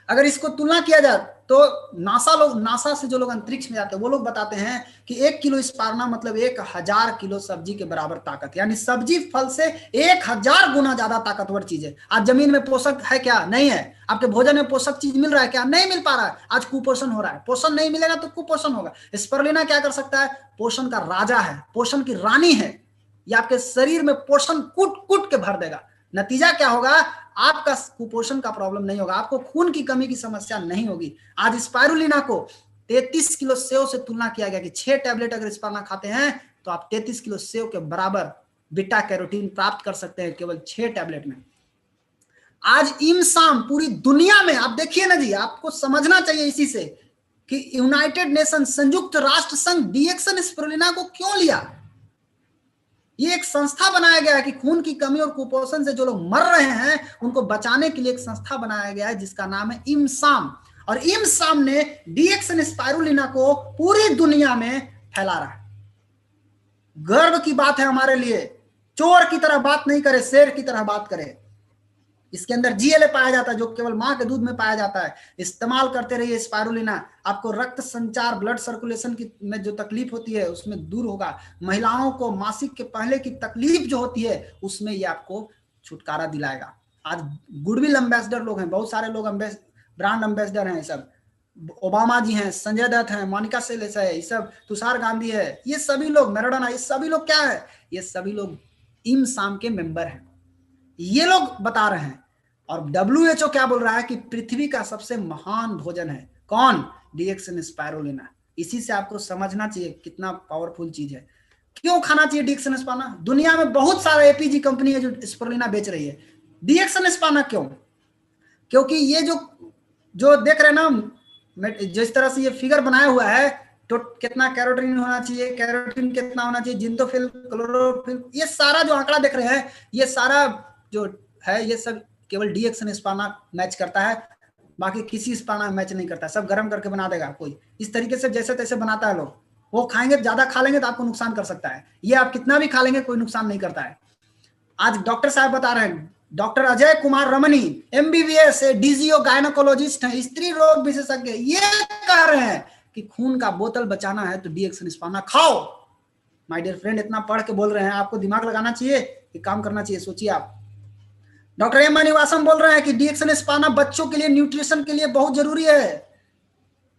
Speaker 1: अगर इसको तुलना किया जाए तो नासा से जो लोग अंतरिक्ष में जाते हैं वो लोग बताते हैं कि 1 किलो स्पाइरुलिना मतलब 1000 किलो सब्जी के बराबर ताकत, यानी सब्जी फल से 1000 गुना ज्यादा ताकतवर चीज है। आज जमीन में पोषक है क्या? नहीं है। आपके भोजन में पोषक चीज मिल रहा है क्या? नहीं मिल पा रहा है। आज कुपोषण हो रहा है, पोषण नहीं मिलेगा तो कुपोषण होगा। स्पाइरुलिना क्या कर सकता है? पोषण का राजा है, पोषण की रानी है। ये आपके शरीर में पोषण कूट कूट के भर देगा। नतीजा क्या होगा? आपका कुपोषण का प्रॉब्लम नहीं होगा, आपको खून की कमी की समस्या नहीं होगी। आज स्पाइरुलिना को 33 किलो सेव से तुलना किया गया कि 6 टैबलेट अगर स्पाइरुलिना खाते हैं तो आप 33 किलो सेव के बराबर बीटा कैरोटीन प्राप्त कर सकते हैं केवल 6 टैबलेट में। आज इमसाम पूरी दुनिया में, आप देखिए ना जी, आपको समझना चाहिए इसी से कि यूनाइटेड नेशन, संयुक्त राष्ट्र संघ डीएक्सन स्पाइरुलिना को क्यों लिया। ये एक संस्था बनाया गया है कि खून की कमी और कुपोषण से जो लोग मर रहे हैं उनको बचाने के लिए एक संस्था बनाया गया है जिसका नाम है इमसाम। और इमसाम ने डीएक्सन स्पाइरुलिना को पूरी दुनिया में फैला रहा है। गर्व की बात है हमारे लिए। चोर की तरह बात नहीं करे, शेर की तरह बात करे। इसके अंदर जीएलए पाया जाता है जो केवल मां के दूध में पाया जाता है। इस्तेमाल करते रहिए स्पाइरुलिना, आपको रक्त संचार, ब्लड सर्कुलेशन की में जो तकलीफ होती है उसमें दूर होगा। महिलाओं को मासिक के पहले की तकलीफ जो होती है उसमें ये आपको छुटकारा दिलाएगा। आज गुडविल एम्बेसडर लोग हैं, बहुत सारे लोग ब्रांड एम्बेसडर हैं। सब ओबामा जी हैं, संजय दत्त हैं, मोनिका सेलेस है, ये सब तुषार गांधी है, ये सभी लोग, मैराडोना, ये सभी लोग क्या है? ये सभी लोग इमसाम के मेंबर हैं। ये लोग बता रहे हैं। और WHO क्या बोल रहा है कि पृथ्वी का सबसे महान भोजन है कौन? डीएक्सन स्पाइरुलिना। इसी से आपको समझना चाहिए कितना पावरफुल चीज है। क्यों खाना चाहिए डीएक्सन स्पाइरुलिना? दुनिया में बहुत सारा एपीजी कंपनी है जो स्पाइरुलिना बेच रही है। डीएक्सन स्पाइरुलिना क्यों? क्योंकि ये जो देख रहे हैं ना, जिस तरह से ये फिगर बनाया हुआ है, तो कितना कैरोटीन होना चाहिए, कैरोटीन कितना होना चाहिए, जिंतोफिल, क्लोरोफिल, ये सारा जो आंकड़ा देख रहे हैं, ये सारा जो है ये सब केवल डीएक्सन स्पाइरुलिना मैच करता है। बाकी किसी स्पाना में मैच नहीं करता, सब गर्म करके बना देगा कोई, इस तरीके से जैसे तैसे बनाता है लोग। वो खाएंगे, ज्यादा खा लेंगे तो आपको नुकसान कर सकता है, ये आप कितना भी खा लेंगे कोई नुकसान नहीं करता है। आज डॉक्टर साहब बता रहे हैं, डॉक्टर अजय कुमार रमनी एमबीबीएस डीजीओ गायनोकोलॉजिस्ट है, स्त्री रोग विशेषज्ञ, ये कह रहे हैं कि खून का बोतल बचाना है तो डीएक्सएन खाओ। माय डियर फ्रेंड, इतना पढ़ के बोल रहे हैं, आपको दिमाग लगाना चाहिए, कि काम करना चाहिए, सोचिए आप। डॉक्टर एम मनिवासम बोल रहे हैं कि डीएक्सएन बच्चों के लिए न्यूट्रिशन के लिए बहुत जरूरी है।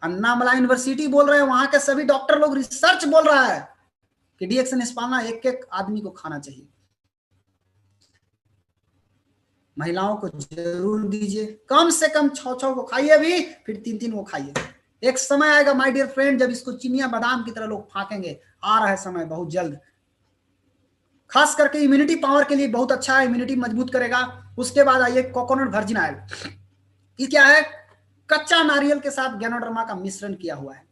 Speaker 1: अन्नामला यूनिवर्सिटी बोल रहे हैं, वहां के सभी डॉक्टर लोग, रिसर्च बोल रहा है कि डीएक्सएन एक एक आदमी को खाना चाहिए। महिलाओं को जरूर दीजिए, कम से कम 6 को खाइए भी, फिर 3 को खाइए। एक समय आएगा माय डियर फ्रेंड जब इसको चिनिया बादाम की तरह लोग फाकेंगे, आ रहा है समय बहुत जल्द। खास करके इम्यूनिटी पावर के लिए बहुत अच्छा है, इम्यूनिटी मजबूत करेगा। उसके बाद आइए कोकोनट वर्जिन ऑयल, ये क्या है? कच्चा नारियल के साथ गैनोडर्मा का मिश्रण किया हुआ है।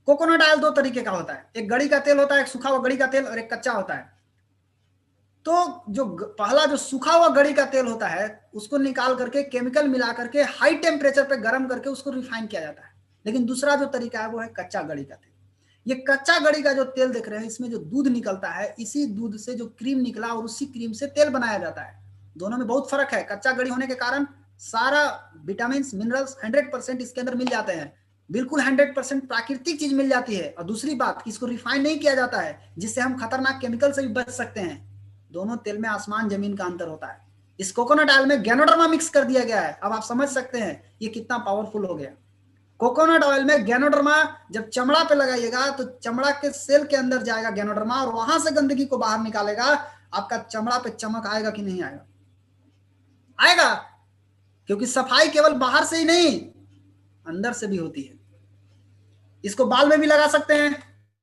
Speaker 1: कोकोनट ऑयल 2 तरीके का होता है, एक गड़ी का तेल होता है, एक सूखा हुआ गड़ी का तेल, और एक कच्चा होता है। तो जो पहला जो सूखा हुआ गड़ी का तेल होता है, उसको निकाल करके केमिकल मिला करके हाई टेम्परेचर पे गर्म करके उसको रिफाइन किया जाता है। लेकिन दूसरा जो तरीका है वो है कच्चा गड़ी का तेल। ये कच्चा गड़ी का जो तेल देख रहे हैं, इसमें जो दूध निकलता है, इसी दूध से जो क्रीम निकला और उसी क्रीम से तेल बनाया जाता है। दोनों में बहुत फर्क है। कच्चा गड़ी होने के कारण सारा विटामिन मिनरल्स 100% इसके अंदर मिल जाते हैं, बिल्कुल 100% प्राकृतिक चीज मिल जाती है। और दूसरी बात, इसको रिफाइन नहीं किया जाता है, जिससे हम खतरनाक केमिकल से भी बच सकते हैं। दोनों तेल में आसमान जमीन का अंतर होता है। इस कोकोनट ऑयल में गैनोडर्मा मिक्स कर दिया गया है। अब आप समझ सकते हैं ये कितना पावरफुल हो गया। कोकोनट ऑयल में गैनोडर्मा जब चमड़ा पे लगाइएगा तो चमड़ा के सेल के अंदर जाएगा गैनोडर्मा, और वहां से गंदगी को बाहर निकालेगा। आपका चमड़ा पे चमक आएगा कि नहीं आएगा? आएगा, क्योंकि सफाई केवल बाहर से ही नहीं, अंदर से भी होती है। इसको बाल में भी लगा सकते हैं,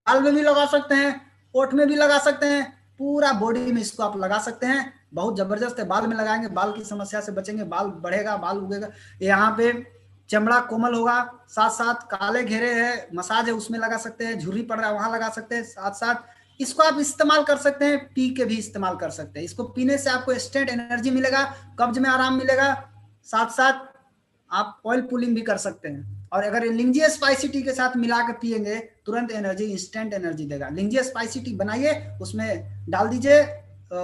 Speaker 1: बाल में भी लगा सकते हैं, ओठ में भी लगा सकते हैं, पूरा बॉडी में इसको आप लगा सकते हैं। बहुत जबरदस्त है। बाल में लगाएंगे, बाल की समस्या से बचेंगे, बाल बढ़ेगा, बाल उगेगा। यहाँ पे चमड़ा कोमल होगा, साथ साथ काले घेरे है, मसाज है, उसमें लगा सकते हैं। झुर्री पड़ रहा है, वहां लगा सकते हैं। साथ साथ इसको आप इस्तेमाल कर सकते हैं, पी के भी इस्तेमाल कर सकते हैं। इसको पीने से आपको इंस्टेंट एनर्जी मिलेगा, कब्ज में आराम मिलेगा। साथ साथ आप ऑयल पुलिंग भी कर सकते हैं। और अगर लिंजिया स्पाइसी टी के साथ मिला के पिएंगे, तुरंत एनर्जी, इंस्टेंट एनर्जी देगा। लिंजिया स्पाइसी टी बनाइए, उसमें डाल दीजिए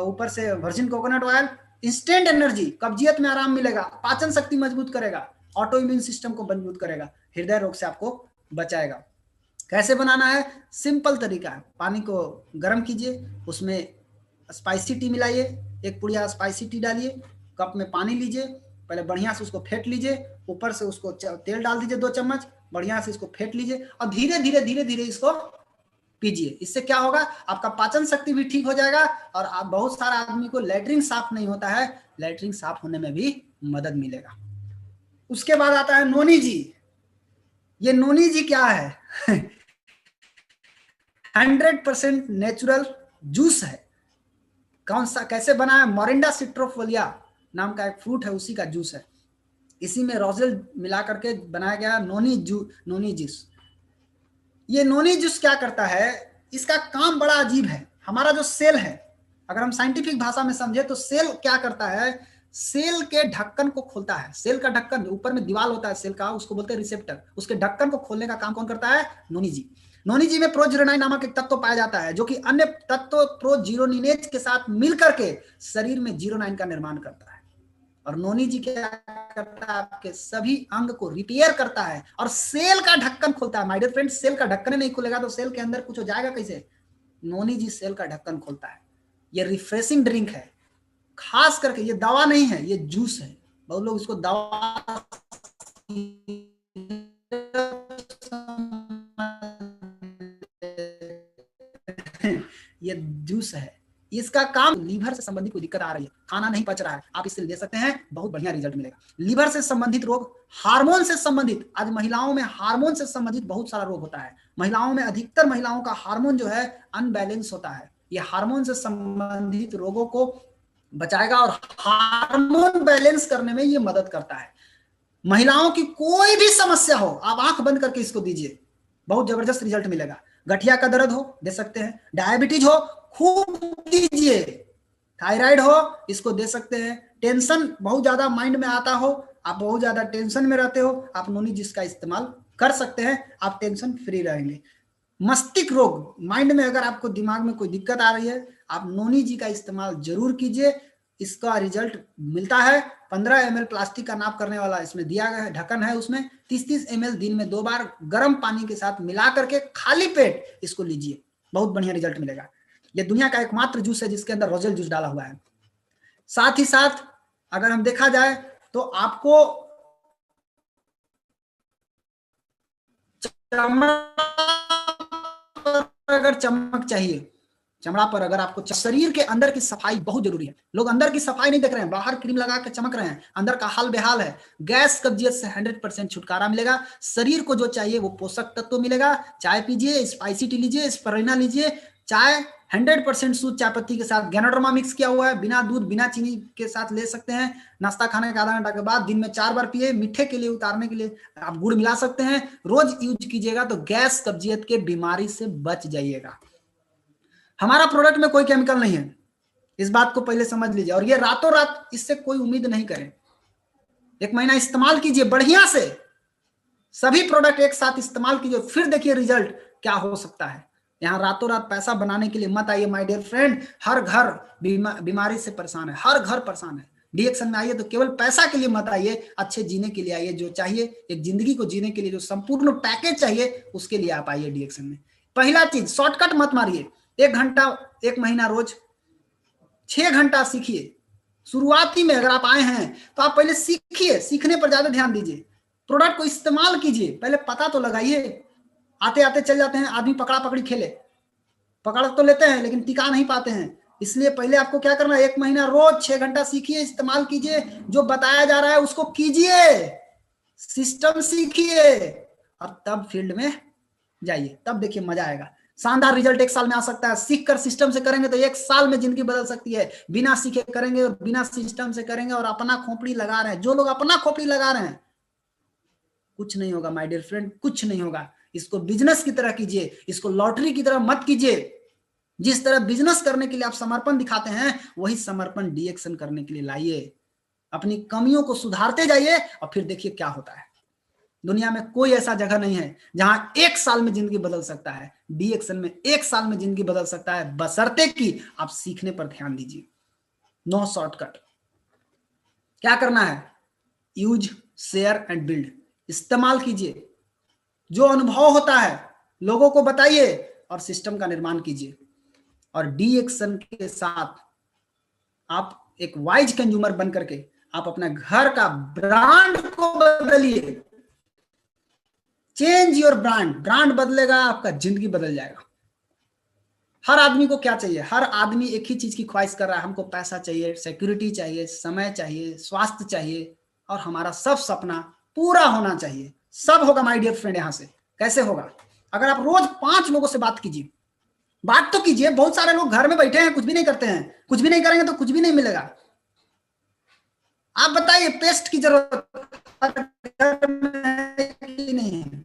Speaker 1: ऊपर से virgin coconut oil, instant energy, कब्जियत में आराम मिलेगा, पाचन शक्ति मजबूत करेगा, ऑटो इम्यून सिस्टम को मजबूत करेगा, हृदय रोग से आपको बचाएगा। कैसे बनाना है? सिंपल तरीका है। पानी को गर्म कीजिए, उसमें स्पाइसी टी मिलाइए, 1 पुड़िया स्पाइसी टी डालिए, कप में पानी लीजिए, पहले बढ़िया से उसको फेंट लीजिए, ऊपर से उसको तेल डाल दीजिए 2 चम्मच, बढ़िया से इसको फेंट लीजिए और धीरे धीरे इसको पीजिए। इससे क्या होगा? आपका पाचन शक्ति भी ठीक हो जाएगा और आप बहुत सारा आदमी को लैट्रिन साफ नहीं होता है, लैट्रिन साफ होने में भी मदद मिलेगा। उसके बाद आता है नोनी जी। ये नोनी जी क्या है? 100% नेचुरल जूस है। कौन सा, कैसे बना है? मोरिंडा सिट्रोफोलिया नाम का एक फ्रूट है, उसी का जूस है। इसी में रोजेल मिला करके बनाया गया नोनी जूस। ये नोनी जूस क्या करता है? इसका काम बड़ा अजीब है। हमारा जो सेल है, अगर हम साइंटिफिक भाषा में समझे तो सेल क्या करता है? सेल के ढक्कन को खोलता है। सेल का ढक्कन, ऊपर में दीवार होता है सेल का, उसको बोलते हैं रिसेप्टर। उसके ढक्कन को खोलने का काम कौन करता है? नोनी जी। नोनी जी में प्रोजीरोनाइन नामक एक तत्व पाया जाता है, जो कि अन्य तत्व प्रोजीरोनिनेज के साथ मिलकर के शरीर में जीरोनाइन का निर्माण करता है। और नोनी जी क्या करता है? आपके सभी अंग को रिपेयर करता है और सेल का ढक्कन खोलता है। माय डियर फ्रेंड, सेल का ढक्कन नहीं खुलेगा तो सेल के अंदर कुछ हो जाएगा कैसे? नोनी जी सेल का ढक्कन खोलता है। ये रिफ्रेशिंग ड्रिंक है, खास करके ये दवा नहीं है, ये जूस है। बहुत लोग इसको दवा ये जूस है। इसका काम, लीवर से संबंधित कोई दिक्कत आ रही है, खाना नहीं पच रहा है, आप इसे ले सकते हैं, बहुत बढ़िया रिजल्ट मिलेगा। लीवर से संबंधित रोग, हार्मोन से संबंधित, आज महिलाओं में हार्मोन से संबंधित बहुत सारा रोग होता है। महिलाओं में, अधिकतर महिलाओं का हार्मोन जो है अनबैलेंस होता है। ये हार्मोन से संबंधित रोगों को बचाएगा और हार्मोन बैलेंस करने में ये मदद करता है। महिलाओं की कोई भी समस्या हो, आप आंख बंद करके इसको दीजिए, बहुत जबरदस्त रिजल्ट मिलेगा। गठिया का दर्द हो, दे सकते हैं। डायबिटीज हो, खूब दीजिए। थायराइड हो, इसको दे सकते हैं। टेंशन बहुत ज्यादा माइंड में आता हो, आप बहुत ज्यादा टेंशन में रहते हो, आप नोनी जिस का इस्तेमाल कर सकते हैं, आप टेंशन फ्री रहेंगे। मस्तिष्क रोग, माइंड में अगर आपको दिमाग में कोई दिक्कत आ रही है, आप नोनी जी का इस्तेमाल जरूर कीजिए, इसका रिजल्ट मिलता है। 15 ml प्लास्टिक का नाप करने वाला इसमें दिया गया है, ढक्कन है उसमें। 30-30 ml दिन में 2 बार गर्म पानी के साथ मिला करके खाली पेट इसको लीजिए, बहुत बढ़िया रिजल्ट मिलेगा। ये दुनिया का एकमात्र जूस है जिसके अंदर रोजेल जूस डाला हुआ है। साथ ही साथ अगर हम देखा जाए तो आपको अगर चमक चाहिए, चमड़ा पर अगर आपको, शरीर के अंदर की सफाई बहुत जरूरी है। लोग अंदर की सफाई नहीं देख रहे हैं, बाहर क्रीम लगा के चमक रहे हैं, अंदर का हाल बेहाल है। गैस कब्जियत से 100% छुटकारा मिलेगा। शरीर को जो चाहिए वो पोषक तत्व मिलेगा। चाय पीजिए, स्पाइसी टी लीजिए, स्पिरुलिना लीजिए। चाय 100% शुद्ध चाय पत्ती के साथ गैनोडर्मा मिक्स किया हुआ है, बिना दूध बिना चीनी के साथ ले सकते हैं। नाश्ता खाने के आधा घंटा के बाद दिन में 4 बार पिए। मीठे के लिए उतारने के लिए आप गुड़ मिला सकते हैं। रोज यूज कीजिएगा तो गैस कब्जियत के बीमारी से बच जाइएगा। हमारा प्रोडक्ट में कोई केमिकल नहीं है, इस बात को पहले समझ लीजिए। और ये रातों रात इससे कोई उम्मीद नहीं करें। 1 महीना इस्तेमाल कीजिए बढ़िया से, सभी प्रोडक्ट एक साथ इस्तेमाल कीजिए, फिर देखिए रिजल्ट क्या हो सकता है। यहाँ रातों रात पैसा बनाने के लिए मत आइए माय डियर फ्रेंड। हर घर बीमारी से परेशान है, हर घर परेशान है। डीएक्शन में आइए तो केवल पैसा के लिए मत आइए, अच्छे जीने के लिए आइए। जो चाहिए एक जिंदगी को जीने के लिए जो संपूर्ण पैकेज चाहिए उसके लिए आप आइए डीएक्शन में। पहला चीज, शॉर्टकट मत मारिए। 1 घंटा 1 महीना रोज 6 घंटा सीखिए। शुरुआती में अगर आप आए हैं तो आप पहले सीखिए, सीखने पर ज्यादा ध्यान दीजिए। प्रोडक्ट को इस्तेमाल कीजिए, पहले पता तो लगाइए। आते आते चल जाते हैं, आदमी पकड़ा पकड़ी खेले, पकड़ तो लेते हैं लेकिन टिका नहीं पाते हैं। इसलिए पहले आपको क्या करना है, 1 महीना रोज 6 घंटा सीखिए, इस्तेमाल कीजिए, जो बताया जा रहा है उसको कीजिए, सिस्टम सीखिए और तब फील्ड में जाइए, तब देखिए मजा आएगा। शानदार रिजल्ट 1 साल में आ सकता है। सीख कर सिस्टम से करेंगे तो 1 साल में जिंदगी बदल सकती है। बिना सीखे करेंगे और बिना सिस्टम से करेंगे और अपना खोपड़ी लगा रहे हैं, जो लोग अपना खोपड़ी लगा रहे हैं, कुछ नहीं होगा माय डियर फ्रेंड, कुछ नहीं होगा। इसको बिजनेस की तरह कीजिए, इसको लॉटरी की तरह मत कीजिए। जिस तरह बिजनेस करने के लिए आप समर्पण दिखाते हैं, वही समर्पण डीएक्शन करने के लिए लाइए। अपनी कमियों को सुधारते जाइए और फिर देखिए क्या होता है। दुनिया में कोई ऐसा जगह नहीं है जहां 1 साल में जिंदगी बदल सकता है। डीएक्शन में 1 साल में जिंदगी बदल सकता है, बशर्ते कि आप सीखने पर ध्यान दीजिए। No shortcut. क्या करना है, यूज, शेयर एंड बिल्ड। इस्तेमाल कीजिए, जो अनुभव होता है लोगों को बताइए और सिस्टम का निर्माण कीजिए। और डीएक्शन के साथ आप एक वाइज कंज्यूमर बन करके आप अपना घर का ब्रांड को बदलिए। Change your brand. ब्रांड बदलेगा, आपका जिंदगी बदल जाएगा। हर आदमी को क्या चाहिए, हर आदमी एक ही चीज की ख्वाहिश कर रहा है, हमको पैसा चाहिए, सिक्योरिटी चाहिए, समय चाहिए, स्वास्थ्य चाहिए और हमारा सब सपना पूरा होना चाहिए। सब होगा माय डियर फ्रेंड। यहां से कैसे होगा, अगर आप रोज 5 लोगों से बात कीजिए, बात तो कीजिए। बहुत सारे लोग घर में बैठे हैं, कुछ भी नहीं करते हैं। कुछ भी नहीं करेंगे तो कुछ भी नहीं मिलेगा। आप बताइए, पेस्ट की जरूरत हर घर में है कि नहीं है?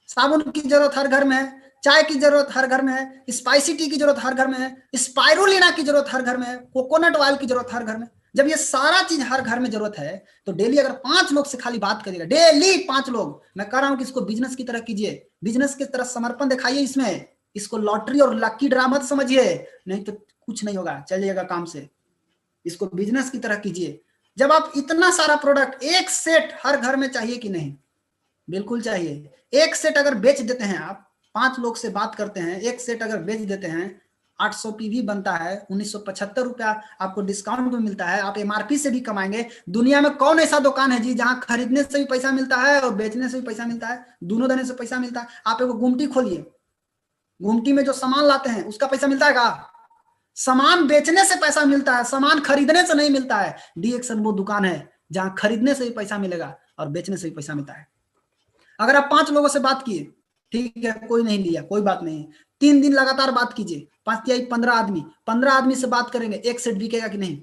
Speaker 1: साबुन की जरूरत हर घर में है, चाय की जरूरत हर घर में है, स्पाइसी टी की जरूरत हर घर में है, स्पाइरुलिना की जरूरत हर घर में है, कोकोनट ऑयल की जरूरत हर घर में। जब ये सारा चीज हर घर में जरूरत है तो डेली अगर 5 लोग से खाली बात करिएगा, डेली 5 लोग, मैं कह रहा हूं कि इसको बिजनेस की तरह कीजिए, बिजनेस की तरह समर्पण दिखाइए इसमें। इसको लॉटरी और लकी ड्रा मत समझिए, नहीं तो कुछ नहीं होगा, चल जाएगा काम से। इसको बिजनेस की तरह कीजिए। जब आप इतना सारा प्रोडक्ट, एक सेट हर घर में चाहिए कि नहीं? बिल्कुल चाहिए। एक सेट अगर बेच देते हैं आप, 5 लोग से बात करते हैं, एक सेट अगर बेच देते हैं, 800 पीवी बनता है, 1975 रुपया आपको डिस्काउंट में मिलता है, आप एमआरपी से भी कमाएंगे। दुनिया में कौन ऐसा दुकान है जी जहां खरीदने से भी पैसा मिलता है और बेचने से भी पैसा मिलता है, दोनों देने से पैसा मिलता है? आप एक गुमटी खोलिए, गुमटी में जो सामान लाते हैं उसका पैसा मिलता है का? सामान बेचने से पैसा मिलता है, सामान खरीदने से नहीं मिलता है। डीएक्शन वो दुकान है जहां खरीदने से भी पैसा मिलेगा और बेचने से भी पैसा मिलता है। अगर आप 5 लोगों से बात किए, ठीक है, कोई नहीं लिया, कोई बात नहीं, 3 दिन लगातार बात कीजिए, 5 या 15 आदमी, 15 आदमी से बात करेंगे, एक सेट बिकेगा कि नहीं?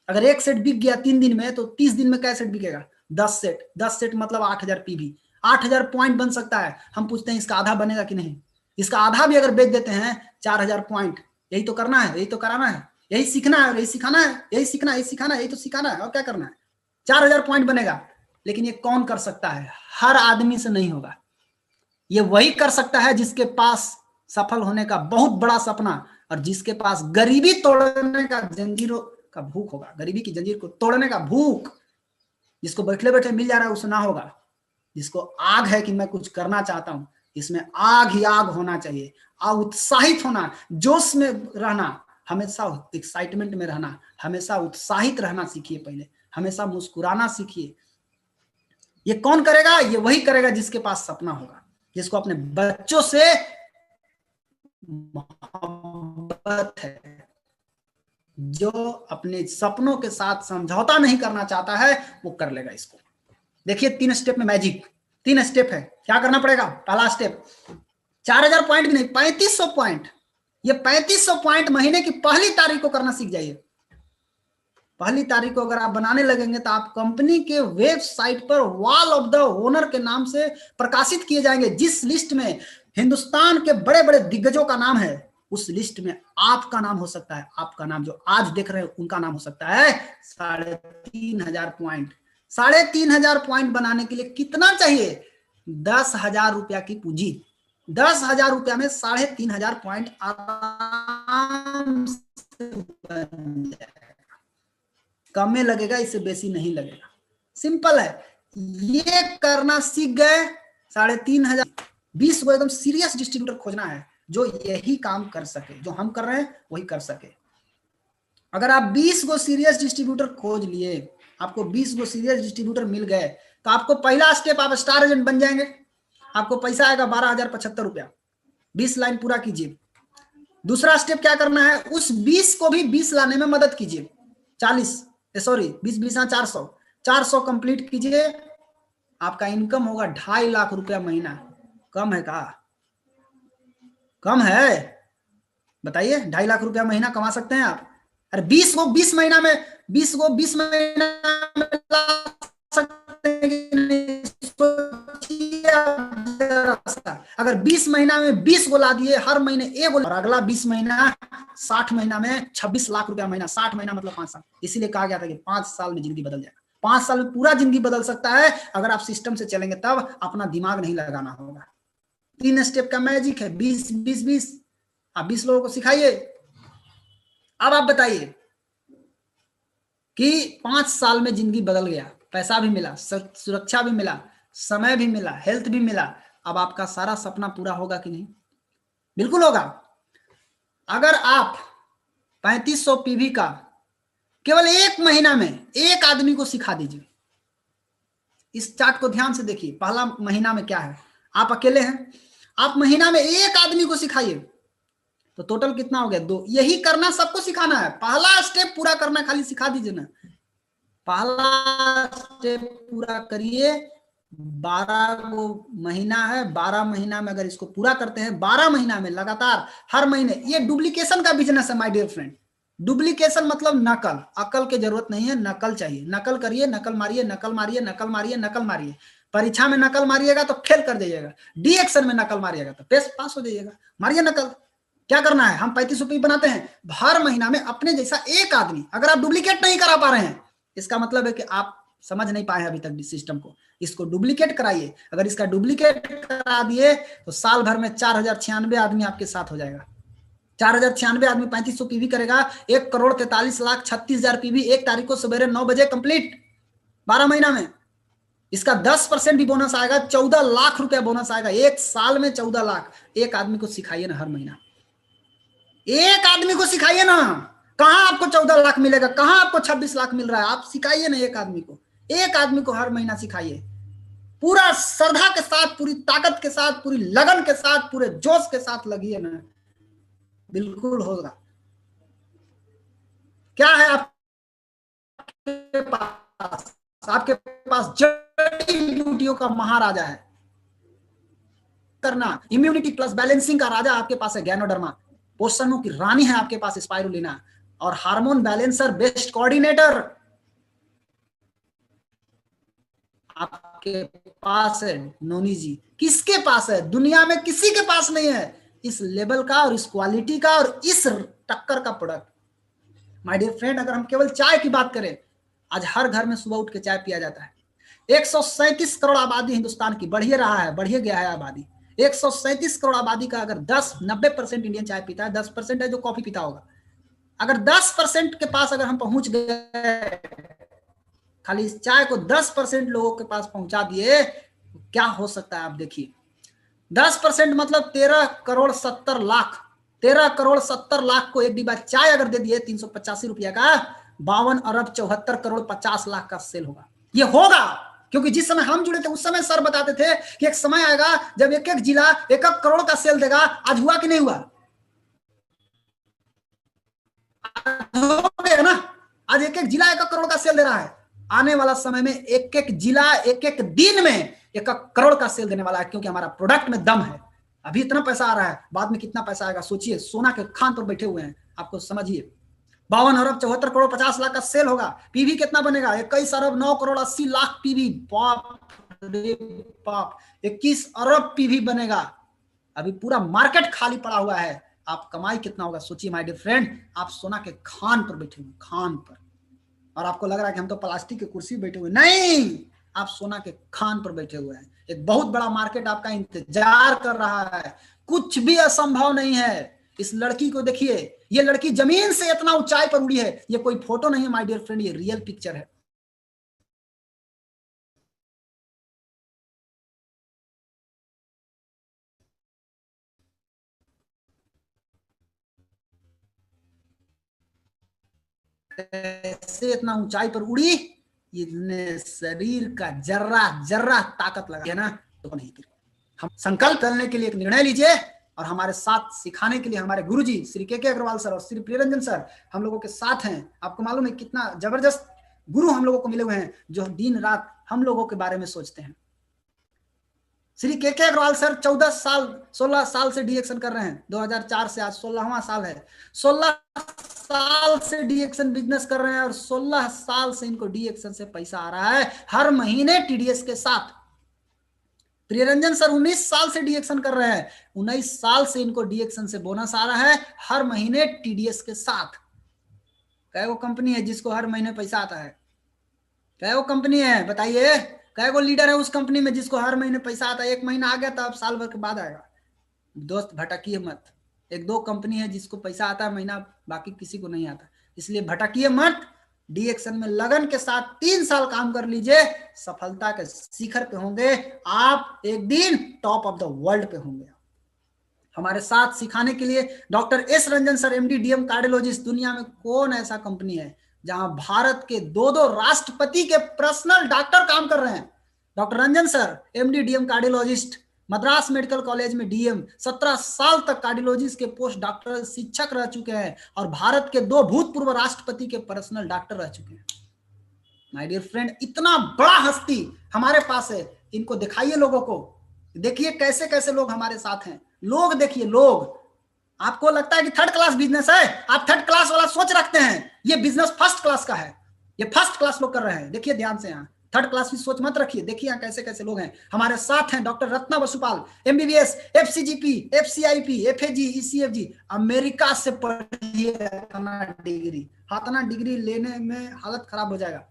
Speaker 1: अगर एक सेट बिक गया 3 दिन में तो 30 दिन में क्या सेट बिकेगा? 10 सेट। 10 सेट मतलब 8000 पीवी, 8000 पॉइंट बन सकता है। हम पूछते हैं इसका आधा बनेगा कि नहीं? इसका आधा भी अगर बेच देते हैं, 4000 पॉइंट। यही तो करना है, यही तो कराना है, यही सीखना है, यही सिखाना है, यही सीखना है, यही सिखाना है, यही तो सिखाना है, और क्या करना है? 4000 पॉइंट बनेगा। लेकिन ये कौन कर सकता है? हर आदमी से नहीं होगा। ये वही कर सकता है जिसके पास सफल होने का बहुत बड़ा सपना और जिसके पास गरीबी तोड़ने का जंजीरों का भूख होगा, गरीबी की जंजीर को तोड़ने का भूख, जिसको बैठे बैठे मिल जा रहा है उसे ना होगा, जिसको आग है कि मैं कुछ करना चाहता हूं, इसमें आग ही आग होना चाहिए, उत्साहित होना, जोश में रहना, हमेशा एक्साइटमेंट में रहना, हमेशा उत्साहित रहना सीखिए, पहले हमेशा मुस्कुराना सीखिए। ये कौन करेगा? ये वही करेगा जिसके पास सपना होगा, जिसको अपने बच्चों से मोहब्बत है, जो अपने सपनों के साथ समझौता नहीं करना चाहता है वो कर लेगा इसको। देखिए 3 स्टेप में मैजिक, 3 स्टेप है। क्या करना पड़ेगा? पहला स्टेप 4000 पॉइंट भी नहीं, 3500 पॉइंट। ये 3500 पॉइंट महीने की पहली तारीख को करना सीख जाइए। पहली तारीख को अगर आप बनाने लगेंगे तो आप कंपनी के वेबसाइट पर वॉल ऑफ द ओनर के नाम से प्रकाशित किए जाएंगे। जिस लिस्ट में हिंदुस्तान के बड़े बड़े दिग्गजों का नाम है, उस लिस्ट में आपका नाम हो सकता है। आपका नाम जो आज देख रहे हैं उनका नाम हो सकता है। 3500 पॉइंट, 3500 पॉइंट बनाने के लिए कितना चाहिए? 10,000 रुपया की पूंजी। 10,000 रुपया में 3500 पॉइंट आराम से बन जाएगा। कम में लगेगा, इससे बेसी नहीं लगेगा। सिंपल है। ये करना सीख गए 3500। 20 को एकदम सीरियस डिस्ट्रीब्यूटर खोजना है जो यही काम कर सके, जो हम कर रहे हैं वही कर सके। अगर आप 20 को सीरियस डिस्ट्रीब्यूटर खोज लिए, आपको 20 को सीरियस डिस्ट्रीब्यूटर मिल गए, तो आपको पहला स्टेप, आप स्टार एजेंट बन जाएंगे। आपको पैसा आएगा 12,075 रुपया। 20 लाइन पूरा कीजिए। दूसरा स्टेप क्या करना है? उस 20 को भी 20 लाने में मदद कीजिए। 400 कंप्लीट कीजिए। आपका इनकम होगा 2.5 लाख रुपया महीना। कम है का? कम है? बताइए, 2.5 लाख रुपया महीना कमा सकते हैं आप? अरे 20 को 20 महीना में, 20 को 20 महीना में ला सकते हैं कि नहीं? अगर 20 महीना में 20 को ला दिए, हर महीने एक, और अगला 20 महीना 60 महीना में 26 लाख रुपया महीना। 60 महीना मतलब 5 साल। इसीलिए कहा गया था कि 5 साल में जिंदगी बदल जाएगा। 5 साल में पूरा जिंदगी बदल सकता है अगर आप सिस्टम से चलेंगे, तब अपना दिमाग नहीं लगाना होगा। 3 स्टेप का मैजिक है। 20 20 20। आप 20 लोगों को सिखाइए। अब आप बताइए कि 5 साल में जिंदगी बदल गया, पैसा भी मिला, सुरक्षा भी मिला, समय भी मिला, हेल्थ भी मिला। अब आपका सारा सपना पूरा होगा कि नहीं? बिल्कुल होगा। अगर आप 3500 पीवी का केवल 1 महीना में एक आदमी को सिखा दीजिए। इस चार्ट को ध्यान से देखिए। पहला महीना में क्या है? आप अकेले हैं, आप महीना में एक आदमी को सिखाइए तो टोटल कितना हो गया? 2। यही करना, सबको सिखाना है। पहला स्टेप पूरा करना, खाली सिखा दीजिए ना। पहला स्टेप पूरा करिए। 12 को महीना है, 12 महीना में अगर इसको पूरा करते हैं, 12 महीना में लगातार हर महीने, ये डुप्लीकेशन का बिजनेस है माय डियर फ्रेंड। डुप्लीकेशन मतलब नकल। अकल की जरूरत नहीं है, नकल चाहिए। नकल करिए, नकल मारिए, नकल मारिए, नकल मारिए, नकल मारिए। परीक्षा में नकल मारिएगा तो फेल कर जाइएगा। डी एक्शन में नकल मारिएगा तो पास हो जाइएगा। मारिए नकल। क्या करना है? हम 35 रुपये बनाते हैं। हर महीना में अपने जैसा एक आदमी, अगर आप डुप्लीकेट नहीं करा पा रहे हैं, इसका मतलब है कि आप समझ नहीं पाए अभी तक सिस्टम को। इसको डुप्लीकेट कराइए। अगर इसका डुप्लीकेट करा दिए तो साल भर में 4096 आदमी आपके साथ हो जाएगा। 4096 आदमी 3500 पीवी करेगा। 1,43,36,30,000 पीवी 1 तारीख को सवेरे 9 बजे कंप्लीट। 12 महीना में इसका 10% भी बोनस आएगा। 14 लाख रुपया बोनस आएगा। 1 साल में 14 लाख। एक आदमी को सिखाइए ना हर महीना। एक आदमी को सिखाइए ना। कहां आपको 14 लाख मिलेगा? कहां आपको 26 लाख मिल रहा है? आप सिखाइए ना एक आदमी को। एक आदमी को हर महीना सिखाइए। पूरा श्रद्धा के साथ, पूरी ताकत के साथ, पूरी लगन के साथ, पूरे जोश के साथ लगिए ना। बिल्कुल होगा। क्या है आपके पास? आपके पास जड़ी बूटियों का महाराजा है। करना इम्यूनिटी प्लस बैलेंसिंग का राजा आपके पास है गैनोडर्मा। पोषणों की रानी है आपके पास स्पाइरुलिना। और हार्मोन बैलेंसर बेस्ट कोऑर्डिनेटर आपके पास है नोनी जी। किसके पास है? दुनिया में किसी के पास नहीं है इस लेवल का और इस क्वालिटी का और इस टक्कर का प्रोडक्ट। माय डियर फ्रेंड, अगर हम केवल चाय की बात करें, आज हर घर में सुबह उठ के चाय पिया जाता है। 137 करोड़ आबादी हिंदुस्तान की, बढ़िए रहा है, बढ़िए गया है आबादी। 137 करोड़ आबादी का अगर 90% इंडियन चाय पीता है, 10% है जो कॉफी पीता होगा। अगर 10% के पास अगर हम पहुंच गए, खाली इस चाय को 10% लोगों के पास पहुंचा दिए, तो क्या हो सकता है आप देखिए। 10% मतलब 13 करोड़ 70 लाख, 13 करोड़ 70 लाख को एक डिब्बा चाय अगर दे दिए 385 रुपया का, 52 अरब 74 करोड़ 50 लाख का सेल होगा। ये होगा क्योंकि जिस समय हम जुड़े थे उस समय सर बताते थे कि एक समय आएगा जब एक एक जिला 1 करोड़ का सेल देगा। आज हुआ कि नहीं हुआ? हो गया ना, आज एक एक जिला 1 करोड़ का सेल दे रहा है। आने वाला समय में एक एक जिला एक एक दिन में 1 करोड़ का सेल देने वाला है, क्योंकि हमारा प्रोडक्ट में दम है। अभी इतना पैसा आ रहा है, बाद में कितना पैसा आएगा सोचिए। सोना के खान पर बैठे हुए हैं, आपको समझिए। 52 अरब 74 करोड़ 50 लाख का सेल होगा। पीवी कितना बनेगा? 21 अरब 9 करोड़ 80 लाख पीवी। बाप रे बाप, 21 अरब पीवी बनेगा। अभी पूरा मार्केट खाली पड़ा हुआ है। आप कमाई कितना होगा सोचिए माय डियर फ्रेंड। आप सोना के खान पर बैठे हुए, खान पर, और आपको लग रहा है कि हम तो प्लास्टिक की कुर्सी बैठे हुए। नहीं, आप सोना के खान पर बैठे हुए हैं। एक बहुत बड़ा मार्केट आपका इंतजार कर रहा है। कुछ भी असंभव नहीं है। इस लड़की को देखिए, ये लड़की जमीन से इतना ऊंचाई पर उड़ी है। ये कोई फोटो नहीं है माय डियर फ्रेंड, ये रियल पिक्चर है। कैसे इतना ऊंचाई पर उड़ी, इतने शरीर का जर्रा जर्रा ताकत लगा है ना, तो नहीं। हम संकल्प करने के लिए एक निर्णय लीजिए, और हमारे साथ सिखाने के लिए हमारे गुरुजी श्री के अग्रवाल सर और श्री प्रियरंजन सर हम लोगों के साथ हैं। आपको मालूम है कितना जबरदस्त गुरु हम लोगों को मिले हुए हैं, जो दिन रात हम लोगों के बारे में सोचते हैं। श्री के अग्रवाल सर 16 साल से डीएक्शन कर रहे हैं। 2004 से आज 16वां साल है। 16 साल से डीएक्शन बिजनेस कर रहे हैं, और 16 साल से इनको डीएक्शन से पैसा आ रहा है हर महीने टीडीएस के साथ। प्रियरंजन सर 19 साल से डीएक्शन कर रहे हैं। 19 साल से इनको डीएक्शन से बोनस आ रहा है हर महीने टीडीएस के साथ। क्या वो कंपनी है जिसको हर महीने पैसा आता है? क्या वो कंपनी है बताइए? क्या वो लीडर है उस कंपनी में जिसको हर महीने पैसा आता है? 1 महीना आ गया था, अब साल भर के बाद आएगा। दोस्त भटकिए मत। 1-2 कंपनी है जिसको पैसा आता है महीना, बाकी किसी को नहीं आता। इसलिए भटकिए मत। डीएक्शन में लगन के साथ 3 साल काम कर लीजिए, सफलता के शिखर पे होंगे आप। एक दिन टॉप ऑफ द वर्ल्ड पे होंगे। हमारे साथ सिखाने के लिए doctor S Ranjan sir, MD DM cardiologist. दुनिया में कौन ऐसा कंपनी है जहां भारत के 2-2 राष्ट्रपति के पर्सनल डॉक्टर काम कर रहे हैं? Doctor Ranjan sir MD DM cardiologist, Madras medical college में डीएम, 17 साल तक कार्डियोलॉजिस्ट के पोस्ट डॉक्टर शिक्षक रह चुके हैं, और भारत के 2 भूतपूर्व राष्ट्रपति के पर्सनल डॉक्टर रह चुके हैं। माय डियर फ्रेंड, इतना बड़ा हस्ती हमारे पास है। इनको दिखाइए लोगों को, देखिए कैसे कैसे लोग हमारे साथ हैं। लोग देखिए, लोग। आपको लगता है कि थर्ड क्लास बिजनेस है, आप थर्ड क्लास वाला सोच रखते हैं। ये बिजनेस फर्स्ट क्लास का है, ये फर्स्ट क्लास लोग कर रहे हैं। देखिए ध्यान से, यहाँ थर्ड क्लास की सोच मत रखिए। देखिए यहाँ कैसे कैसे लोग हैं हमारे साथ हैं। Doctor Ratna Vasupal, MBBS, FCGP, FCIP, FAG, ECFG, America से पढ़ी है। हाथना डिग्री लेने में हालत खराब हो जाएगा।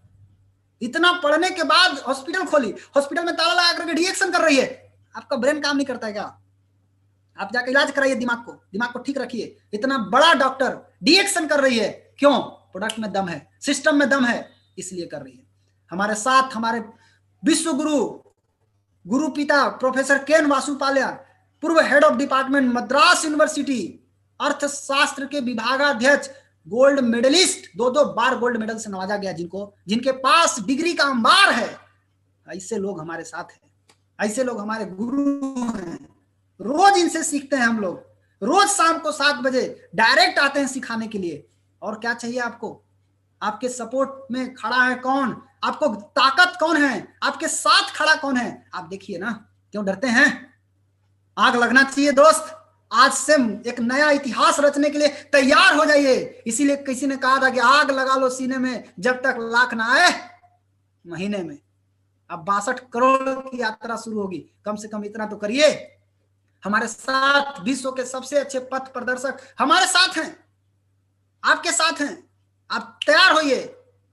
Speaker 1: इतना पढ़ने के बाद हॉस्पिटल खोली, हॉस्पिटल में ताला लगा करके डीएक्शन कर रही है। आपका ब्रेन काम नहीं करता है क्या? आप जाकर इलाज कराइए, दिमाग को ठीक रखिए। इतना बड़ा डॉक्टर डीएक्शन कर रही है, क्यों? प्रोडक्ट में दम है, सिस्टम में दम है, इसलिए कर रही है। हमारे साथ हमारे विश्व गुरु पिता प्रोफेसर केन वासुपाल्या, पूर्व head of department Madras university, अर्थशास्त्र के विभागाध्यक्ष, गोल्ड मेडलिस्ट, 2-2 बार गोल्ड मेडल से नवाजा गया, जिनके पास डिग्री का अंबार है। ऐसे लोग हमारे साथ हैं, ऐसे लोग हमारे गुरु हैं। रोज इनसे सीखते हैं हम लोग। रोज शाम को 7 बजे डायरेक्ट आते हैं सिखाने के लिए। और क्या चाहिए आपको? आपके सपोर्ट में खड़ा है कौन? आपको ताकत कौन है? आपके साथ खड़ा कौन है? आप देखिए ना, क्यों डरते हैं? आग लगना चाहिए दोस्त। आज से एक नया इतिहास रचने के लिए तैयार हो जाइए। इसीलिए किसी ने कहा था कि आग लगा लो सीने में, जब तक लाख ना आए महीने में। अब 62 करोड़ की यात्रा शुरू होगी, कम से कम इतना तो करिए। हमारे साथ विश्व के सबसे अच्छे पथ प्रदर्शक हमारे साथ हैं, आपके साथ हैं। आप तैयार होइए,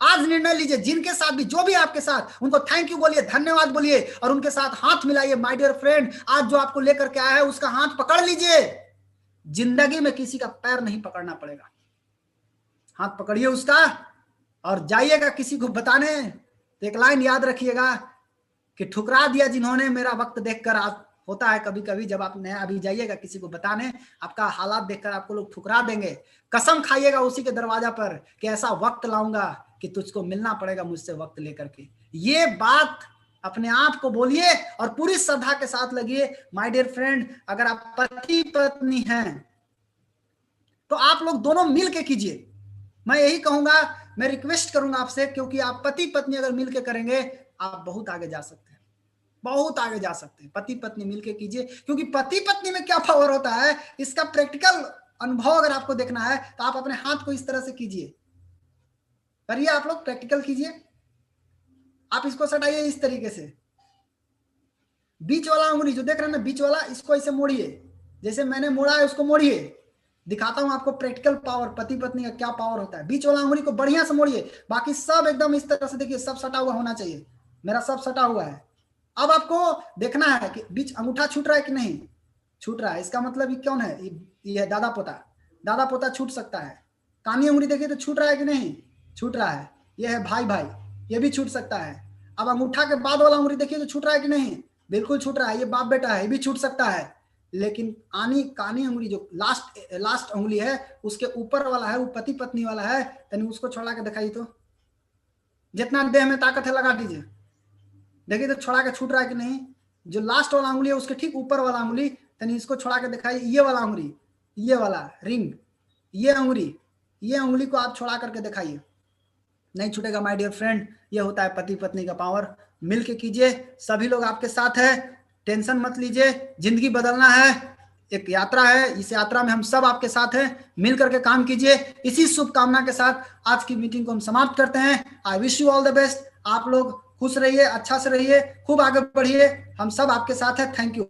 Speaker 2: आज निर्णय लीजिए, जिनके साथ भी, जो भी आपके साथ, उनको थैंक यू बोलिए, धन्यवाद बोलिए और उनके साथ हाथ मिलाइए। माय डियर फ्रेंड, आज जो आपको लेकर के आया है उसका हाथ पकड़ लीजिए। जिंदगी में किसी का पैर नहीं पकड़ना पड़ेगा, हाथ पकड़िए उसका और जाइएगा किसी को बताने। तो एक लाइन याद रखिएगा कि ठुकरा दिया जिन्होंने मेरा वक्त देखकर। आज होता है कभी कभी जब आप नया अभी जाइएगा किसी को बताने, आपका हालात देखकर आपको लोग ठुकरा देंगे। कसम खाइएगा उसी के दरवाजा पर कि ऐसा वक्त लाऊंगा कि तुझको मिलना पड़ेगा मुझसे वक्त लेकर के। ये बात अपने आप को बोलिए और पूरी श्रद्धा के साथ लगिए। माय डियर फ्रेंड, अगर आप पति पत्नी हैं तो आप लोग दोनों मिल के कीजिए। मैं यही कहूंगा, मैं रिक्वेस्ट करूंगा आपसे, क्योंकि आप पति पत्नी अगर मिलके करेंगे आप बहुत आगे जा सकते हैं, बहुत आगे जा सकते हैं। पति पत्नी मिलके कीजिए, क्योंकि पति पत्नी में क्या पावर होता है इसका प्रैक्टिकल अनुभव अगर आपको देखना है तो आप अपने हाथ को इस तरह से कीजिए, करिए, आप लोग प्रैक्टिकल कीजिए। आप इसको सटाइए इस तरीके से, बीच वाला अंगुली जो देख रहे हैं ना, बीच वाला, इसको ऐसे मोड़िए, जैसे मैंने मोड़ा है उसको मोड़िए। दिखाता हूं आपको प्रैक्टिकल पावर, पति पत्नी का क्या पावर होता है। बीच वाला अंगुली को बढ़िया से मोड़िए, बाकी सब एकदम इस तरह से देखिए, सब सटा हुआ होना चाहिए। मेरा सब सटा हुआ है। अब आपको देखना है कि बीच अंगूठा छूट रहा है कि नहीं छूट रहा है। इसका मतलब ये कौन है, ये है दादा पोता। दादा पोता छूट सकता है। कानी अंगुली देखिए तो छूट रहा है कि नहीं छूट रहा है। ये है भाई भाई, ये भी छूट सकता है। अब अंगूठा के बाद वाला अंगुली देखिए तो छूट रहा है कि नहीं, बिल्कुल छूट रहा है। ये बाप बेटा है, ये भी छूट सकता है। लेकिन कानी अंगुली जो लास्ट अंगुली है उसके ऊपर वाला है, वो पति पत्नी वाला है। तनी उसको छोड़ा के दिखाइए तो, जितना देह में ताकत है लगा दीजिए, देखिए तो छोड़ा के छूट रहा है कि नहीं। जो लास्ट वाला अंगुली है उसके ठीक ऊपर वाला अंगुली, तनी इसको छोड़ा के दिखाइए। ये वाला अंगुली, ये वाला रिंग, ये अंगुली, ये अंगुली को आप छोड़ा करके दिखाइए, नहीं छूटेगा। माय डियर फ्रेंड, ये होता है पति पत्नी का पावर। मिल के कीजिए, सभी लोग आपके साथ है, टेंशन मत लीजिए। जिंदगी बदलना है, एक यात्रा है, इस यात्रा में हम सब आपके साथ हैं। मिल करके काम कीजिए। इसी शुभकामना के साथ आज की मीटिंग को हम समाप्त करते हैं। I wish you all the best. आप लोग खुश रहिए, अच्छा से रहिए, खूब आगे बढ़िए। हम सब आपके साथ हैं। Thank you.